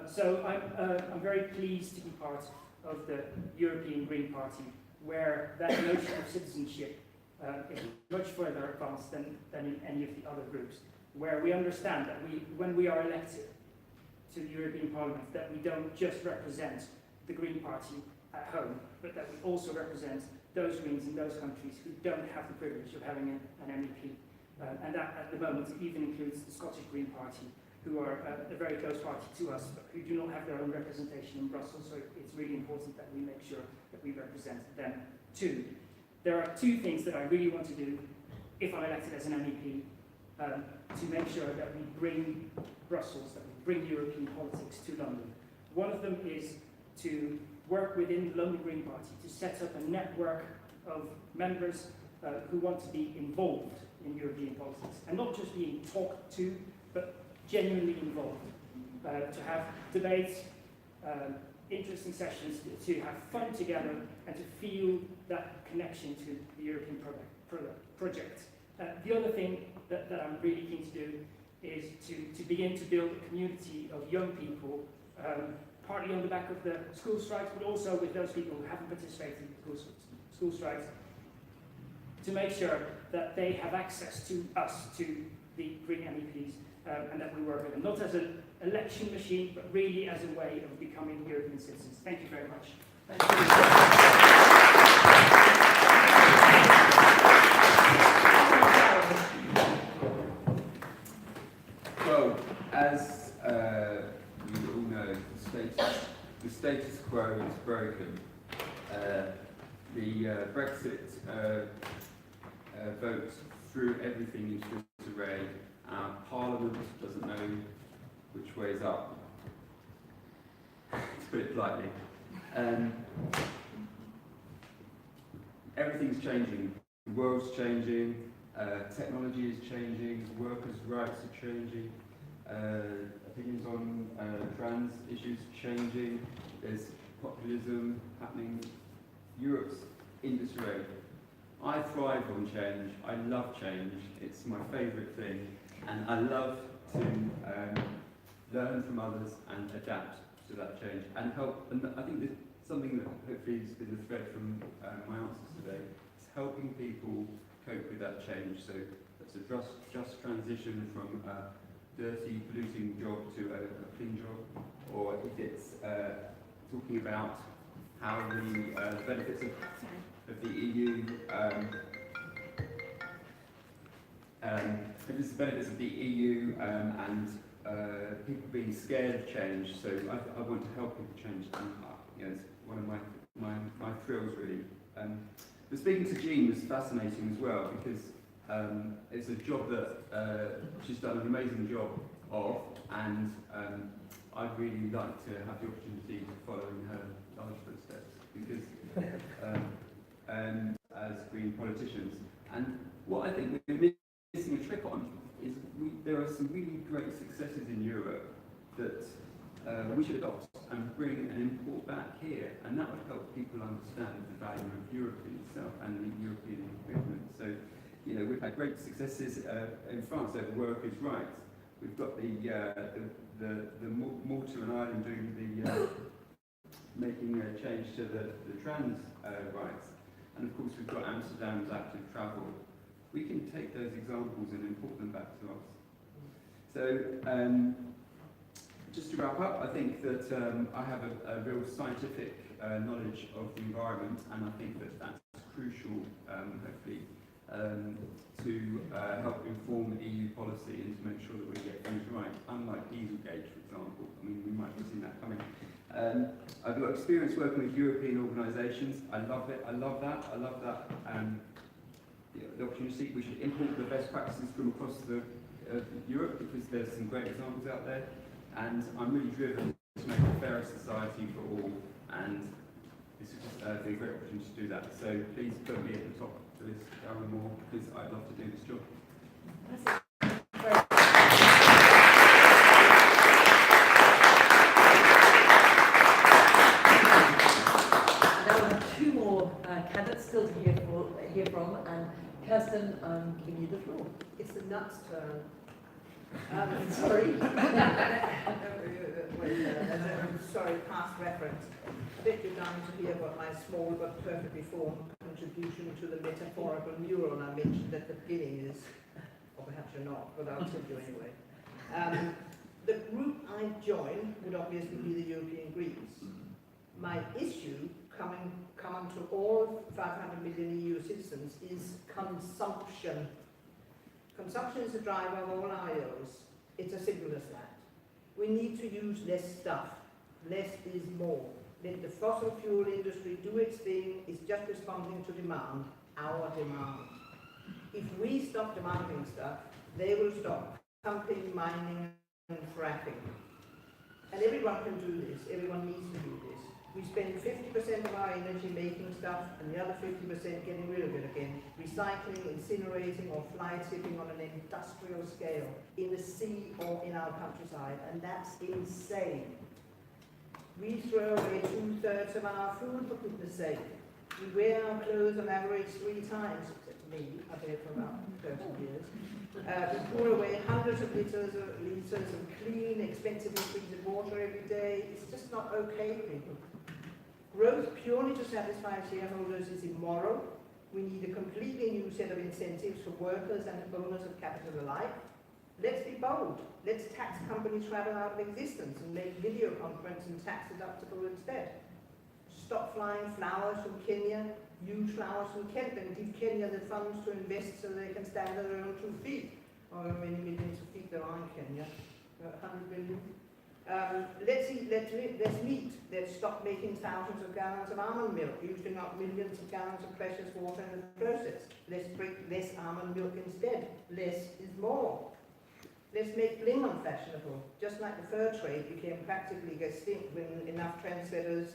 So I'm very pleased to be part of the European Green Party, where that notion of citizenship is much further advanced than in any of the other groups, where we understand that when we are elected to the European Parliament, that we don't just represent the Green Party at home, but that we also represent those Greens in those countries who don't have the privilege of having an MEP. And that, at the moment, even includes the Scottish Green Party, who are a very close party to us, but who do not have their own representation in Brussels, so it's really important that we make sure that we represent them too. There are two things that I really want to do, if I'm elected as an MEP, to make sure that we bring Brussels, that we bring European politics to London. One of them is to work within the London Green Party to set up a network of members who want to be involved in European politics, and not just being talked to, but genuinely involved, to have debates, interesting sessions, to have fun together, and to feel that connection to the European project. The other thing that I'm really keen to do is to begin to build a community of young people, partly on the back of the school strikes, but also with those people who haven't participated in school strikes, to make sure that they have access to us, to the Green MEPs, and that we work with them, not as an election machine, but really as a way of becoming European citizens. Thank you very much. Thank you. Well, as you all know, the status quo is broken. The Brexit vote threw everything into disarray. Our Parliament doesn't know which way is up, to put it politely. Everything's changing. The world's changing, technology is changing, workers' rights are changing, opinions on trans issues changing, there's populism happening. Europe's in disarray. I thrive on change. I love change. It's my favourite thing. And I love to learn from others and adapt to that change and help. And I think there's something that hopefully has been the thread from my answers today. It's helping people cope with that change. So it's a just transition from a dirty, polluting job to a clean job, or if it's talking about how the benefits of the EU. If it's the benefits of the EU and people being scared of change, so I want to help people change, and it's one of my thrills really. But speaking to Jean was fascinating as well, because it's a job that she's done an amazing job of, and I'd really like to have the opportunity to follow in her large footsteps, because as Green politicians, and what I think we're missing a trick on is there are some really great successes in Europe that we should adopt and bring and import back here, and that would help people understand the value of Europe in itself and the European movement. So, you know, we've had great successes in France over workers' rights. We've got the Malta and Ireland doing the making a change to the trans rights, and of course we've got Amsterdam's active travel. We can take those examples and import them back to us. So, just to wrap up, I think that I have a real scientific knowledge of the environment, and I think that that's crucial, hopefully, to help inform EU policy and to make sure that we get things right, unlike Dieselgate, for example. I mean, we might have seen that coming. I've got experience working with European organisations. I love it. I love that. I love that. The opportunity. We should import the best practices from across Europe, because there's some great examples out there. And I'm really driven to make a fairer society for all. And this is just a great opportunity to do that. So please put me at the top of this, Darren Moore, because I'd love to do this job. Two more candidates still to hear from, and Kirsten, I'm giving you the floor. It's the nuts turn. Sorry. Sorry, past reference. I bet you're dying to hear about my small but perfectly formed contribution to the metaphorical neuron I mentioned at the beginning is, or perhaps you're not, but I'll tell you anyway. The group I joined would obviously be the European Greens. My issue, common to all 500 million EU citizens, is consumption. Consumption is the driver of all our ills. It's as simple as that. We need to use less stuff. Less is more. Let the fossil fuel industry do its thing. It's just responding to demand, our demand. If we stop demanding stuff, they will stop pumping, mining, and fracking. And everyone can do this. Everyone needs to do this. We spend 50% of our energy making stuff and the other 50% getting rid of it again, recycling, incinerating, or fly tipping on an industrial scale in the sea or in our countryside, and that's insane. We throw away 2/3 of our food, for goodness sake. We wear our clothes on average 3 times, except me, I've been for about 30 years. We pour away hundreds of liters of clean, expensively treated water every day. It's just not okay, people. Growth purely to satisfy shareholders is immoral. We need a completely new set of incentives for workers and owners of capital alike. Let's be bold. Let's tax company travel out of existence and make video conferencing tax deductible instead. Stop flying flowers from Kenya, use flowers from Kent, and give Kenya the funds to invest so they can stand on their own 2 feet. However many millions of feet there are in Kenya, 100 million. Let's eat, let's meet, let's stop making thousands of gallons of almond milk, using up millions of gallons of precious water in the process. Let's drink less almond milk instead. Less is more. Let's make bling unfashionable, just like the fur trade became practically extinct when enough trendsetters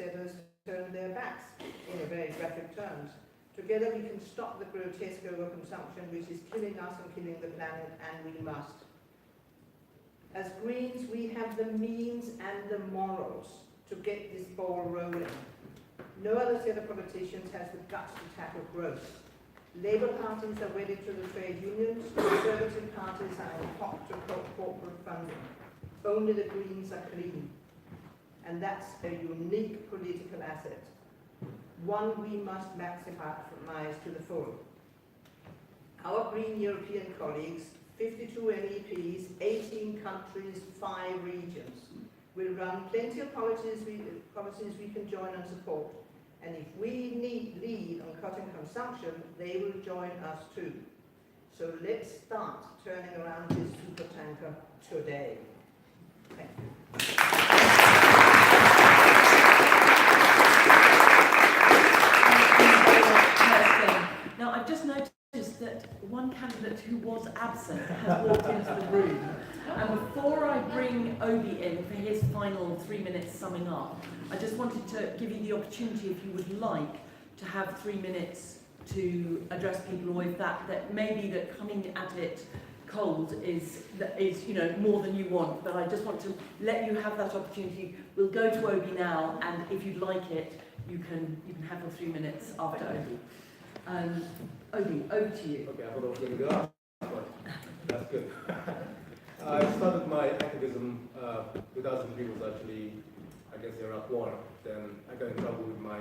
turned their backs, in a very graphic terms. Together we can stop the grotesque overconsumption which is killing us and killing the planet, and we must. As Greens, we have the means and the morals to get this ball rolling. No other set of politicians has the guts to tackle growth. Labour parties are wedded to the trade unions, Conservative parties are hot to corporate funding. Only the Greens are clean. And that's a unique political asset, one we must maximize to the full. Our Green European colleagues, 52 MEPs, 18 countries, 5 regions, will run plenty of policies we can join and support. And if we lead on cutting consumption, they will join us too. So let's start turning around this supertanker today. Thank you. Now, I've just noticed that one candidate who was absent has walked into the room. And before I bring Obi in for his final 3 minutes summing up, I just wanted to give you the opportunity, if you would like, to have 3 minutes to address people, or if that maybe that coming at it cold is more than you want. But I just want to let you have that opportunity. We'll go to Obi now, and if you'd like it, you can have your 3 minutes after Obi. Obi, over to you. Okay, I thought I was going to go out, but that's good. I started my activism, 2003 was actually, I guess, the Iraq War. Then I got in trouble with my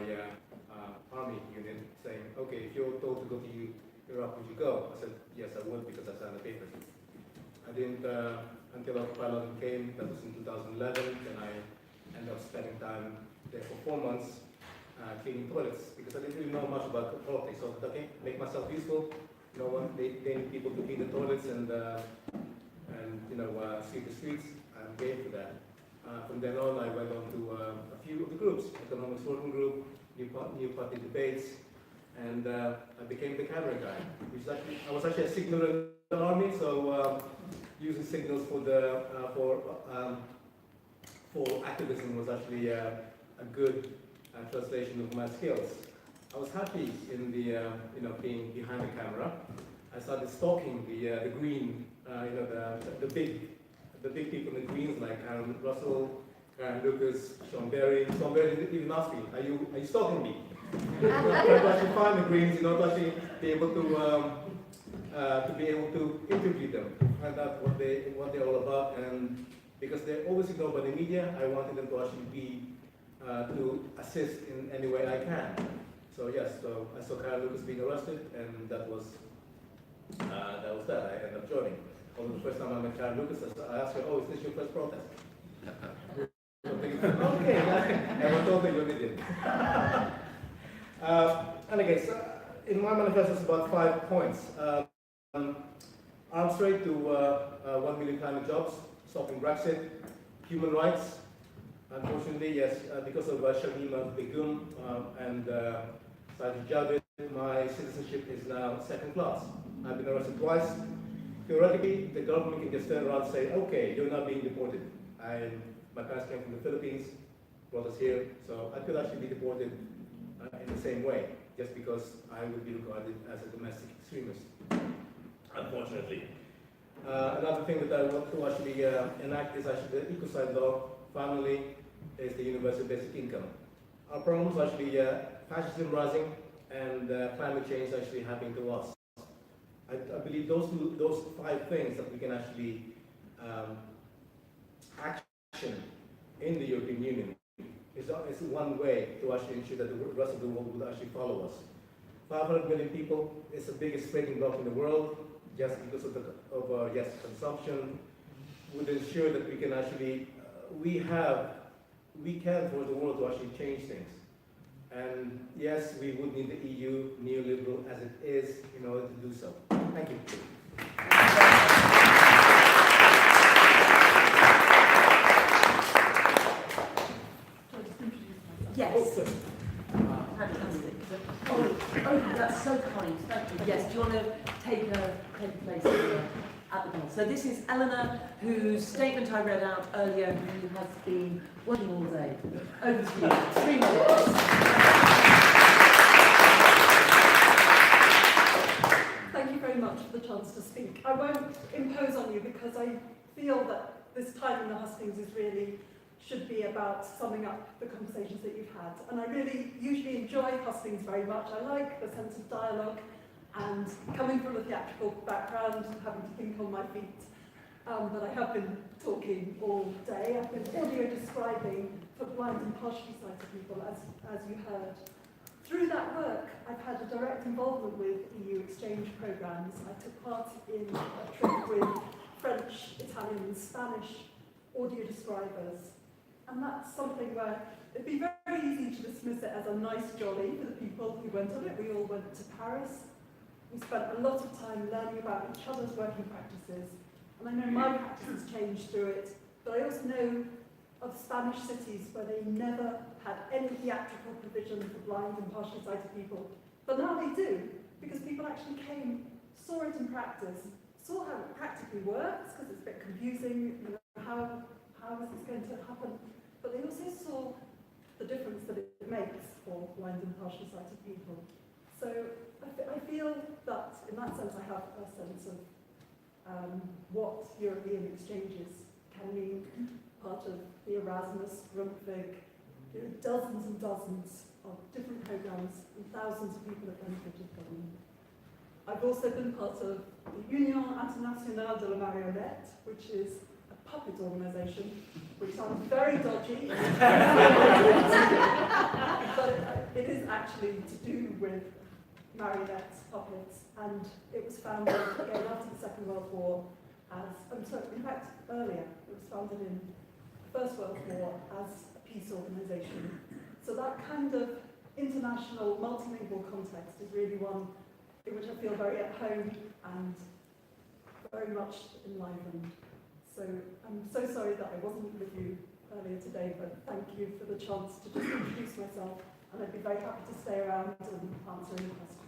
army unit saying, okay, if you're told to go to Iraq, would you go? I said, yes, I would, because I signed the papers. I didn't until Occupy London came, that was in 2011, and I ended up spending time there for 4 months cleaning toilets, because I didn't really know much about politics. So I thought, okay, make myself useful, they need people to clean the toilets and sweep the streets. I'm game for that. From then on, I went on to a few of the groups, Economics Working Group, New Party Debates, and I became the camera guy. I was actually a signaller in the army, so using signals for activism was actually a good translation of my skills. I was happy in the being behind the camera. I started stalking the green, the big people in the greens like Aaron Russell, Karen Lucas, Sean Berry. Sean Berry didn't even ask me, are you stalking me? To actually find the greens, to actually be able to interview them, find out what they're all about, and because they're always ignored by the media, I wanted them to actually be to assist in any way I can. So yes, so I saw Karen Lucas being arrested, and that was that. I ended up joining. Although the first time I met Karen Lucas, I asked her, "Oh, is this your first protest?" Okay, I told her you did. And again, so in my manifesto, it's about 5 points. Arms trade to 1 million climate jobs, stopping Brexit, human rights. Unfortunately, yes, because of Shamima Begum and Sajid Javid, my citizenship is now second class. I've been arrested twice. Theoretically, the government can just turn around and say, okay, you're not being deported. My parents came from the Philippines, brought us here, so I could actually be deported in the same way, just because I would be regarded as a domestic extremist, unfortunately. Another thing that I want to actually enact is actually the ecocide law. Finally, is the universal basic income. Our problems are actually fascism rising and climate change actually happening to us. I believe those 5 things that we can actually action in the European Union is one way to actually ensure that the rest of the world will actually follow us. 500 million people is the biggest trading bloc in the world, just because of consumption, would ensure that we can actually, we can force the world to actually change things. And yes, we would need the EU, neoliberal as it is, in order to do so. Thank you. Yes. Fantastic. Oh, that's so kind. Thank you. Yes, do you want to take place at the panel? So this is Eleanor, whose statement I read out earlier, who has been working all day. Over to you. 3 minutes. Thank you very much for the chance to speak. I won't impose on you because I feel that this time in the Hustings should be about summing up the conversations that you've had. And I really usually enjoy Hustings very much. I like the sense of dialogue, and coming from a theatrical background, having to think on my feet. But I have been talking all day. I've been audio describing for blind and partially sighted people, as you heard. Through that work, I've had a direct involvement with EU exchange programs. I took part in a trip with French, Italian, and Spanish audio describers. And that's something where it'd be very easy to dismiss it as a nice jolly for the people who went on it. We all went to Paris. We spent a lot of time learning about each other's working practices. And I know my practice has changed through it, but I also know of Spanish cities where they never had any theatrical provision for blind and partially sighted people. But now they do, because people actually came, saw it in practice, saw how it practically works, because it's a bit confusing, how is this going to happen? But they also saw the difference that it makes for blind and partially sighted people. So I feel that, in that sense, I have a sense of what European exchanges can mean. Part of the Erasmus, Grundtvig, dozens and dozens of different programs, and thousands of people have benefited from them. I've also been part of the Union Internationale de la Marionnette, which is a puppet organisation, which sounds very dodgy, but it is actually to do with marionettes, puppets, and it was founded again after the Second World War in fact earlier, it was founded in the First World War as a peace organisation. So that kind of international multilingual context is really one in which I feel very at home and very much enlivened. So I'm so sorry that I wasn't with you earlier today, but thank you for the chance to just introduce myself, and I'd be very happy to stay around and answer any questions.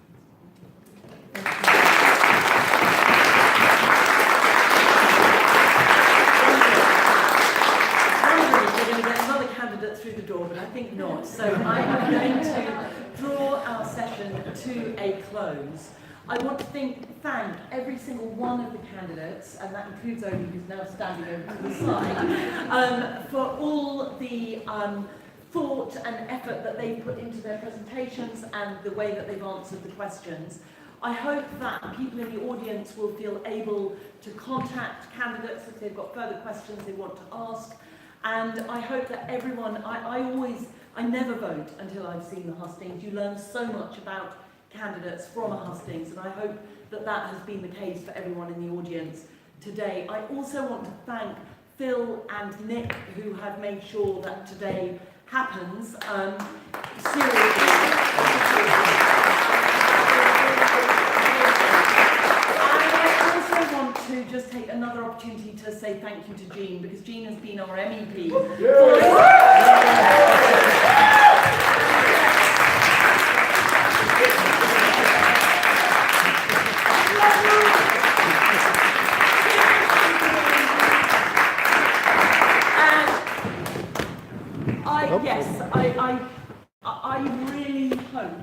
We're going to get another candidate through the door, but I think not. So I am going to draw our session to a close. I want to thank every single one of the candidates, and that includes Obi, who's now standing over to the side, for all the thought and effort that they've put into their presentations and the way that they've answered the questions. I hope that people in the audience will feel able to contact candidates if they've got further questions they want to ask. And I hope that everyone, I never vote until I've seen the hustings. You learn so much about candidates from a hustings, and I hope that that has been the case for everyone in the audience today. I also want to thank Phil and Nick, who have made sure that today happens. Seriously. I want to just take another opportunity to say thank you to Jean, because Jean has been our MEP. I really hope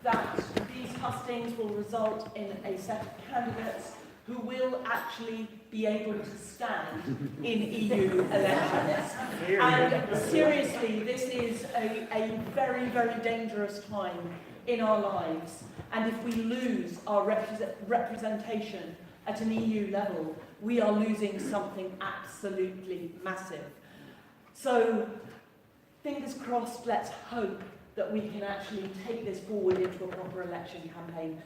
that these hustings will result in a set of candidates who will actually be able to stand in EU elections. And seriously, this is a very, very dangerous time in our lives. And if we lose our representation at an EU level, we are losing something absolutely massive. So, fingers crossed, let's hope that we can actually take this forward into a proper election campaign.